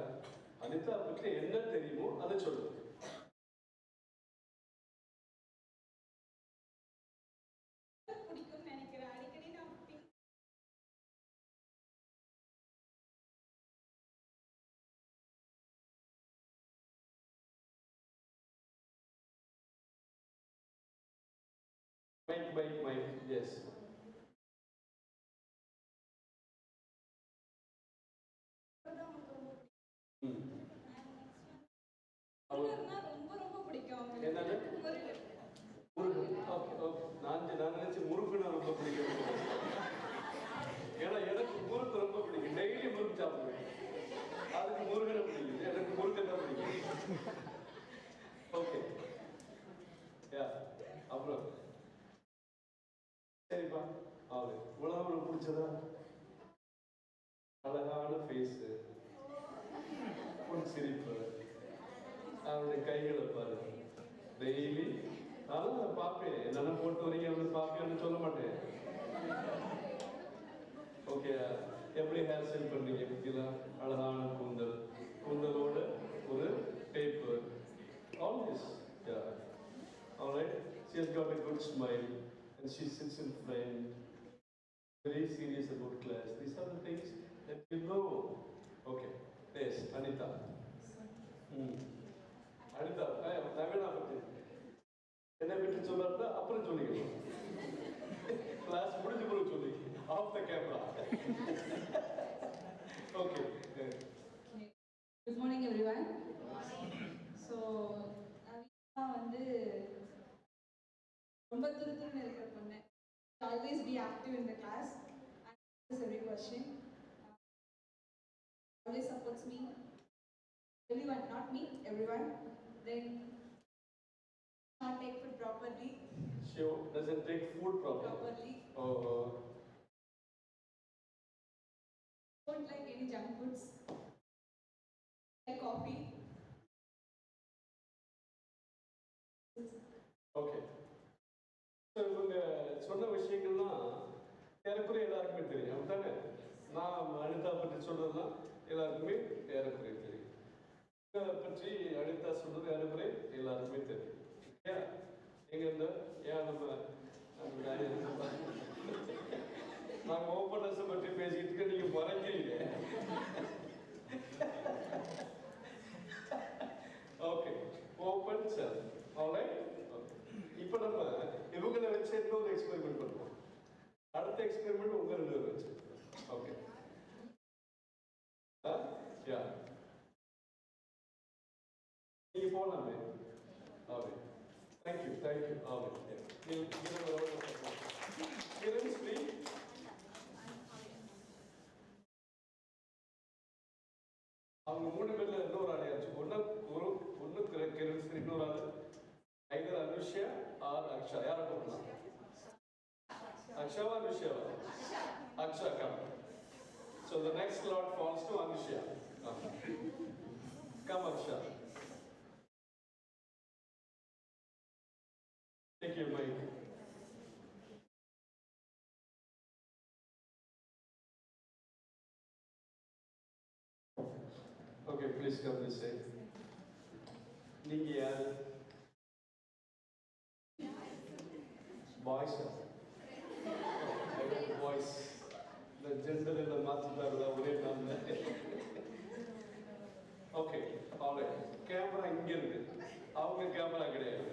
C: அனிதா பற்றி என்ன தெரியுமோ அதை சொல்லு.
F: பிடிக்கும்னு நினைக்கிறேன். அடிக்கடி நான்
C: Mike. Yes.
F: ரொம்ப பிடிக்கும்.
C: என்னது? முருகன். ஓகே. நான் நினைச்சு முருகனை ரொம்ப பிடிக்கும். ஏன்னா எனக்கு முறுக்கு ரொம்ப பிடிக்கும். டெய்லி முறுக்கு சாப்பிடுவேன். அதுக்கு முருகனை பிடிக்கும். எனக்கு முருகன் தான் பிடிக்கும். ஓகே. அப்புறம் சரிப்பா. உலகம் பிடிச்சதா? அழகான ஃபேஸு, ஒரு சிரிப்பு, அவருடைய கைகளை பாரு. டெய்லி நான் பார்ப்பேன். என்னென்ன போட்டு வரீங்க அப்படின்னு பார்ப்பேன்னு சொல்ல மாட்டேன். ஓகே, எப்படி ஹேர் ஸ்டைல் பண்ணுறீங்க பற்றிலாம்? அழகான கூந்தலோட ஒரு paper. All this, yeah. All right. She has got a good smile and she sits in front, very serious about class. These are the things that you know. Okay. Yes, Anita. Anita, Navina பற்றி என்னை பற்றி சொல்லாட்டா அப்புறம் சொல்லிக்கலாம். Class முடிஞ்ச பிறகு சொல்லி off the camera. Okay.
I: Good morning everyone. So Navina வந்து ரொம்ப துருதுருன்னு இருக்கிற பொண்ணு. Always be active in the class and answers every question. Always supports me. Everyone, not me, everyone. Then not take food properly.
C: She doesn't take food properly. Oh.
I: Don't like any junk foods. Like coffee.
C: Okay. So இவங்க சொன்ன விஷயங்கள்லாம் ஏறக்குறைய எல்லாருக்குமே தெரியும். அப்படித்தானே? நான் அனிதா பற்றி சொல்றதுலாம் எல்லாருக்குமே ஏறக்குறைய தெரியும். பற்றி அனிதா சொல்றது ஏறக்குறைய எல்லாருக்குமே தெரியும். எங்க இருந்த ஏன் நாங்க ஓப்பனர்ஸை பற்றி பேசிக்கிட்டு நீங்க மறைக்கிறீங்க. ஓகே, ஓப்பன் செல். ஆல்ரைட். இப்போ நம்ம இவங்களை வச்சு இன்னொரு எக்ஸ்பெரிமெண்ட் பண்ணுவோம். அடுத்த எக்ஸ்பெரிமெண்ட் உங்க ரெண்டு பேரும் வச்சு. Okay. Yeah Anusha? Aksha, come. So the next slot falls to Anusha. Come, Aksha. Take your mic. Okay, please come this side. நீங்க யாரு? Boys. Boys. The gender in the மாத்திட்டாருல ஒரே நாள்ல. Okay, alright. கேமரா இங்க இருக்கு. அவங்க camera கிடையாது.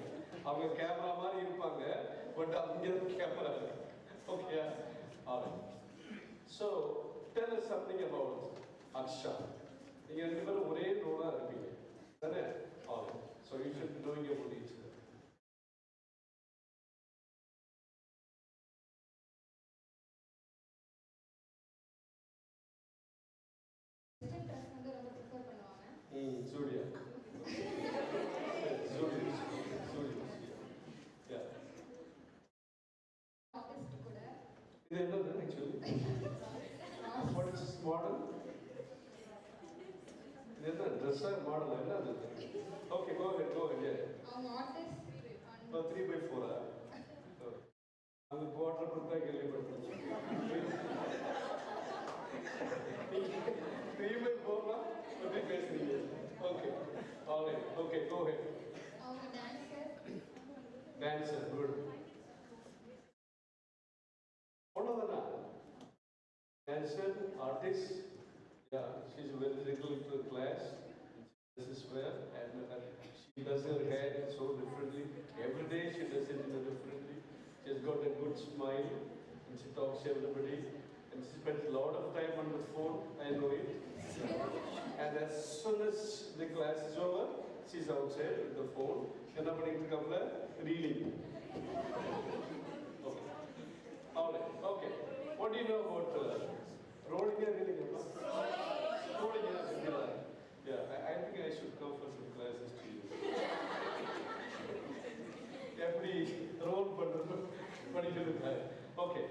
C: அவங்க camera மாதிரி இருப்பாங்க, பட் அவங்க camera. Okay, alright. So, tell us something about Aksha. நீங்க ரெண்டு பேரும் ஒரே ரோலா இருப்பீங்க. தானே? Alright. So you should be knowing about each other. Surya. Surya. Yeah. இது என்னது actually? What is this model? இது என்ன dress model என்னது? Okay, go ahead. Yeah. Oh, 3x4. அந்த போர்டர் பத்தி கேள்விப்பட்டேன். 3x4 பத்தி பேசுறீங்க. Okay. All right. Okay, go ahead. Dancer, good. Avalodana. Dancer, artist. Yeah, she's very regular to class. This is where, and she does her hair so differently. Every day she does it differently. She's got a good smile, and she talks to everybody. And she spends a lot of time on the phone, I know it. And as soon as the class is over, she's outside with the phone. And I'm going to come there, reading. Okay. All right, okay. What do you know about rolling and reading? Rolling and reading. Yeah, I think I should come for some classes to you. Every role particular. Okay,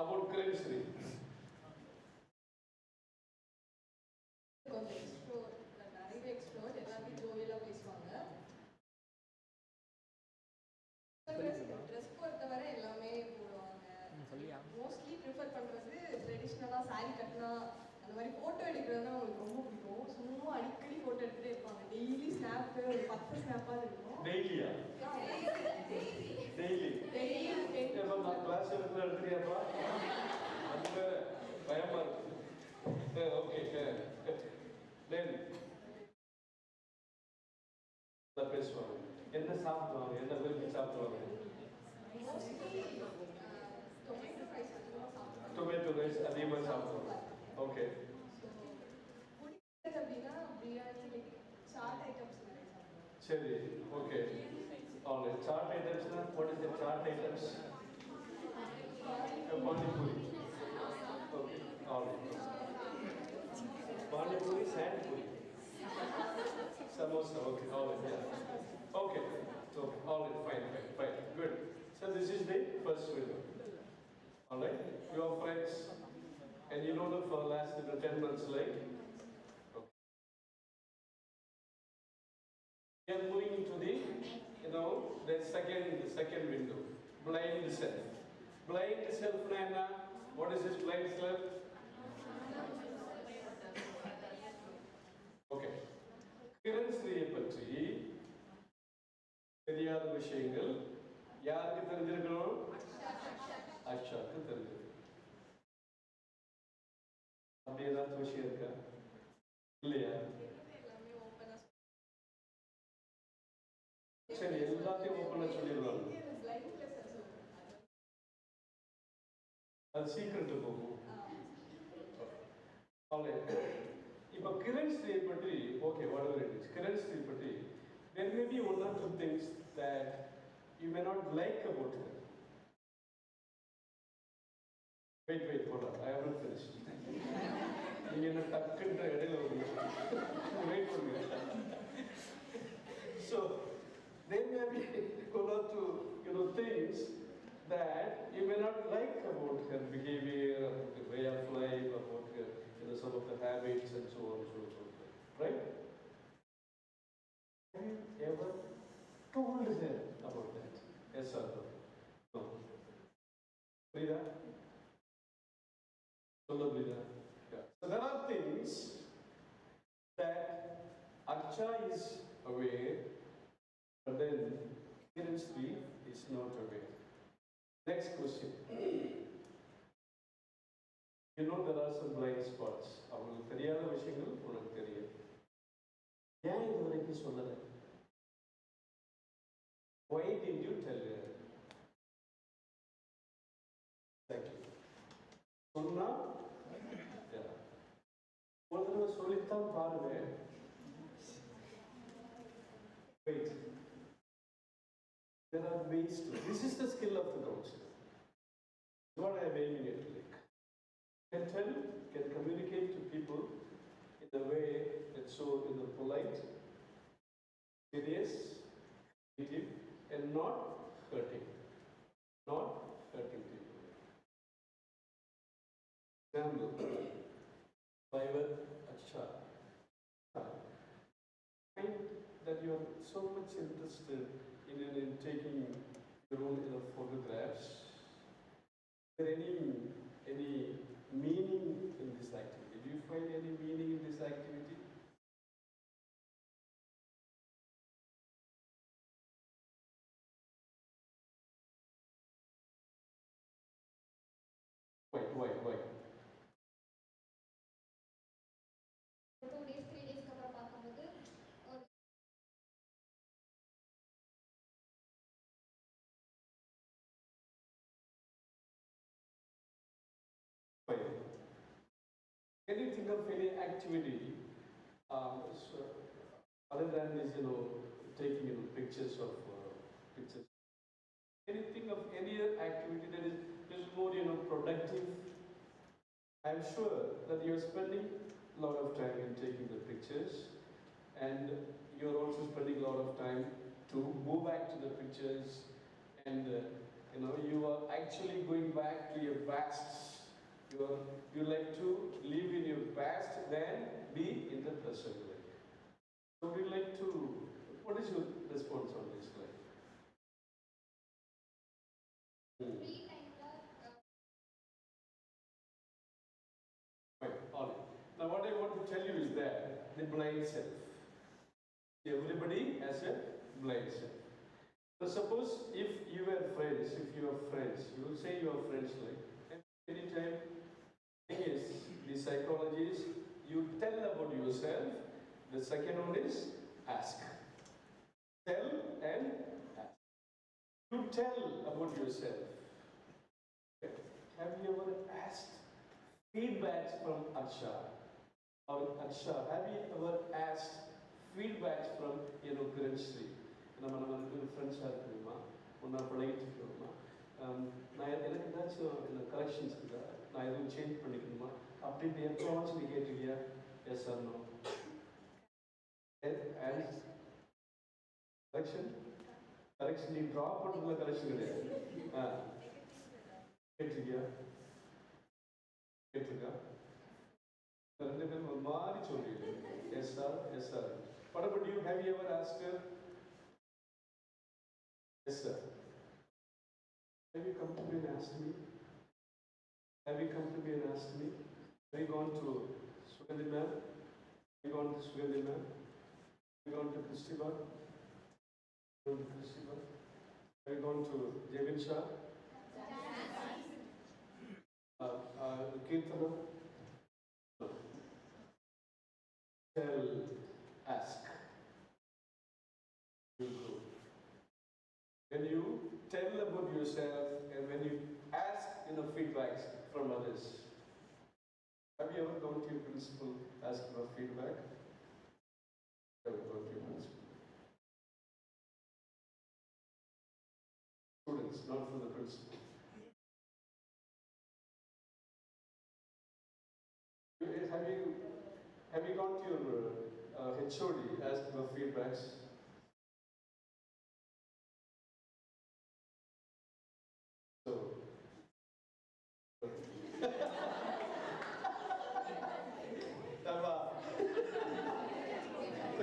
C: about chemistry.
I: கொஞ்சம் explore நிறைய explore எல்லாமே ஜோவியலாக பேசுவாங்க. Dress பொறுத்தவரை எல்லாமே போடுவாங்க. Mostly prefer பண்ணுறது ட்ரெடிஷ்னலாக சாரீ கட்டினா அந்த மாதிரி ஃபோட்டோ எடுக்கிறதுனா அவங்களுக்கு ரொம்ப பிடிக்கும். சும்மா அடிக்கடி ஃபோட்டோ எடுத்துகிட்டே இருப்பாங்க. டெய்லி ஸ்னாப்பு ஒரு 10 ஸ்னாப்பாக இருக்கும்.
C: டெய்லியா? டெய்லி நான் கிளாஸ் எடுக்கிறியாப்பா? அது பயமா இருக்கு. ஓகே, தென் பேசுவாங்க. என்ன சாப்பிடுவாங்க, என்ன விரும்பி சாப்பிடுவாங்க? டொமேட்டோ ரைஸ் அதிகமாக சாப்பிடுவாங்க. ஓகே.
I: அப்படின்னா பிரியாணி, சாட் ஐட்டம்ஸ் நிறைய சாப்பிடுவாங்க.
C: சரி, ஓகே. ஆல்ரைட். சாட் ஐட்டம்ஸ்னா what is the chaat items? Panipuri. Okay, alright. Panipuri, சாண்ட் பூரி. Samosa, okay, all right, yeah. Okay, so, all right, fine, good. So this is the first window. All right, you are friends, and you know them for the last 10 months, like. Okay. We are moving into the, the second window, blind self. Blind self, Nana. What is this blind self? Okay. கிரண்ஸ்ரீயை பற்றி தெரியாத விஷயங்கள் யாருக்கு தெரிஞ்சிருக்கணும்? அக்ஷாக்கு தெரிஞ்சிருக்கணும். அப்படி ஏதாவது விஷயம் இருக்கா? இல்லையா? சரி, எல்லாத்தையும் ஓப்பனா சொல்லிடுவாங்க. அது சீக்கிரட்டு போகும். இப்போ கிரண்ஸ்ரீயை பற்றி, okay, whatever it is, கிரண்ஸ்ரீயை பற்றி there may be one or two things that you may not like about her. Wait, hold on, I haven't finished. நீங்க என்ன டக்குன்ற இடையில wait பண்ணுங்க. So there may be one or two things that you may not like about her Yeah. So there are things that Aksha is aware, but then Kiranshri is not aware. Next question. You know there are some blind spots. அவங்களுக்கு தெரியாத விஷயங்கள் உனக்கு தெரியும். ஏன் இது வரைக்கும் சொல்லல? Why didn't you tell her? Exactly. சொன்னா ஒரு தடவை சொல்லித்தான் பாருங்க. Wait. There are ways to. This is the skill of the counselor. What I am aiming at. Can tell, can communicate to people in a way that's so in a polite, serious, creative, and not hurting. Not hurting people. Example, Private Aksha. Find that you are so much interested in taking your own photographs. Is there any meaning in this activity? Do you find any meaning in this activity? Why?
T: 2 days 3 days அப்புறம் பார்க்கும்போது
C: Can you think of any activity so other than this, taking pictures of pictures? Can you think of any other activity that is more, productive? I'm sure that you're spending a lot of time in taking the pictures, and you're also spending a lot of time to go back to the pictures, and you are actually going back to your past. You like to live in your past than be in the present. So we like to. What is your response on this? All right. Now what I want to tell you is that the blind self. Everybody has a blind self. So suppose if you are friends, you will say you are friends like anytime. Thing is, the psychology is you tell about yourself. The second one is ask. Tell and ask. You tell about yourself. Have you ever asked feedbacks from Aksha? Or Aksha, have you ever asked feedbacks from Kiranshri? நம்ம ஃப்ரெண்ட்ஸாக இருக்கணுமா ஒன்றா பழகிட்டு இருக்கணுமா நான் எனக்கு ஏதாச்சும் collections இருக்கா நான் எதுவும் சேஞ்ச் பண்ணிக்கணுமா அப்படின்ட்டு எப்போவாச்சும் நீ கேட்டிருக்கியா எஸ் சார் நோ கரெக்ஷன் நீ ட்ராப் பண்ணுறதுல கரெக்ஷன் கிடையாது கேட்டிருக்கியா கேட்டிருக்கா ரெண்டு பேரும் ஒரு மாதிரி சொல்றீங்க yes sir What about you? Have you ever asked her? Yes, sir. Have you come to me and asked me? Have you gone to Sugandhi ma'am? Have you gone to Sugandhi ma'am? Have you gone to Christiba? Have you gone to Jevin Shah? Kirtana? Tell, ask. You go. When you tell about yourself and when you ask feedbacks from others. Have you ever gone to your principal asking for feedback? Have you gone to your principal? Students, not from the principal. Have you gone to your HOD asking for feedbacks? So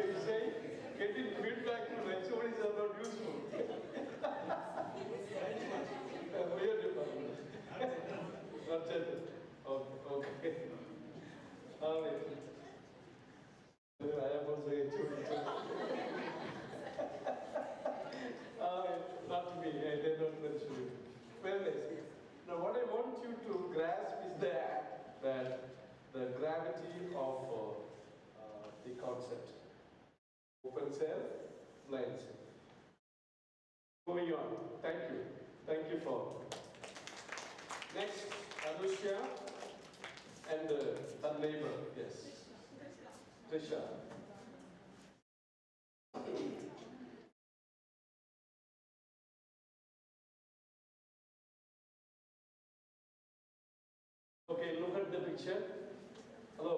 C: you say getting feedback from HODs are not useful. Weird department. Okay. Okay. All right. I am also a not me, I did not mention it. Well, now what I want you to grasp is that the gravity of the concept. Open self, blind self. Moving on. Thank you. Thank you for. Next, Anushya and her neighbor. Yes. Trisha. Okay, look at the picture. Hello.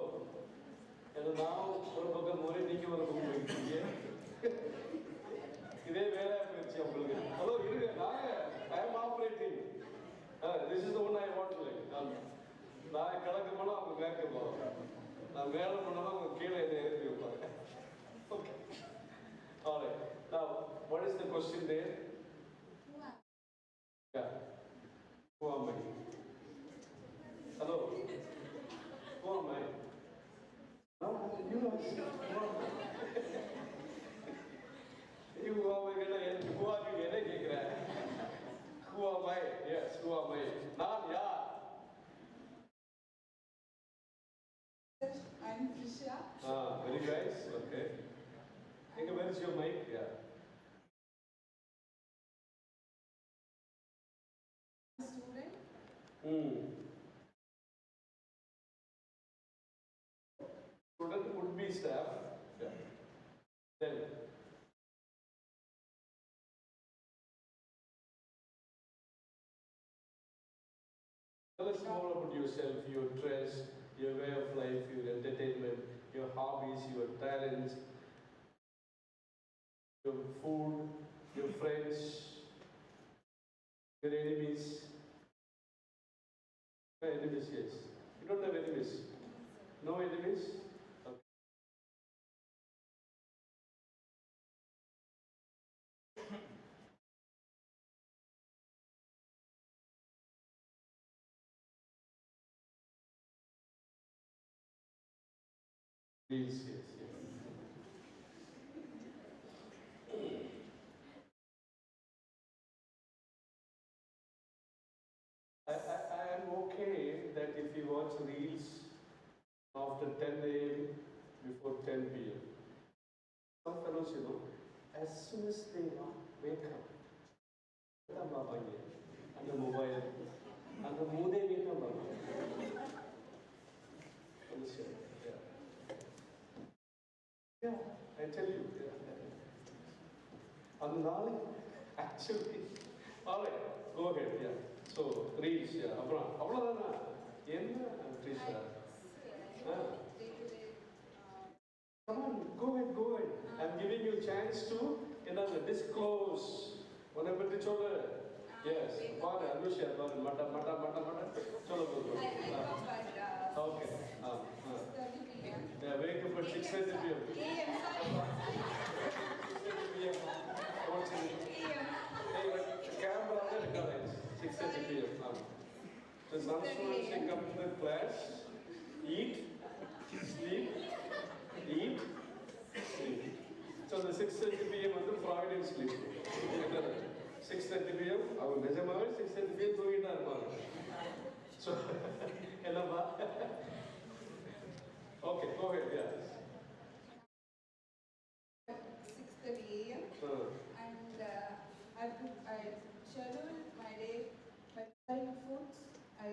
C: And now, one more hello, I am operating. This is the one I want to like. Okay. All right. Now, what is the question there? Yeah. Who am I? Hello. Who am I? No, you know. You who am I? Who are you? Who am I? Yes, who am I? Not yeah.
J: I'm Trisha.
C: Very nice. Okay. Where is your mic? Yeah.
J: Student.
C: Student would be staff. Yeah. Then. Tell us more about yourself, your dress, your way of life, your entertainment, your hobbies, your talents, your food, your friends, your enemies. Enemies, yes. You don't have enemies? No enemies? Okay. Please, yes, yes. I am okay that if you watch reels after 10 a.m. before 10 p.m. Some fellows, as soon as they wake up, and the mobile, and the mood they wake up. Understand? Yeah. Yeah, I tell you. And now, actually, all right, go ahead, yeah. So, reels, yeah. Trisha? Come on, go ahead. I'm giving you a chance to, disclose. Whatever the children. Yes. Anushya, mata. Cholo, go. Okay. Yeah, wake up at 6:30 p.m. What's it? Camera on the 6:30 p.m. So some students they come to the class, eat, sleep, sleep. So the 6:30 p.m. வந்து Freudian sleep. 6:30 p.m. அவங்க நிஜமாவே 6:30 p.m. தூங்கிட்டு தான் இருப்பாங்க. So என்னப்பா? Okay, go ahead, yeah.
J: 6:30 a.m. And I schedule my day by preparing foods. I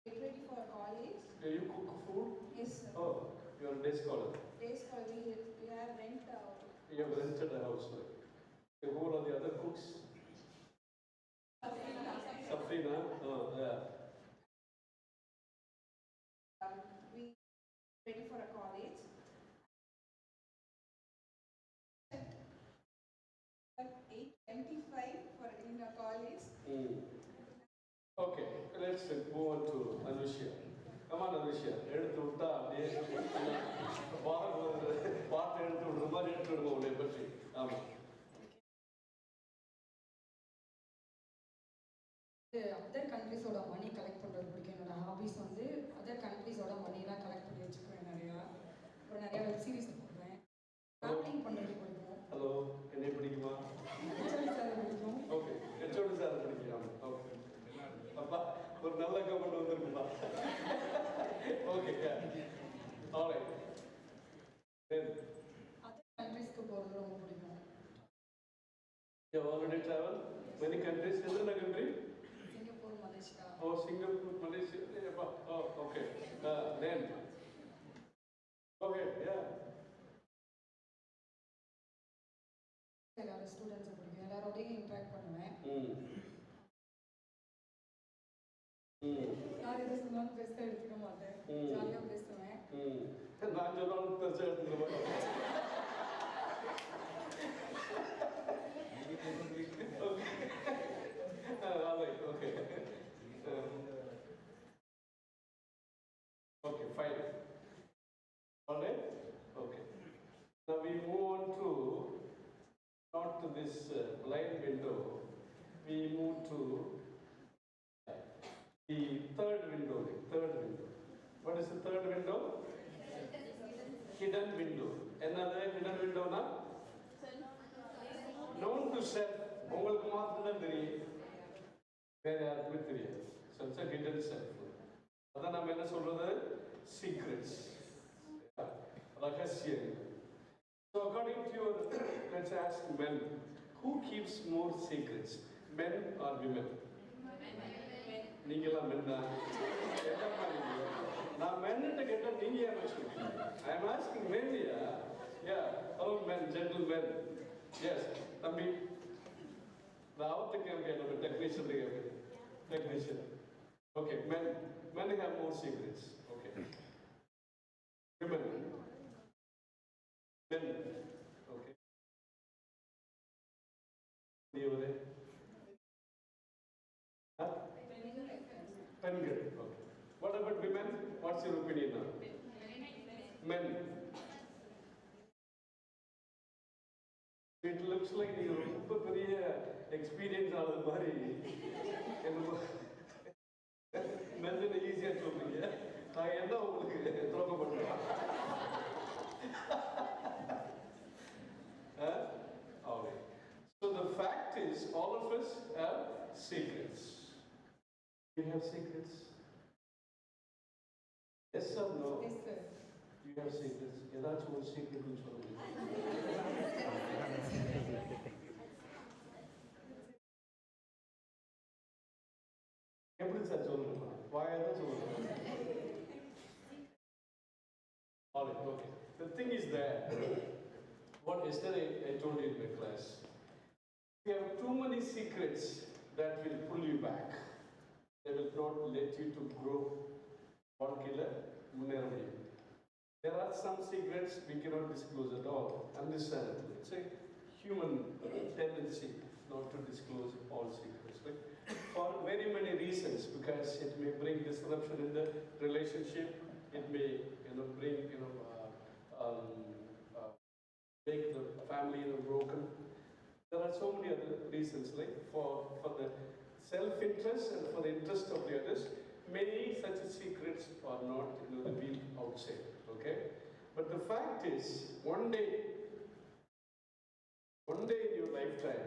J: get ready for college.
C: Do you cook food?
J: Yes, sir.
C: Oh, you are a day scholar.
J: Day scholar. We have rent out.
C: You have rented a house, right? Who are the other cooks? Safrina? Oh, yeah.
J: We ready for a college. At 8:25 for in a college.
C: Okay, let's move on to Anushya. Come on, Anushya. எடுத்து விட்டா அப்படியே பாட்டு எடுத்து விடுற மாதிரி எடுத்து விடுவோம் உன்னை பற்றி. ஆமா.
I: Other countries ஓட
K: கண்ட்ரீஸோட மணி கலெக்ட் பண்ணுறது பிடிக்கும். என்னோட ஹாபிஸ் வந்து அதர் கண்ட்ரீஸோட மணிலாம் கலெக்ட் பண்ணி வச்சுக்குவேன் நிறையா. அப்புறம் நிறையா வெப் சீரிஸ் போடுவேன். ட்ராவலிங் பண்ணுறது பிடிக்கும்.
C: ஹலோ, என்னை பிடிக்குமா?
K: சார் பிடிக்கும்.
C: ஓகே, ஹெச்ஓடி சார் பிடிக்கும். ஓகே, அப்பா ஒரு நல்ல கமெண்ட் வந்துருக்குப்பா. Okay, alright.
K: அதர் கண்ட்ரீஸ்க்கு போகிறது ரொம்ப பிடிக்கும்.
C: You have already traveled many countries. Which country?
K: Singapore, Malaysia.
C: Oh, Singapore, Malaysia. Oh, okay. Then. Okay, yeah.
K: எல்லாரும் ஸ்டூடெண்ட்ஸை பிடிக்கும். எல்லாரோடையும் இன்ட்ராக்ட் பண்ணுவேன். யார் எது சொன்னாலும் பெருசாக எடுத்துக்க மாட்டேன். ஜாலியாக பேசுவேன்.
C: நான் சொன்னாலும் பெருசாக எடுத்துக்க மாட்டேன். All right, okay. Okay, fine. All right? Okay. Now we move on to, not to this blind window, we move to the third window. What is the third window? Hidden window. Another hidden window now? Known to self. உங்களுக்கு மாத்திரம் தெரியும், வேற யாருக்குமே தெரியாது. So it's a hidden self. அதான் நம்ம என்ன சொல்றது? Secrets. ரகசியங்கள். So according to your, let's ask men, who keeps more secrets, men or women? நீங்களாம் men தான். நான் மென்னுட்டு கேட்டா நீங்க யாரும் சொல்றீங்க? I am asking men here. Yeah, hello men, gentlemen. Yes, தம்பி. Now the technician. Okay, men have more secrets. Okay. Women. Men. Okay. Huh? Pengal. Okay. What about women? What's your opinion now? Men. It looks like you have a very experience out of the body. Men are easier to me. I know. Okay. So the fact is, all of us have secrets. We have secrets. Yes or no?
K: Yes, sir.
C: You have secrets. That's one secret which one. எப்படி sir சொல்லணுமா? வாயாதான் சொல்லணும். All right, okay. The thing is that, what yesterday I told you in my class, you have too many secrets that will pull you back. They will not let you to grow. There are some secrets we cannot disclose at all. Understandable. It's a human tendency not to disclose all secrets. Right? For very many reasons, because it may bring disruption in the relationship. It may, bring, make the family broken. There are so many other reasons, like for the self-interest and for the interest of the others. Many such secrets are not revealed outside. Okay, but the fact is, one day in your lifetime,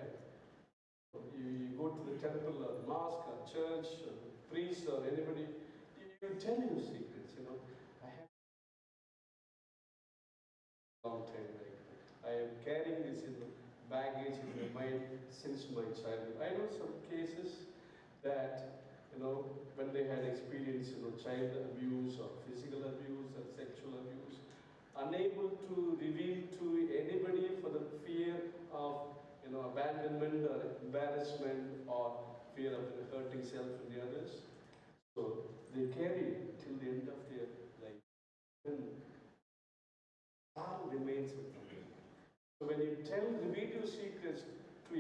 C: you go to the temple or mosque or church or priest or anybody, you tell your secrets. I have a long time. I am carrying this baggage in my mind since my childhood. I know some cases that, when they had experienced, child abuse or physical abuse or sexual abuse, unable to reveal to anybody for the fear of, abandonment or embarrassment or fear of hurting self and the others. So they carry it till the end of their life. And all remains with them. So when you reveal your secrets to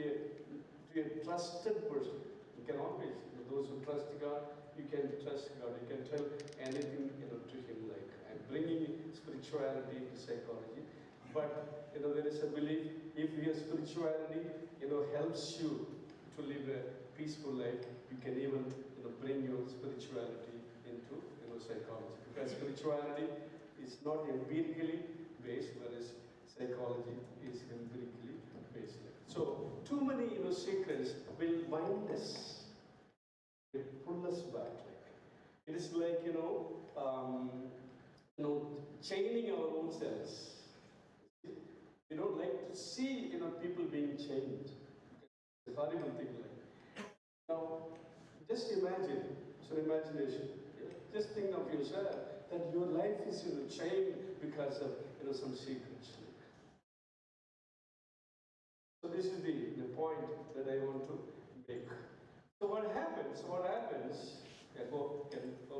C: a trusted person, you can always, those who trust God, you can trust God. You can tell anything, to Him. Like, I'm bringing spirituality into psychology, but there is a belief if your spirituality, helps you to live a peaceful life, you can even, bring your psychology, because spirituality is not empirically based, whereas psychology is empirically based. So too many secrets will bind us, will pull us back. It is like chaining our own selves. We don't like to see people being chained. It's a horrible thing. Now, just imagine, it's an imagination. Just think of yourself that your life is chained because of some secrets. So this is the point that I want to make. So what happens? Yeah, go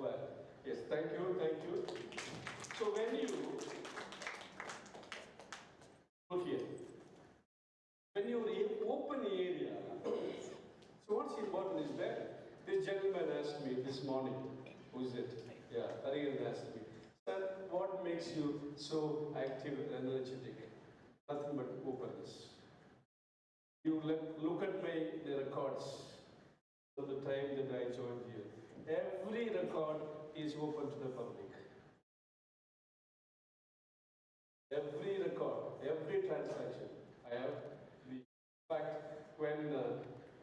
C: back. Yes, thank you. So when you look here, when you're in open area, so what's important is that this gentleman asked me this morning, who is it? Yeah, Ariel asked me, sir, what makes you so active and energetic? Nothing but openness. You look at the records of the time that I joined here. Every record is open to the public. Every record, every transaction. In fact, when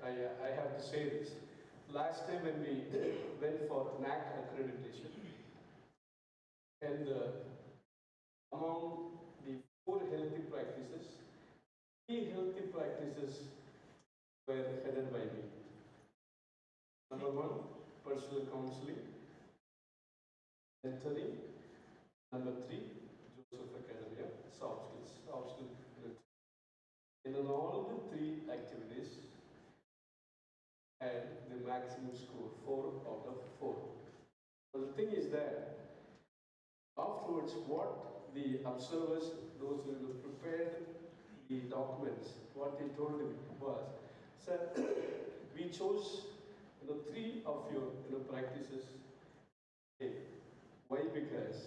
C: I have to say this, last time when we went for NAC accreditation, and among the 4 healthy practices, 3 healthy practices were headed by me. Number 1, personal counseling. Mentoring. Number 3, Joseph Academy, soft skills. And in all the 3 activities, had the maximum score, 4 out of 4. But the thing is that afterwards, what the observers, those who prepared the documents, what they told me was, sir, we chose 3 of your practices. Why? Because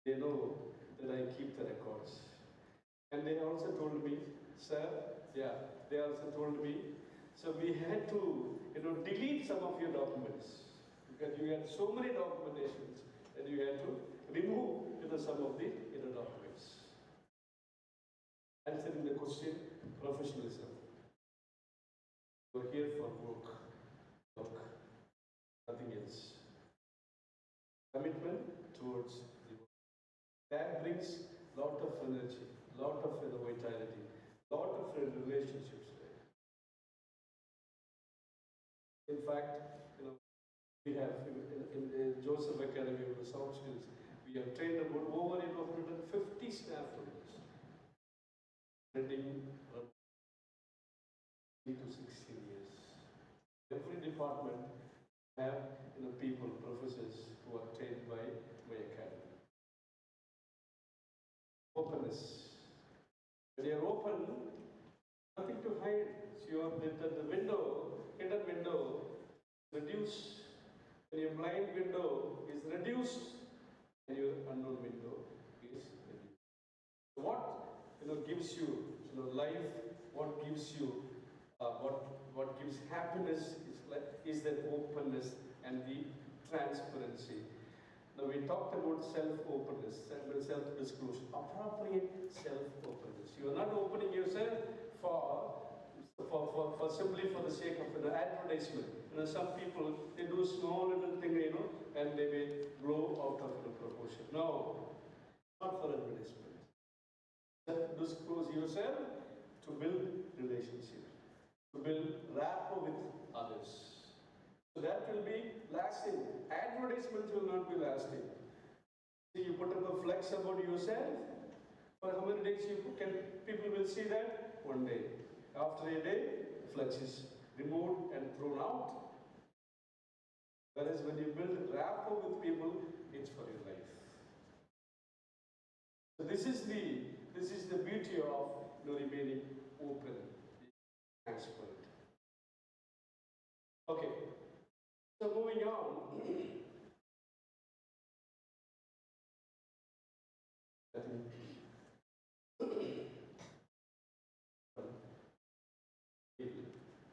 C: they know that I keep the records. And they also told me, sir, they also told me, so we had to delete some of your documents because you had so many documentations that you had to remove some of the documents. Answering the question, professionalism. You're here for work, nothing else. Commitment towards the work. That brings lot of energy, lot of vitality, lot of relationships. In fact, we have in the Joseph Academy of the Soft Skills, we have trained about over 150 staff members, training from 3 to 16 years. Every department have people, professors who are trained by my academy. Openness. When you are open, nothing to hide. So the window, hidden window, reduced. When your blind window is reduced, and your unknown window is reduced. What gives you life? What gives you what gives happiness is that openness and the transparency. Now we talked about self-openness, self-disclosure, appropriate self-openness. You are not opening yourself for simply for the sake of advertisement. Some people, they do a small little thing, and they may blow out of proportion. No, not for advertisement. Self-disclose yourself to build relationship, to build rapport with others. So that will be lasting. Advertisements will not be lasting. See, you put up a flex about yourself. For how many days people will see that? One day. After a day, the flex is removed and thrown out. Whereas when you build rapport with people, it's for your life. So this is the beauty of remaining open, transparent. Okay. So moving on.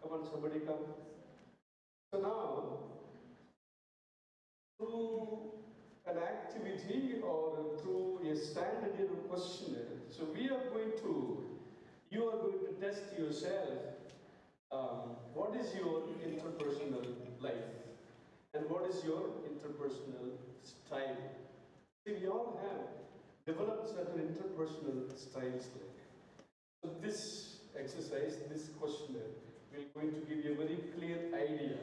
C: Come on, somebody come. So now, through activity or through a standard questionnaire. So you are going to test yourself. What is your interpersonal life? And what is your interpersonal style? See, we all have developed certain interpersonal styles. So this exercise, this questionnaire, will going to give you a very clear idea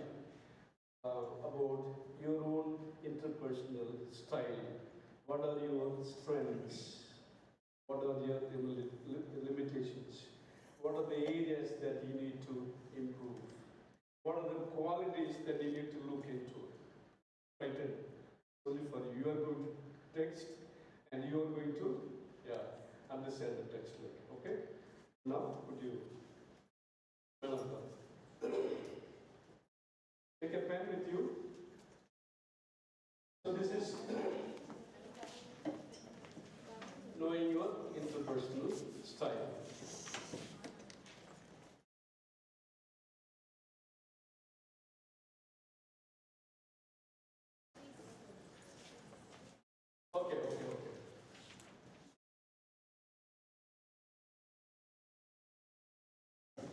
C: about your own interpersonal style. What are your strengths? What are your limitations? What are the areas that you need to improve? What are the qualities that you need to look into? Right then, only for you. You are going to text and you are going to understand the text. Okay? Now, could you take a pen with you? So this is knowing your interpersonal style. Okay.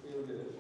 C: You did it.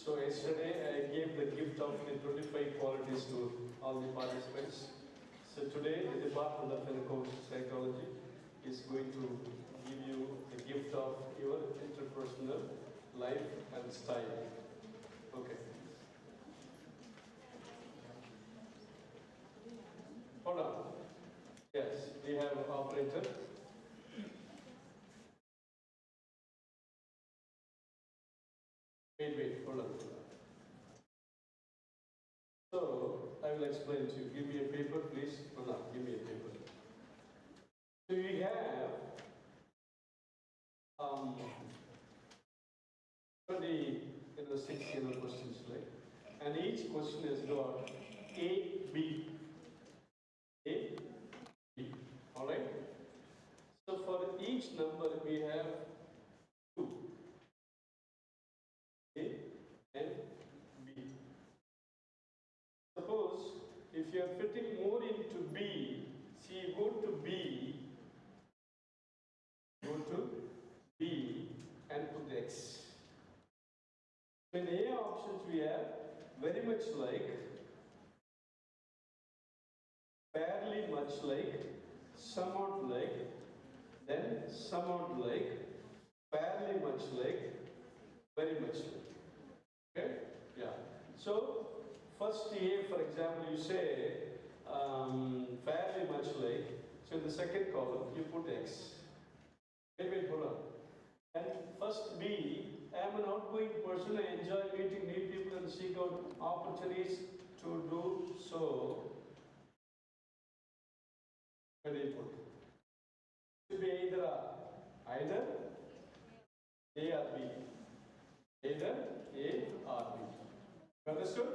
C: So yesterday I gave the gift of the 25 qualities to all the participants. So today the Department of Clinical Psychology is going to give you the gift of your interpersonal life and style. Okay. Hold on. Yes, we have an operator. Wait, hold on. So, I will explain to you. Give me a paper, please. No, give me a paper. So, we have 6 questions, right? And each question has got A, B. A, B. Alright? So, for each number, we have 2. A and B. Suppose if you are fitting more into B, see you go to B and put the X. In A options we have very much like, fairly much like, somewhat like, then somewhat like, fairly much like, very much like. Okay? Yeah. So, first A, for example, you say fairly much like, so in the second column, you put X. Wait, hold on. And first B, I am an outgoing person, I enjoy meeting new people and seek out opportunities to do so. Where do you put? It should be either A or B. Either A or B. Understood?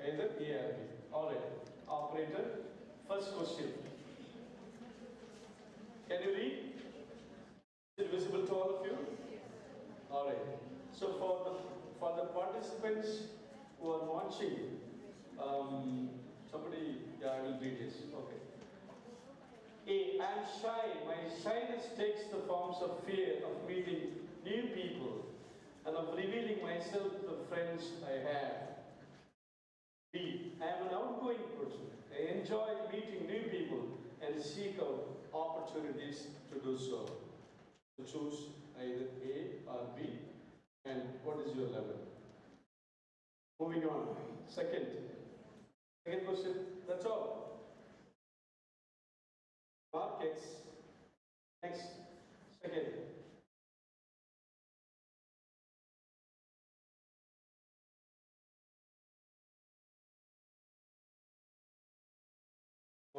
C: Either A or B. Alright. Operator, first question. Can you read? Is it visible to all of you? Alright. So for the participants who are watching, somebody, I will read this. Okay. A, I am shy. My shyness takes the forms of fear of meeting new people and of revealing myself to the friends I have. B, I am an outgoing person. I enjoy meeting new people and seek out opportunities to do so. So choose either A or B. And what is your level? Moving on. Second question. That's all.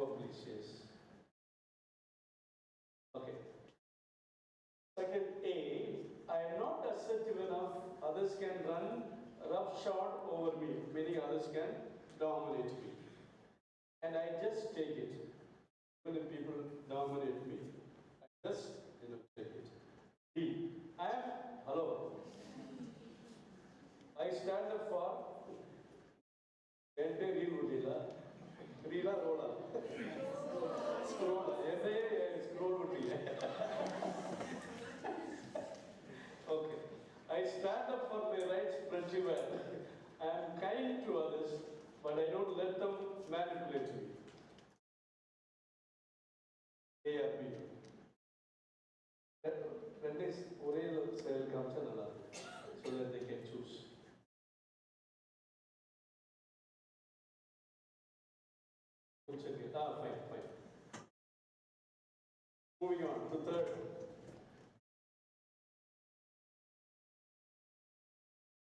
C: Oh, please, yes. Okay. Second A, I am not assertive enough, others can run roughshod over me, meaning others can dominate me. And I just take it. Even if people dominate me, I just, take it. B, I am, hello, I stand up for entire reel Reela roller. Scroll. Scroll. Okay. I stand up for my rights pretty well. I am kind to others, but I don't let them manipulate me. A or B. When they cell comes another, so that they can choose. Fine. Moving on to third.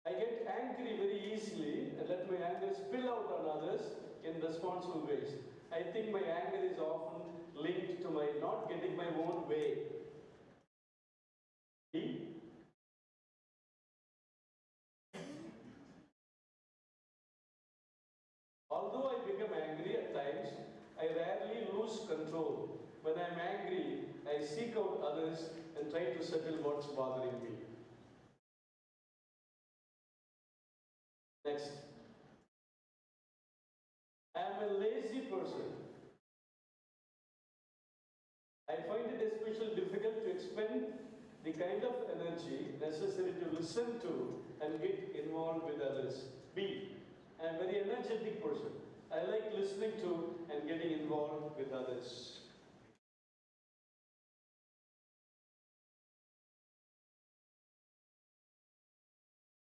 C: I get angry very easily and let my anger spill out on others in responsible ways. I think my anger is often linked to my not getting my own way. B. Although I become angry at times, I rarely lose control. When I am angry, I seek out others and try to settle what's bothering me. Next. I am a lazy person. I find it especially difficult to expend the kind of energy necessary to listen to and get involved with others. B. I am a very energetic person. I like listening to and getting involved with others.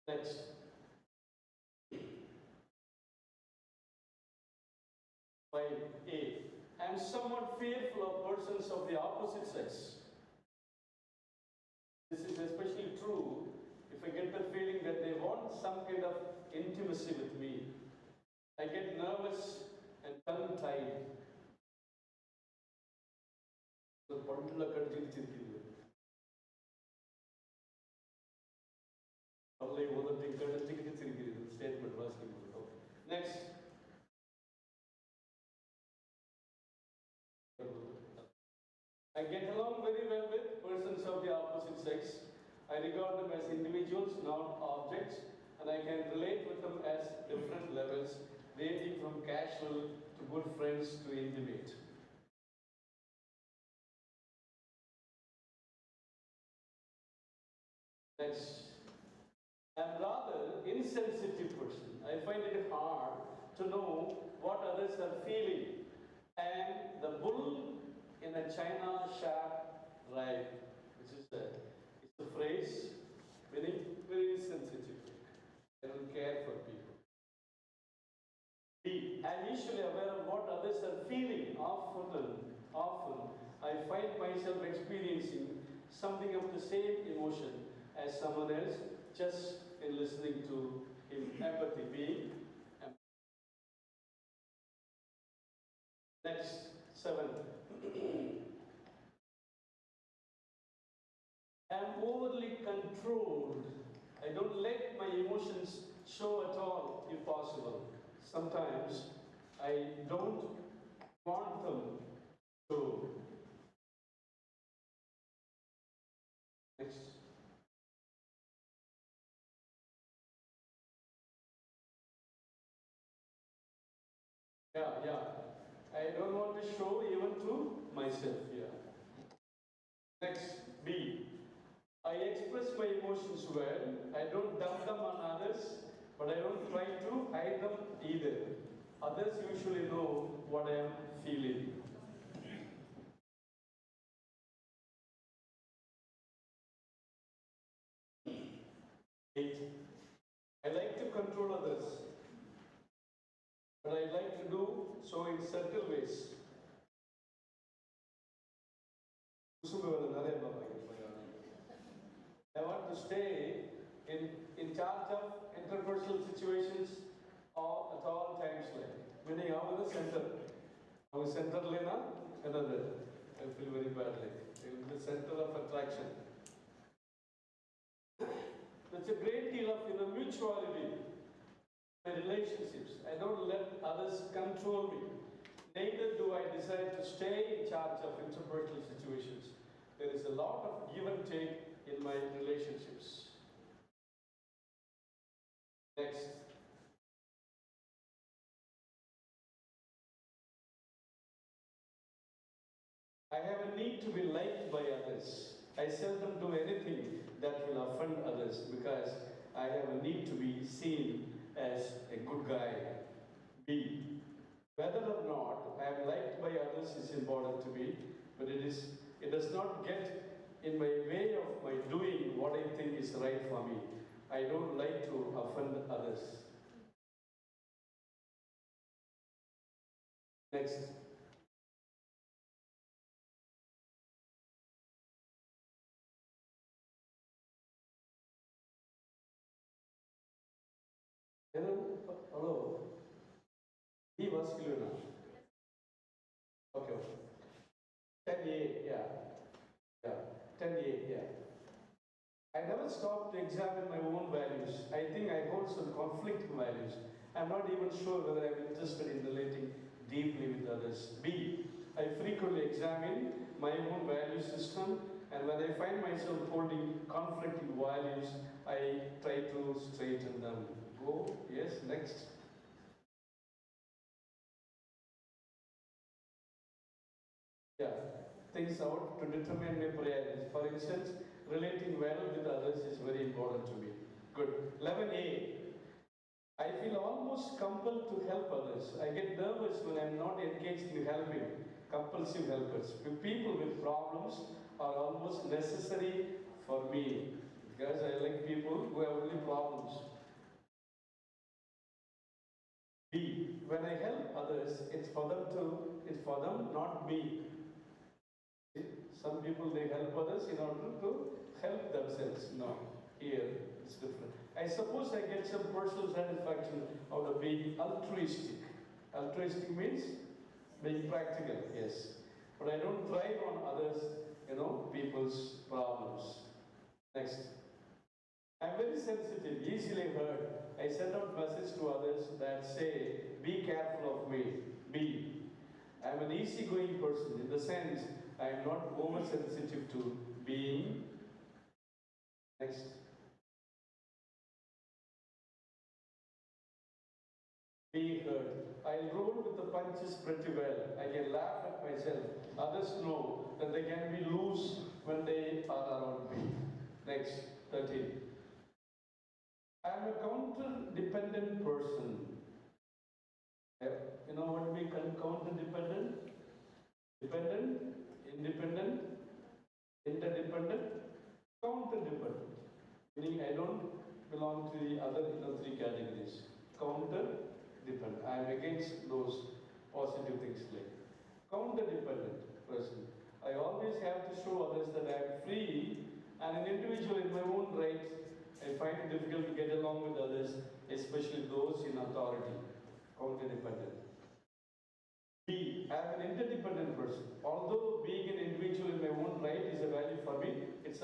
C: Next. By A. I am somewhat fearful of persons of the opposite sex. This is especially true if I get the feeling that they want some kind of intimacy with me. I get nervous and tongue-tied. Statement. Next. I get along very well with persons of the opposite sex. I regard them as individuals, not objects, and I can relate with them as different levels, ranging from casual to good friends to intimate. Next. I'm rather insensitive person. I find it hard to know what others are feeling. And the bull in a china shop ride, which is it's a phrase meaning very sensitive. I don't care for people. B. I'm usually aware of what others are feeling. Often, I find myself experiencing something of the same emotion as someone else just in listening to him. Empathy. B. Next, 7. I'm overly controlled. I don't let my emotions show at all, if possible. Sometimes I don't want them to. Next. Yeah. I don't want to show even to myself. Yeah. Next, B. I express my emotions well. I don't dump them on others, but I don't try to hide them either. Others usually know what I am feeling. Eight. I like to control others, but I like to do so in subtle ways. I want to stay in charge of interpersonal situations at all times, meaning I'm in the center. Our center Lena, another. I feel very badly. The center of attraction. There's a great deal of mutuality in relationships. I don't let others control me. Neither do I decide to stay in charge of interpersonal situations. There is a lot of give and take in my relationships. Next. I have a need to be liked by others. I seldom do anything that will offend others because I have a need to be seen as a good guy. B. Whether or not I am liked by others is important to me, but it does not get in my way of my doing what I think is right for me. I don't like to offend others. Next. Hello. He was Kiluna. Okay. 10A, yeah. Yeah. 10A, yeah. I never stopped to examine my own values. I think I hold some conflicting values. I'm not even sure whether I'm interested in relating deeply with others. B. I frequently examine my own value system, and when I find myself holding conflicting values, I try to straighten them. Go, yes, next. Yeah, things out to determine my priorities. For instance, relating well with others is very important to me. Good. 11A. I feel almost compelled to help others. I get nervous when I'm not engaged in helping. Compulsive helpers. People with problems are almost necessary for me because I like people who have only problems. B. When I help others, it's for them, not me. Some people, they help others in order to help themselves. No, here it's different. I suppose I get some personal satisfaction out of being altruistic. Altruistic means being practical, yes. But I don't thrive on others, people's problems. Next. I'm very sensitive, easily hurt. I send out messages to others that say, be careful of me. B. I'm an easygoing person in the sense I am not oversensitive to being. Next. Being hurt. I'll roll with the punches pretty well. I can laugh at myself. Others know that they can be loose when they are around me. Next. 13. I'm a counter-dependent person. You know what we call counter-dependent? Dependent, independent, interdependent, counter-dependent. Meaning I don't belong to the other three categories. Counter-dependent. I am against those positive things like counter-dependent person. I always have to show others that I am free and an individual in my own right. I find it difficult to get along with others, especially those in authority. Counter-dependent. B. I am an interdependent person. Although being an individual in my own right is a value for me, it's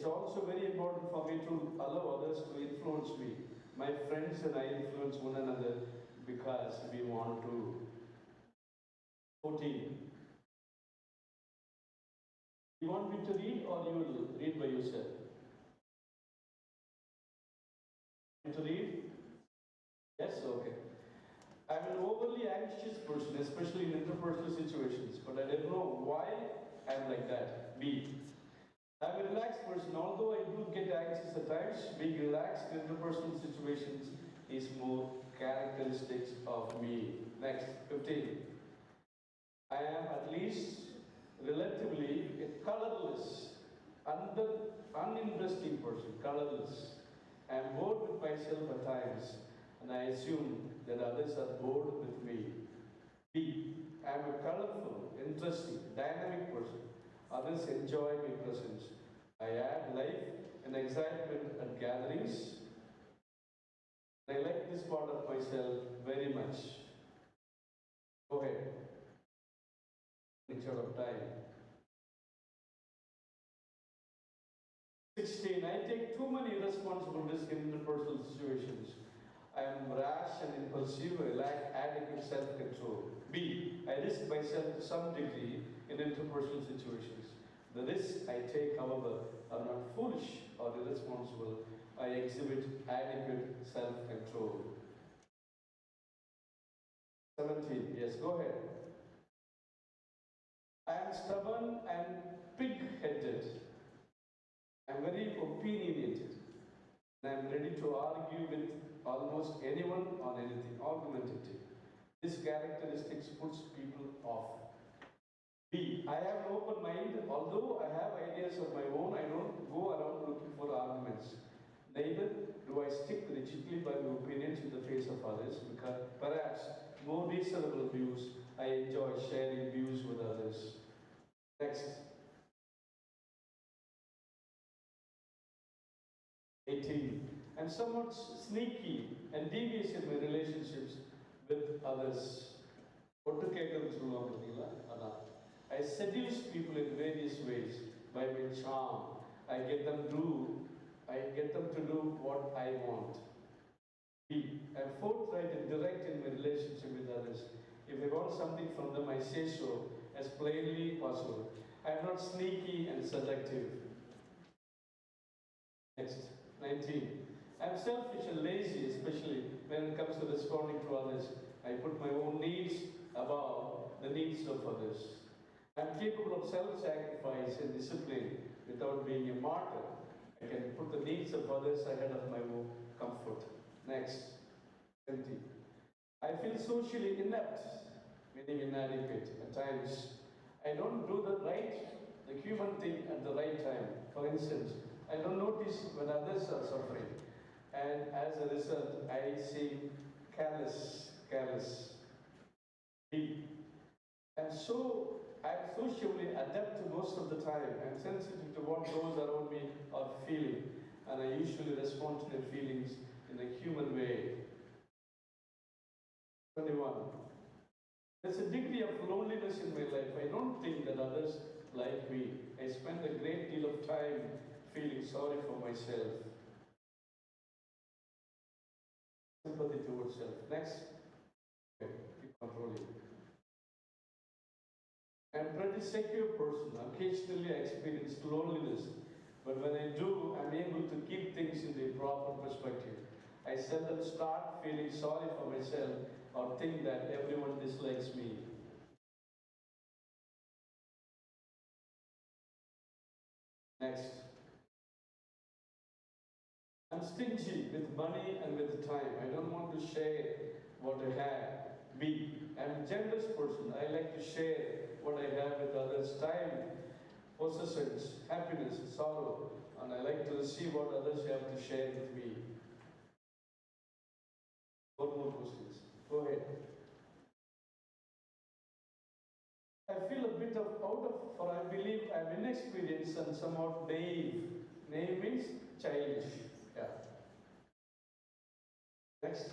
C: also very important for me to allow others to influence me. My friends and I influence one another because we want to. 14. You want me to read or you will read by yourself? To read? Yes? Okay. I'm an overly anxious person, especially in interpersonal situations, but I don't know why I'm like that. B. I'm a relaxed person, although I do get anxious at times. Being relaxed in interpersonal situations is more characteristics of me. Next, 15. I am at least relatively a colorless, uninteresting person, colorless. I am bored with myself at times, and I assume that others are bored with me. B. I am a colorful, interesting, dynamic person. Others enjoy my presence. I add life and excitement at gatherings. I like this part of myself very much. Go ahead. Running short of time. 16. I take too many irresponsible risks in interpersonal situations. I am rash and impulsive. I lack adequate self-control. B. I risk myself to some degree in interpersonal situations. The risks I take, however, are not foolish or irresponsible. I exhibit adequate self-control. 17. Yes, go ahead. I am stubborn and pig-headed. I am very opinionated. I am ready to argue with almost anyone on anything, argumentative. This characteristics puts people off. B. I have an open mind. Although I have ideas of my own, I don't go around looking for arguments. Neither do I stick rigidly by my opinions in the face of others, because perhaps more reasonable views, I enjoy sharing views with others. Next. 18. I'm somewhat sneaky and devious in my relationships with others. I seduce people in various ways by my charm. I get them to do what I want. B. I'm forthright and direct in my relationship with others. If I want something from them, I say so as plainly possible. I am not sneaky and seductive. Next, 19. I'm selfish and lazy, especially when it comes to responding to others. I put my own needs above the needs of others. I'm capable of self-sacrifice and discipline without being a martyr. I can put the needs of others ahead of my own comfort. Next, 20. I feel socially inept, meaning inadequate at times. I don't do the human thing at the right time. For instance, I don't notice when others are suffering, and as a result, I seem careless. B. I'm socially adept most of the time. I'm sensitive to what those around me are feeling, and I usually respond to their feelings in a human way. 21. There's a degree of loneliness in my life. I don't think that others like me. I spend a great deal of time feeling sorry for myself. Sympathy towards self. Next. Okay, keep controlling. I'm a pretty secure person. Occasionally I experience loneliness, but when I do, I'm able to keep things in the proper perspective. I seldom start feeling sorry for myself or think that everyone dislikes me. Next. I'm stingy with money and with time. I don't want to share what I have. B. I'm a generous person. I like to share what I have with others. Time, possessions, happiness, sorrow. And I like to receive what others have to share with me. 4 more questions. Go ahead. I feel a bit for I believe I'm inexperienced and somewhat naive. Naive means childish. Yeah. Next.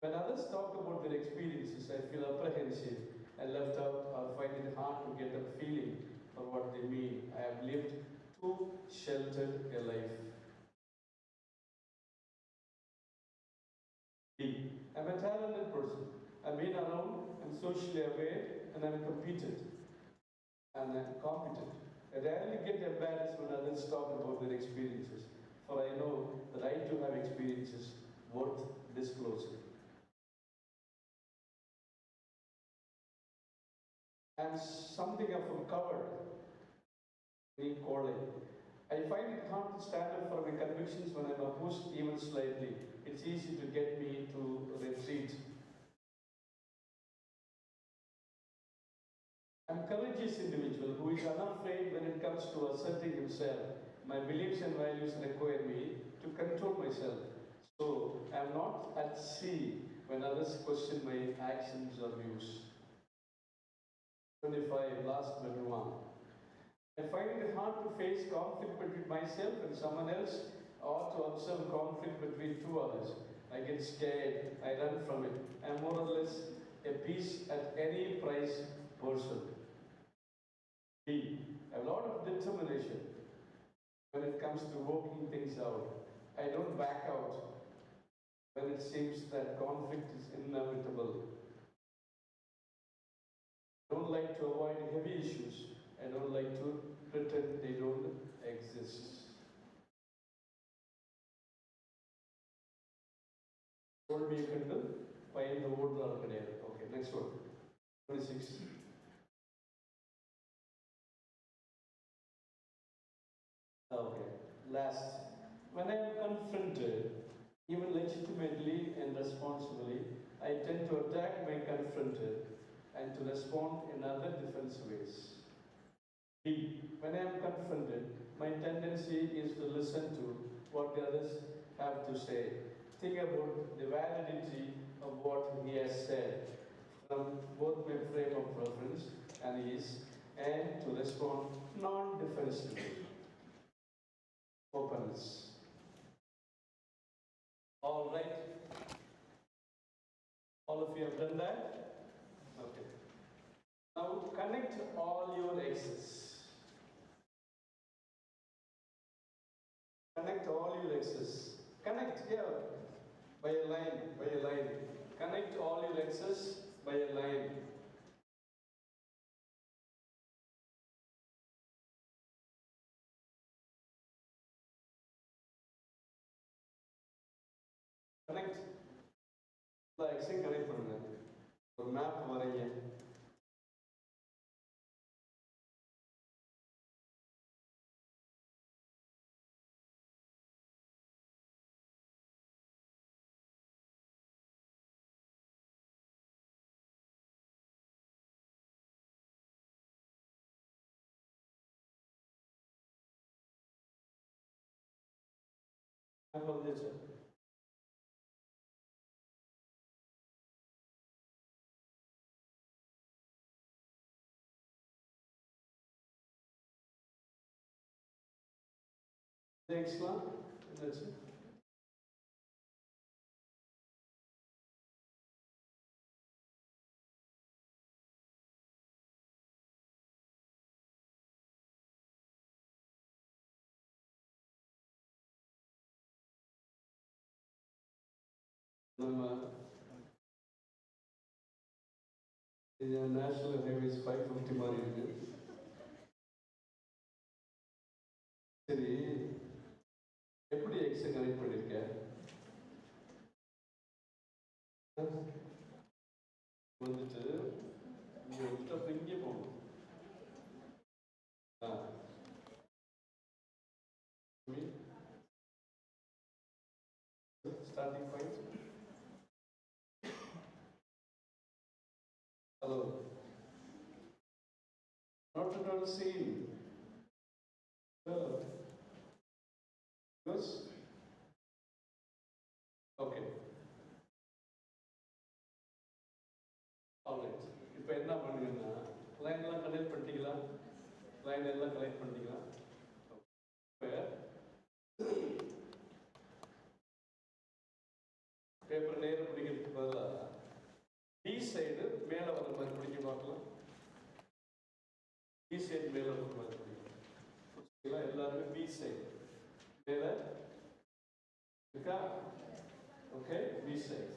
C: When others talk about their experiences, I feel apprehensive and left out or find it hard to get a feeling for what they mean. I have lived too sheltered a life. B. I'm a talented person. I've been around, I'm socially aware, and I'm competent. And I'm competent. I rarely get embarrassed when others talk about their experiences, for I know that I too have experiences worth disclosing. I'm something of a coward in calling. I find it hard to stand up for my convictions when I'm opposed even slightly. It's easy to get me to retreat. I'm a courageous individual who is unafraid when it comes to asserting himself. My beliefs and values require me to control myself. So I'm not at sea when others question my actions or views. 25, last but one. I find it hard to face conflict between myself and someone else or to observe conflict between two others. I get scared, I run from it. I'm more or less a peace at any price person. B, I have a lot of determination when it comes to working things out. I don't back out when it seems that conflict is inevitable. I don't like to avoid heavy issues. I don't like to pretend they don't exist. தோல்வியை கண்டு பயந்து ஓடுறாரு கிடையாது. Okay, next one. 26. Okay, last. When I am confronted, even legitimately and responsibly, I tend to attack my confronted and to respond in other defensive ways. B. When I am confronted, my tendency is to listen to what the others have to say. Think about the validity of what he has said from both my frame of reference and his, and to respond non-defensively. Openness. All right. All of you have done that? Okay. Now connect all your X's. Connect all your X's. Connect here by a line, by a line. Connect all your X's by a line. Connect. The X-ஐயும் connect பண்ணுங்க. ஒரு map வரைங்க. Map வந்துச்சு. Next one. That's it. The national highway is 550 மாதிரி இருக்கு. சரி, எப்படி எக்ஸை connect பண்ணிருக்க? வந்துட்டு இங்க வந்துட்டு அப்புறம் இங்கே போகணும். Starting point. Hello. Not at all seen. Yes. Okay. Alright. இப்போ என்ன பண்ணுங்கன்னா லைன் எல்லாம் கனெக்ட் பண்ணிட்டீங்களா? லைன் எல்லாம் கனெக்ட் பண்ணிட்டீங்களா? பேப்பர் நேரம் பிடிக்கிறதுக்கு பதிலாக பி சைடு மேலே வர மாதிரி பிடிக்க பார்க்கலாம். பி சைடு மேலே வர மாதிரி பிடிக்கலாம். எல்லாருமே பி சைடு மேலே இருக்கா? Okay, B side.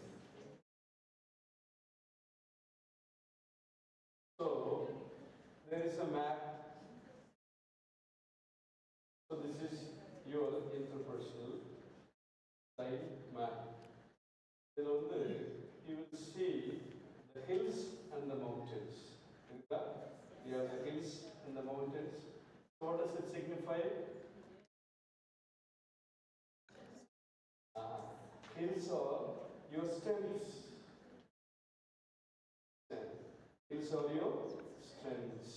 C: So there is a map. So this is your interpersonal side map. You will see the hills and the mountains. You have the hills and the mountains. What does it signify? Hills are your strengths. Hills are your strengths.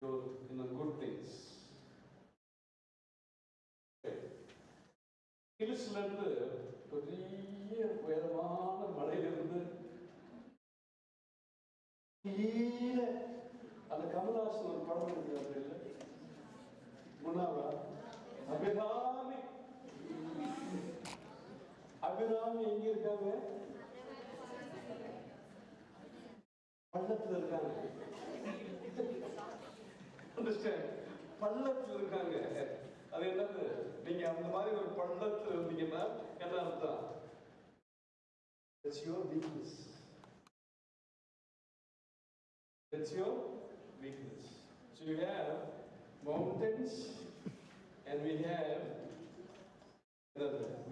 C: Your good things. ஹில்ஸ்ல இருந்து பெரிய உயரமான மலையிலிருந்து கீழே அந்த கமல்ஹாசன் ஒரு படம் இருக்கிறாரு இல்லை முன்னாவா அபிராமி அபிராமி எங்க இருக்காங்க? பள்ளத்துல இருக்காங்க. அண்டர்ஸ்டாண்ட்? பள்ளத்துல இருக்காங்க. அது என்னது? நீங்க அந்த மாதிரி ஒரு பள்ளத்துல இருந்தீங்கன்னா என்ன அர்த்தம்? That's your weakness. That's your weakness. So you have mountains and we have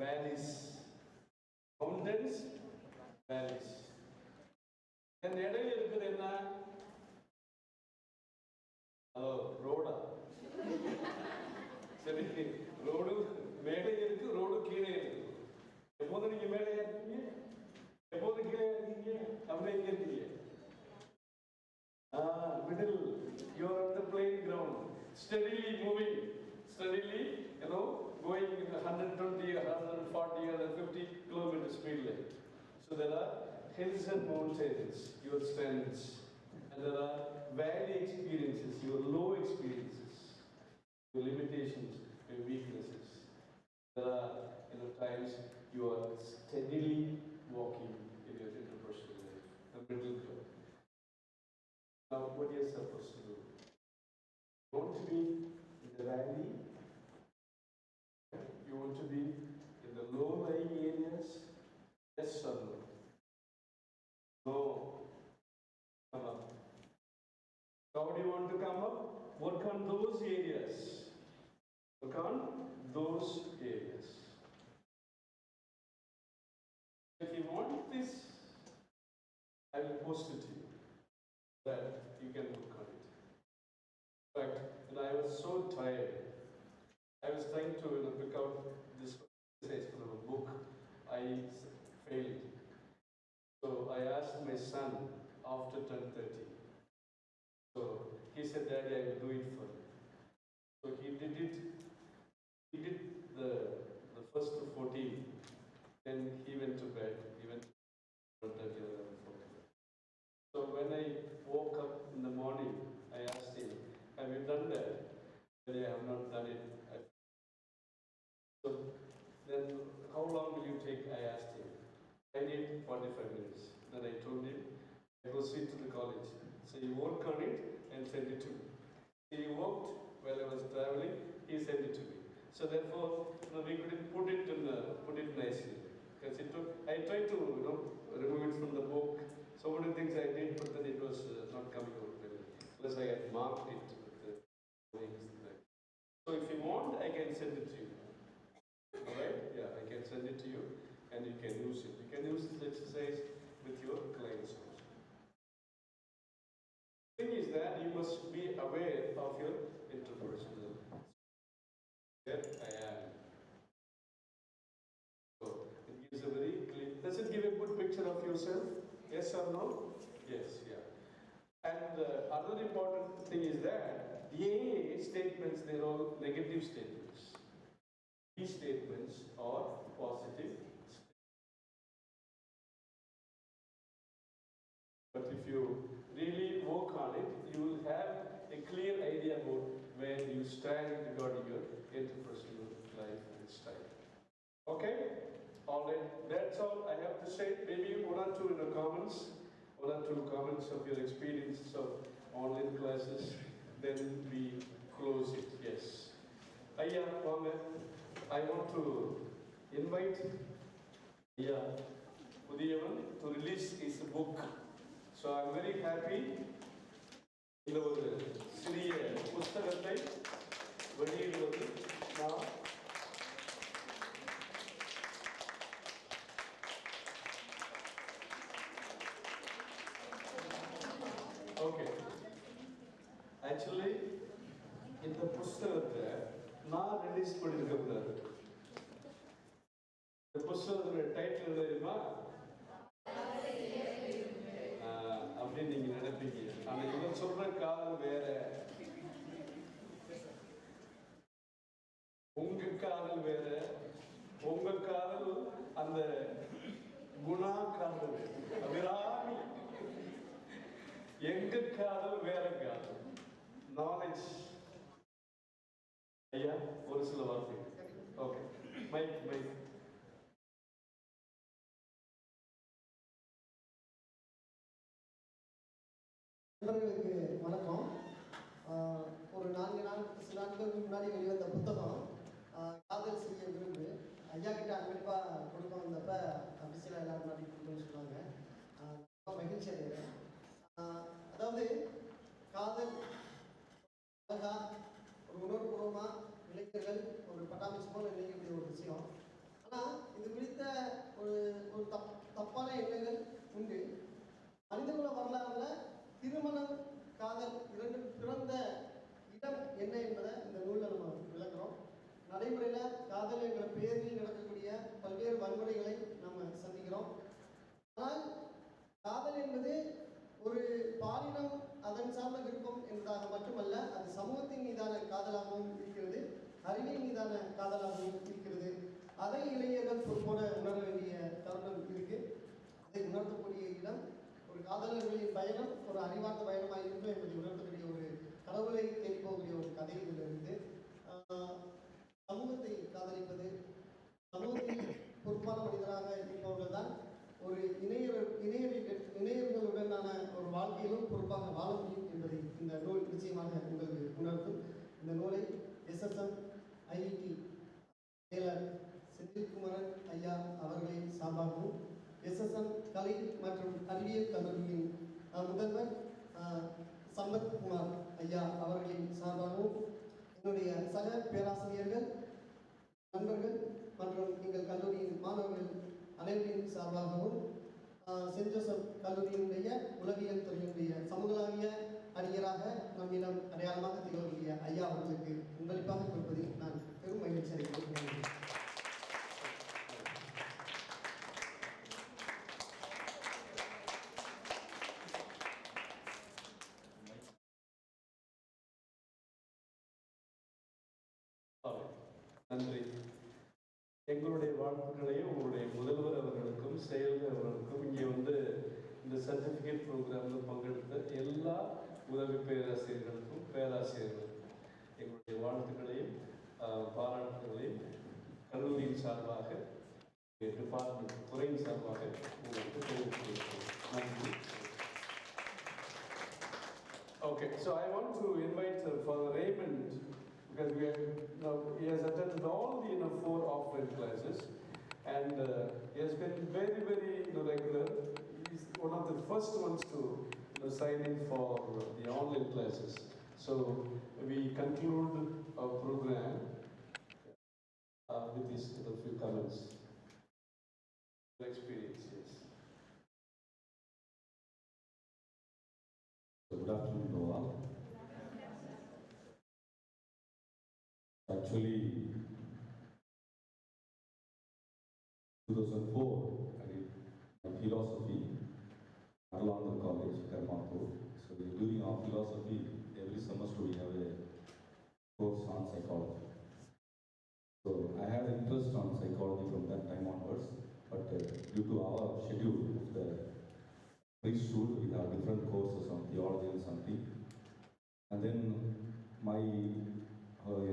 C: valleys. Mountains, valleys. And இடையில இருக்குது என்ன? ரோடா? சரி, ரோடு மேலே இருக்கு, ரோடு கீழே இருக்கு. எப்போது நீங்க மேலே இருக்கீங்க, எப்போது கீழே இருக்கீங்க, அப்படியே எங்க இருக்கீங்க? Middle. You are on the playground, steadily moving, steadily, going in 120 or 140 or 150 kilometer speed limit. So there are hills and mountains, your strengths, and there are valley experiences, your low experiences, your limitations, your weaknesses. There are times you are steadily walking in your interpersonal life, the middle ground. Now, what are you supposed to do? You want to be in the valley? You want to be in the low-lying areas? Yes or no? No. Come up. How do you want to come up? Work on those areas. Work on those areas. If you want this, I will post it to you, that you can work on it. In fact, when I was so tired, I was trying to pick out this exercise from a book. I failed. So I asked my son after 10:30. So he said, "Daddy, I will do it for you." So he did it. He did the first 14. Then he went to bed. He went to 10:30 or 11:40. So when I woke up in the morning, I asked him, "Have you done that?" But I have not done it. So then, how long will you take? I asked him. I need 45 minutes. Then I told him, I proceed to the college. So he worked on it and sent it to me. He worked while I was traveling. He sent it to me. So therefore, we couldn't put it nicely. Because I tried to remove it from the book. So many things I did, but then it was not coming out well. Plus I had marked it with the things. So if you want, I can send it to you. Alright? Yeah, I can send it to you and you can use it. You can use this exercise with your clients also. The thing is that you must be aware of your interpersonal. Here I am. So it gives a very clear. Does it give a good picture of yourself? Yes or no? Yes, yeah. And another important thing is that A statements, they're all negative statements. B statements are positive statements. But if you really work on it, you will have a clear idea about where you stand regarding your interpersonal life and style. Okay? Alright, that's all I have to say. Maybe one or two comments of your experiences of online classes, then we close it. Yes. Ayya, I want to invite Ayya Pudiyavan to release his book. So I'm very happy. இந்த ஒரு சிறிய புத்தகத்தை வெளியிடுவது நான் okay actually இந்த புத்தகத்தை நான் release பண்ணியிருக்க கூடாது. இந்த புத்தகத்தோட டைட்டில் என்ன தெரியுமா? அப்படின்னு நீங்க நினைப்பீங்க. ஆனா இவன் சொல்ற காதல் வேற, உங்க காதல் வேற, உங்க காதல் அந்த குணா காதல் அபிராமி, எங்க காதல் வேற காதல். நாலேஜ். ஐயா ஒரு சில வார்த்தை. Okay, mike.
Q: நண்பர்களுக்கு வணக்கம். ஒரு 4 நாட்களுக்கு முன்னாடி வெளிவந்த புத்தகம் காதல் செய்ய விரும்பு. ஐயா கிட்ட கண்டிப்பாக கொடுக்க வந்தப்ப அபிஷியலாக எல்லாரும் முன்னாடி கொடுக்கணும்னு சொன்னாங்க. ரொம்ப மகிழ்ச்சி அடைகிறேன். அதாவது காதல் அழகா ஒரு உணர்வுபூர்வமாக இளைஞர்கள் ஒரு பட்டாமிச்சு போல் நினைக்கக்கூடிய ஒரு விஷயம். ஆனால் இது குறித்த ஒரு ஒரு தப்பான எண்ணங்கள் உண்டு. மனிதகுல வரலாறுல திருமணம் காதல் இரண்டும் பிறந்த இடம் என்ன என்பதை இந்த நூலில் நம்ம விளக்குறோம். நடைமுறையில் காதல் என்ற பெயரில் நடக்கக்கூடிய பல்வேறு வன்முறைகளை நம்ம சந்திக்கிறோம். ஆனால் காதல் என்பது ஒரு பாலினம் அதன் சார்ந்த விருப்பம் என்பதாக மட்டுமல்ல, அது சமூகத்தின் மீதான காதலாகவும் இருக்கிறது, அறிவின் மீதான காதலாகவும் இருக்கிறது. அதை இளைஞர்கள் பொறுப்போட உணர வேண்டிய தருணம் இருக்கு. அதை உணர்த்தக்கூடிய இடம் ஒரு காதலர்களின் பயணம் ஒரு அறிவார்ந்த பயணமாக இருக்கும் என்பதை உணர்த்தக்கூடிய ஒரு கடவுளை தேடி போகக்கூடிய ஒரு கதை இதில் இருந்து சமூகத்தை காதலிப்பது, சமூகத்தில் பொறுப்பான மனிதராக இருப்பவர்கள் தான் ஒரு இணையர்களுடனான ஒரு வாழ்க்கையிலும் பொறுப்பாக வாழ முடியும் என்பதை இந்த நூல் நிச்சயமாக உங்களுக்கு உணர்த்தும். இந்த நூலை எஸ்எஸ்எம் ஐஐடி செயலர் செந்தில்குமரன் ஐயா அவர்களின் சார்பாகவும், எஸ்எஸ்எம் கலை மற்றும் அறிவியல் கல்லூரியின் முதல்வர் சம்பத்குமார் ஐயா அவர்களின் சார்பாகவும், என்னுடைய சக பேராசிரியர்கள், நண்பர்கள் மற்றும் எங்கள் கல்லூரியின் மாணவர்கள் அனைவரின் சார்பாகவும், சென்ட் ஜோசப் கல்லூரியினுடைய உளவியல் துறையினுடைய சமூகளாவிய அறிஞராக நம்மிடம் அடையாளமாக திகழக்கூடிய ஐயா அவர்களுக்கு உங்களிப்பாக கொடுப்பதில் நான் பெரும் மகிழ்ச்சி அடைகிறேன்.
C: நன்றி. எங்களுடைய வாழ்த்துக்களையும் உங்களுடைய முதல்வர் அவர்களுக்கும் செயலர் அவர்களுக்கும் இங்கே வந்து இந்த சர்டிஃபிகேட் ப்ரோக்ராமில் பங்கெடுத்த எல்லா உதவி பேராசிரியர்களுக்கும் பேராசிரியர்களுக்கும் எங்களுடைய வாழ்த்துக்களையும் பாராட்டுகளையும் கல்லூரியின் சார்பாக டிபார்ட்மெண்ட் துறையின் சார்பாக உங்களுக்கு தெரிவித்துள்ளோம். நன்றி. Okay, so I want to invite Father Raymond, because he has attended all the 4 offline classes, and he has been very, very regular. He's one of the first ones to sign in for the online classes. So we conclude our program with these few comments. Experiences.
R: Good afternoon, all. Actually, 2004, I did my philosophy at London College, Karmapur. So during our philosophy, every semester we have a course on psychology. So I had interest on psychology from that time onwards, but due to our schedule of the priesthood, we have different courses on theology and something. And then my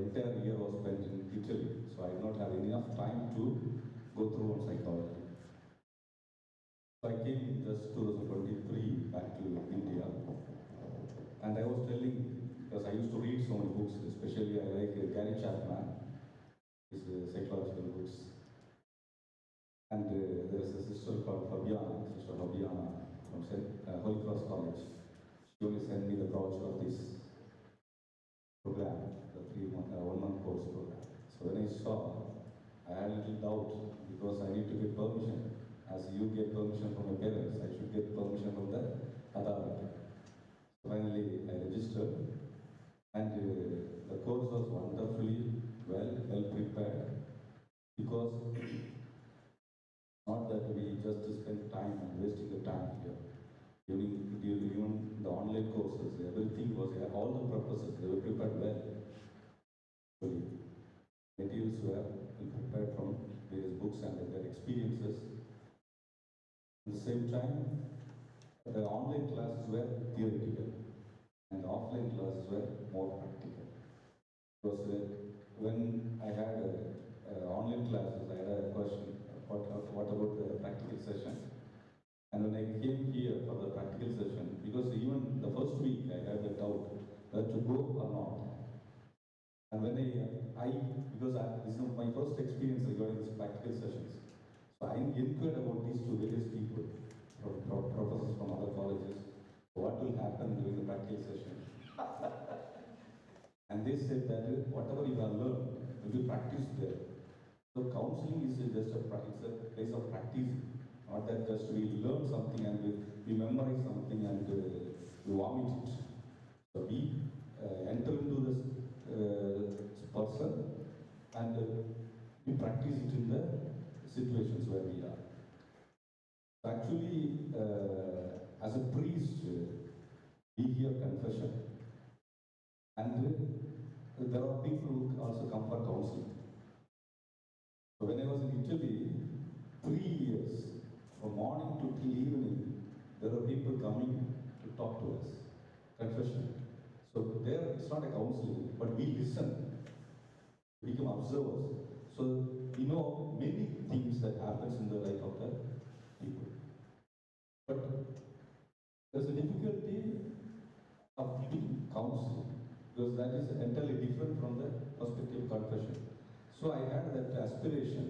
R: entire year was spent in Italy, so I did not have enough time to go through on psychology. So I came just 2023 back to India, and I was telling, because I used to read so many books, especially I like Gary Chapman, his psychological books. And there's a sister called Sister Fabiana from Holy Cross College. She only sent me the brochure of this program, the 1-month course program. So when I saw, I had a little doubt, because I need to get permission. As you get permission from your parents, I should get permission from the authority. So finally, I registered, and the course was wonderfully well prepared, because not that we just spend time and wasting the time here. Even the online courses, everything was, all the purposes, they were prepared well. Materials were prepared from various books and their experiences. At the same time, the online classes were theoretical and the offline classes were more practical. Because when I had online classes, I had a question, what about the practical session? And when I came here for the practical session, because even the first week first experience regarding these practical sessions. So I inquired about these two various people, professors from other colleges, what will happen during the practical session. And they said that whatever you have learned will be practiced there. So counseling is just a place of practice, not that just we learn something and we memorize something and we vomit it. So we enter into this person and we practice it in the situations where we are. Actually, as a priest, we hear confession. And there are people who also come for counseling. So when I was in Italy, 3 years, from morning to till evening, there are people coming to talk to us. Confession. So there, it's not a counseling, but we listen, become observers. So we know many things that happens in the life of the people. But there's a difficulty of giving counseling, because that is entirely different from the perspective of confession. So I had that aspiration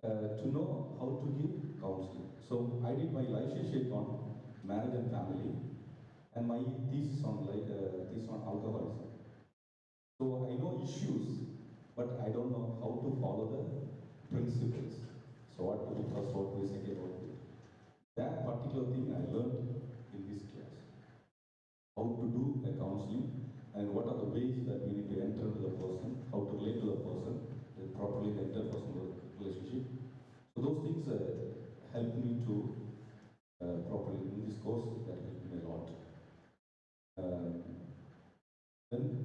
R: to know how to give counseling. So I did my licentiate on marriage and family, and my thesis on alcoholism. So I know issues, but I don't know how to follow the principles. So what to do first, what to do second, what to do. That particular thing I learned in this class. How to do a counseling and what are the ways that we need to enter into the person, how to relate to the person, and properly the interpersonal relationship. So those things help me to properly in this course, that helped me a lot. Then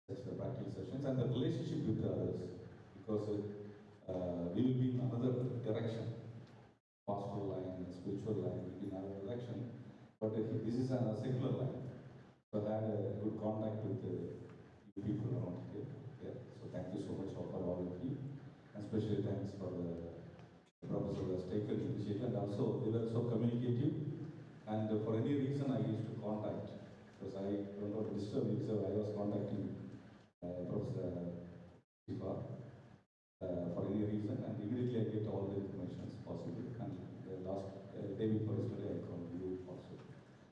R: that's the practical sessions and the relationship with the others, because we will be in another direction, pastoral line, spiritual line, will be in another direction, but this is a secular line. So I had a good contact with you people around here. Yeah. So thank you so much for all of you, and especially thanks for the professor who has taken the initiative, and also they were so communicative. And for any reason I used to contact, because I don't want to disturb you, so I was contacting Professor Sifa for any reason, and immediately I get all the information as possible. And the last day before yesterday, I called you also.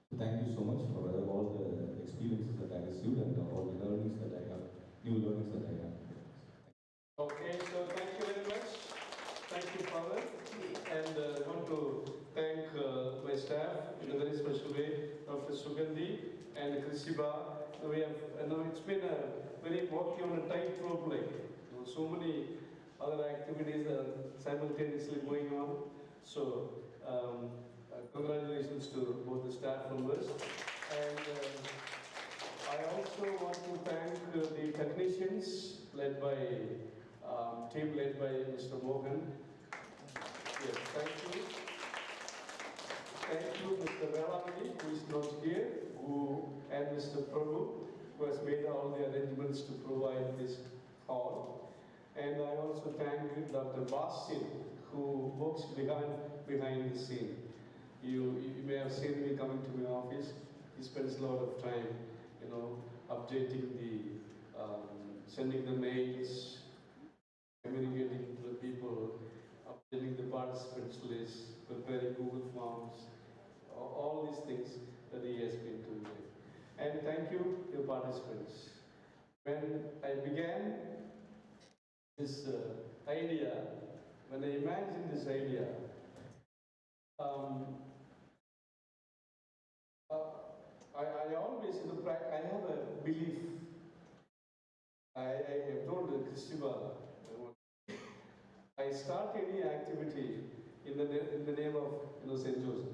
R: So thank you so much for all the experiences that I received and all the learnings that I have, new learnings that I have.
C: Okay, so thank you very much. Thank you, Father. And I want to thank my staff in a very special way, Dr. Sugandhi and Krisiba. We have, it's been a very working on a tightrope, like so many other activities that are simultaneously going on. So congratulations to both the staff members. And I also want to thank the technicians led by team led by Mr. Mohan. Yes, thank you. Thank you, Mr. Velamani, who is not here, and Mr. Prabhu, who has made all the arrangements to provide this hall. And I also thank Dr. Basin, who works behind the scene. You may have seen me coming to my office. He spends a lot of time, updating sending the mails, communicating to the people, updating the participants list, preparing Google Forms, all these things that he has been doing. And thank you, your participants. When I began this idea, when I imagined this idea, I always, I have a belief. I have told Christiba, I start any activity in the name of St. Joseph.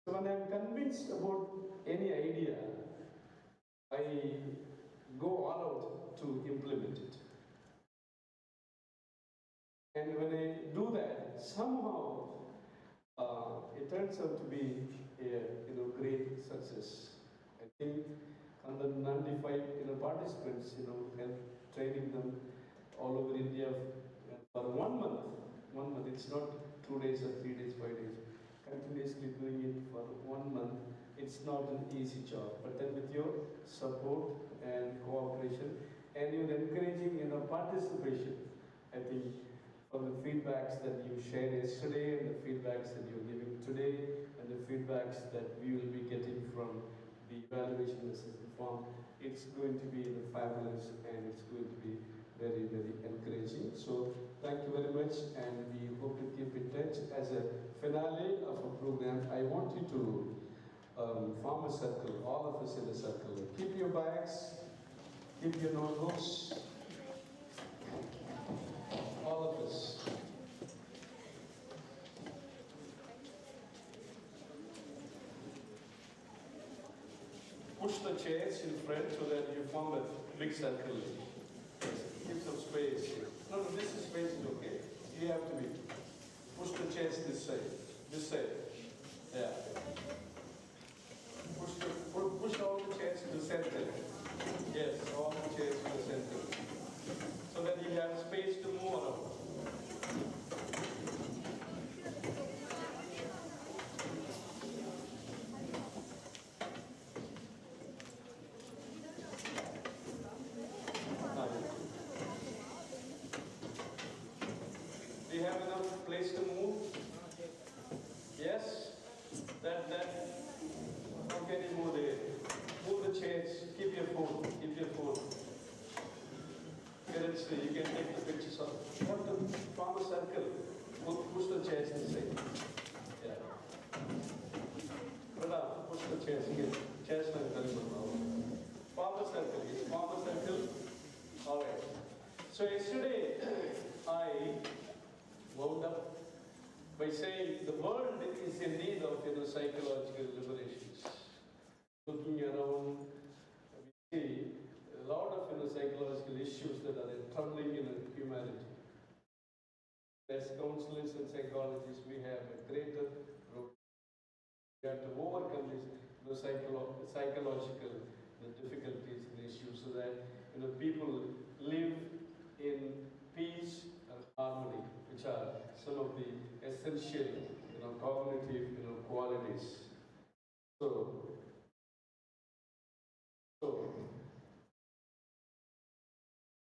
C: So when I'm convinced about any idea, I go all out to implement it. And when I do that, somehow it turns out to be a great success. I think 195 participants, and training them all over India for 1 month. 1 month. It's not 2 days or 3 days, 5 days. Continuously doing it for 1 month. It's not an easy job. But then with your support and cooperation and you're encouraging, participation. I think from the feedbacks that you shared yesterday, and the feedbacks that you're giving today, and the feedbacks that we will be getting from the evaluation assessment form, it's going to be fabulous, and it's going to be very, very encouraging. So thank you very much, and we hope to keep in touch. As a finale of a program, I want you to form a circle, all of us in a circle. Keep your bags, keep your notebooks, all of us. Push the chairs in front so that you form a big circle. Give some space. No, this is space is okay. You have to be. Push the chairs this side. This side. Yeah. Push all the chairs to the center. Yes, all the chairs to the center. So that you have space to move around. Do you have enough place to move? Yes? That, how can you move there? Move the chairs, keep your phone, keep your phone. You can take the pictures of. You have to form a circle. Push the chairs this side. Yeah. Brother, push the chairs here. Chairs like that. Form a circle. Yes, form a circle. Alright. So yesterday I wound up by saying the world is in need of psychological liberations. Looking around, we see a lot of psychological issues that are troubling humanity. As counselors and psychologists, we have a greater role. We have to overcome these psychological difficulties and issues so that people live in peace and harmony, which are some of the essential cognitive qualities. So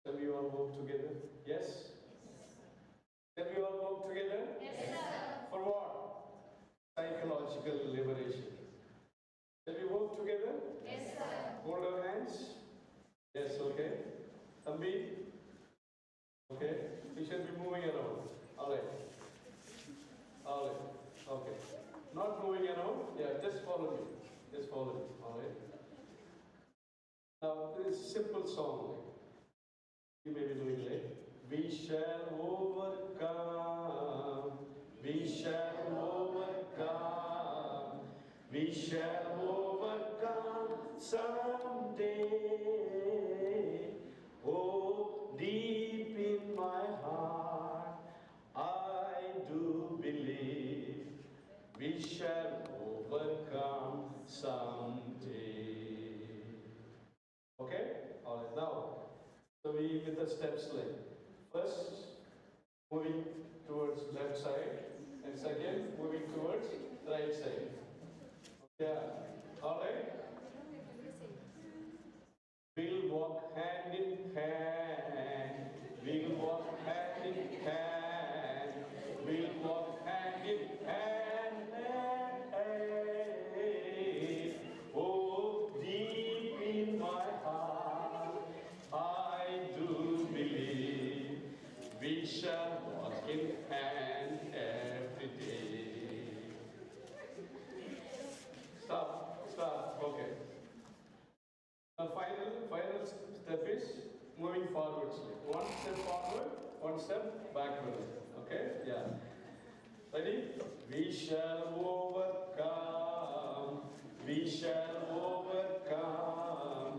C: shall we all work together? Yes? Shall we all work together? Yes, sir. For what? Psychological liberation. Shall we work together? Yes, sir. Hold our hands? Yes, okay. Thambi? Okay. We shall be moving around. Alright. Alright. Okay. Not moving around? Yeah, just follow me. Just follow me. Alright. Now, it's a simple song. You may be doing late. We shall overcome. We shall overcome. We shall overcome someday. Oh, deep in my heart, I do believe we shall overcome someday. Okay? Alright, now. So we with the steps like first moving towards left side and second moving towards right side. Yeah. Alright? We'll walk hand in hand. We'll walk hand in hand. We'll walk hand in hand. Oh, deep in my heart, I do believe we shall walk in hand every day. Stop. Okay. The final step is moving forwards. One step forward, one step backward. Okay? Yeah. Ready? We shall overcome. We shall overcome.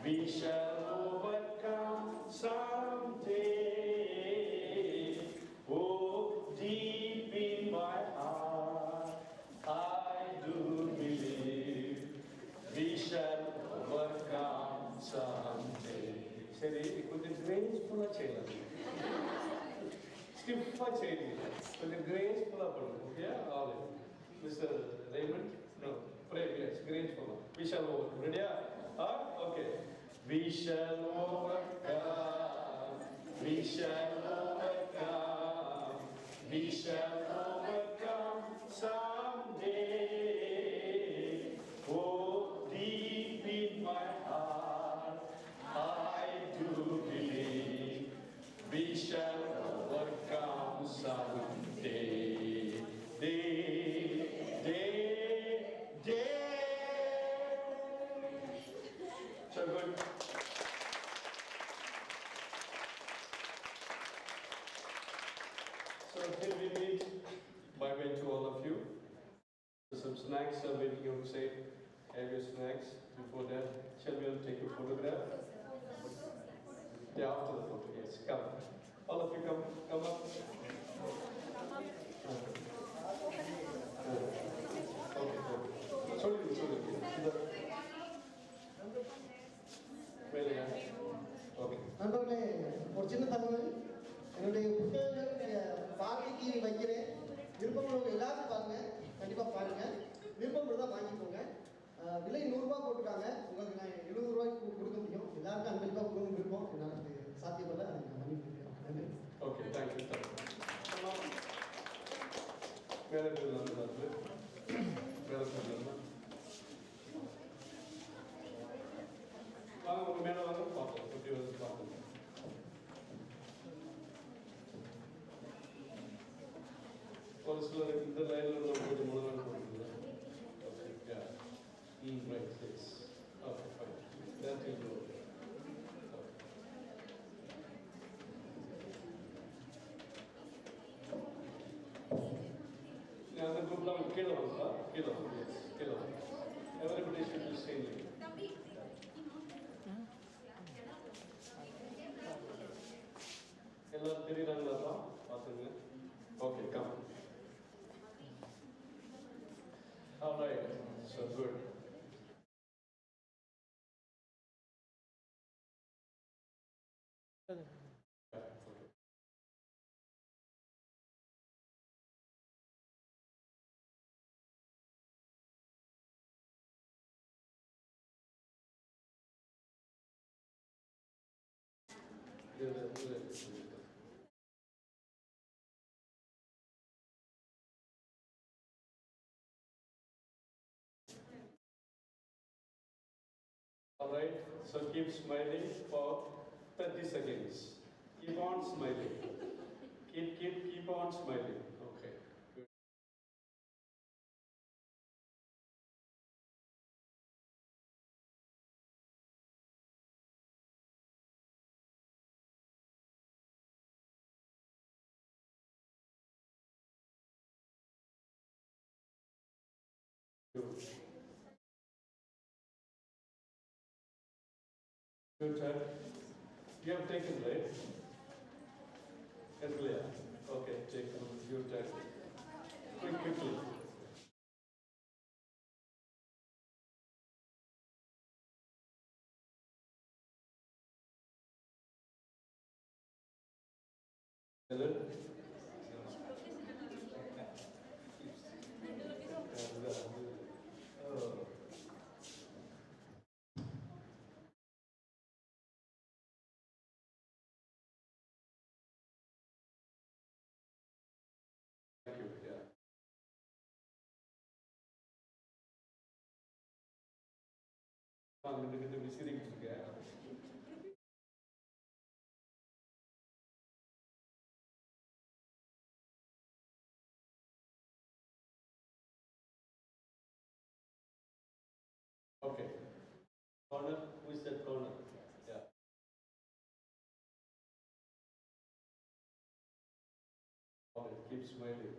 C: We shall overcome someday. Oh, deep in my heart, I do believe we shall overcome someday. Seri, కొంచెం graceful చేయాలి. Stiff చేయాలి. కొంచెం graceful అవ్వండి. Okay? All right. Mr. Raymond? No. Pray, yes. Graceful. We shall overcome. Ready? Okay. We shall overcome. We shall overcome. We shall overcome someday. Oh, deep in my heart, I do believe we shall overcome someday. Day. So good. So here we meet. Bye-bye to all of you. Some snacks are waiting outside. Have your snacks. Before that, shall we all take a photograph? Yeah, after the photo, yes. Come. All of you come up. Okay, good. Sorry. Okay.
Q: நண்பர்களே, ஒரு சின்ன தகவல். என்னுடைய புத்தகங்கள் பார்வைக்கு வைக்கிறேன். விருப்பம் உள்ளவங்க எல்லாரும் பாருங்க. கண்டிப்பா பாருங்க. விருப்பம் இருந்தா வாங்கிக்கோங்க. விலை 100 ரூபாய் போட்டுருக்காங்க. உங்களுக்கு நான் 70 ரூபாய்க்கு கொடுக்க முடியும். எல்லாருக்கும் அன்பளிப்பா கொடுக்க விருப்பம். என்னால் சாத்தியப்படல. அதை நான் பண்ணிக்கிறேன். நன்றி.
C: Okay, thank you. வேற வாங்க உங்க மேல வாங்க பார்ப்போம். எப்படி வந்து பார்ப்போம். ஒரு சிலர் இந்த லைன்ல உள்ள கொஞ்சம் முழுவதும் போட்டுருங்க. Okay, yeah. Right, yes. Okay, fine. That will go. அந்த குரூப்ல கீழே வாங்கப்பா. கீழே வாங்க. Everybody should be seen. எல்லாரும் தெரியுறாங்களா? பார்த்துங்க. Okay, come. All right, so good. All right, so keep smiling for 30 seconds. Keep on smiling. Keep on smiling. Okay. Good time. You have taken, right? And clear. Okay, take your time. Quickly. Hello? Thank you. Yeah. Okay. Corner, who is that corner? Yeah. All right, keep smiling.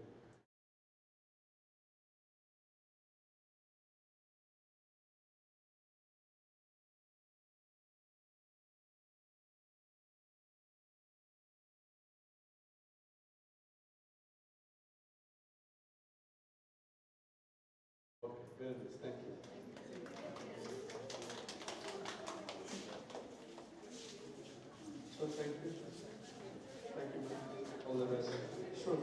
C: Okay, very nice. Thank you. So thank you. Thank you. All the best. Sure.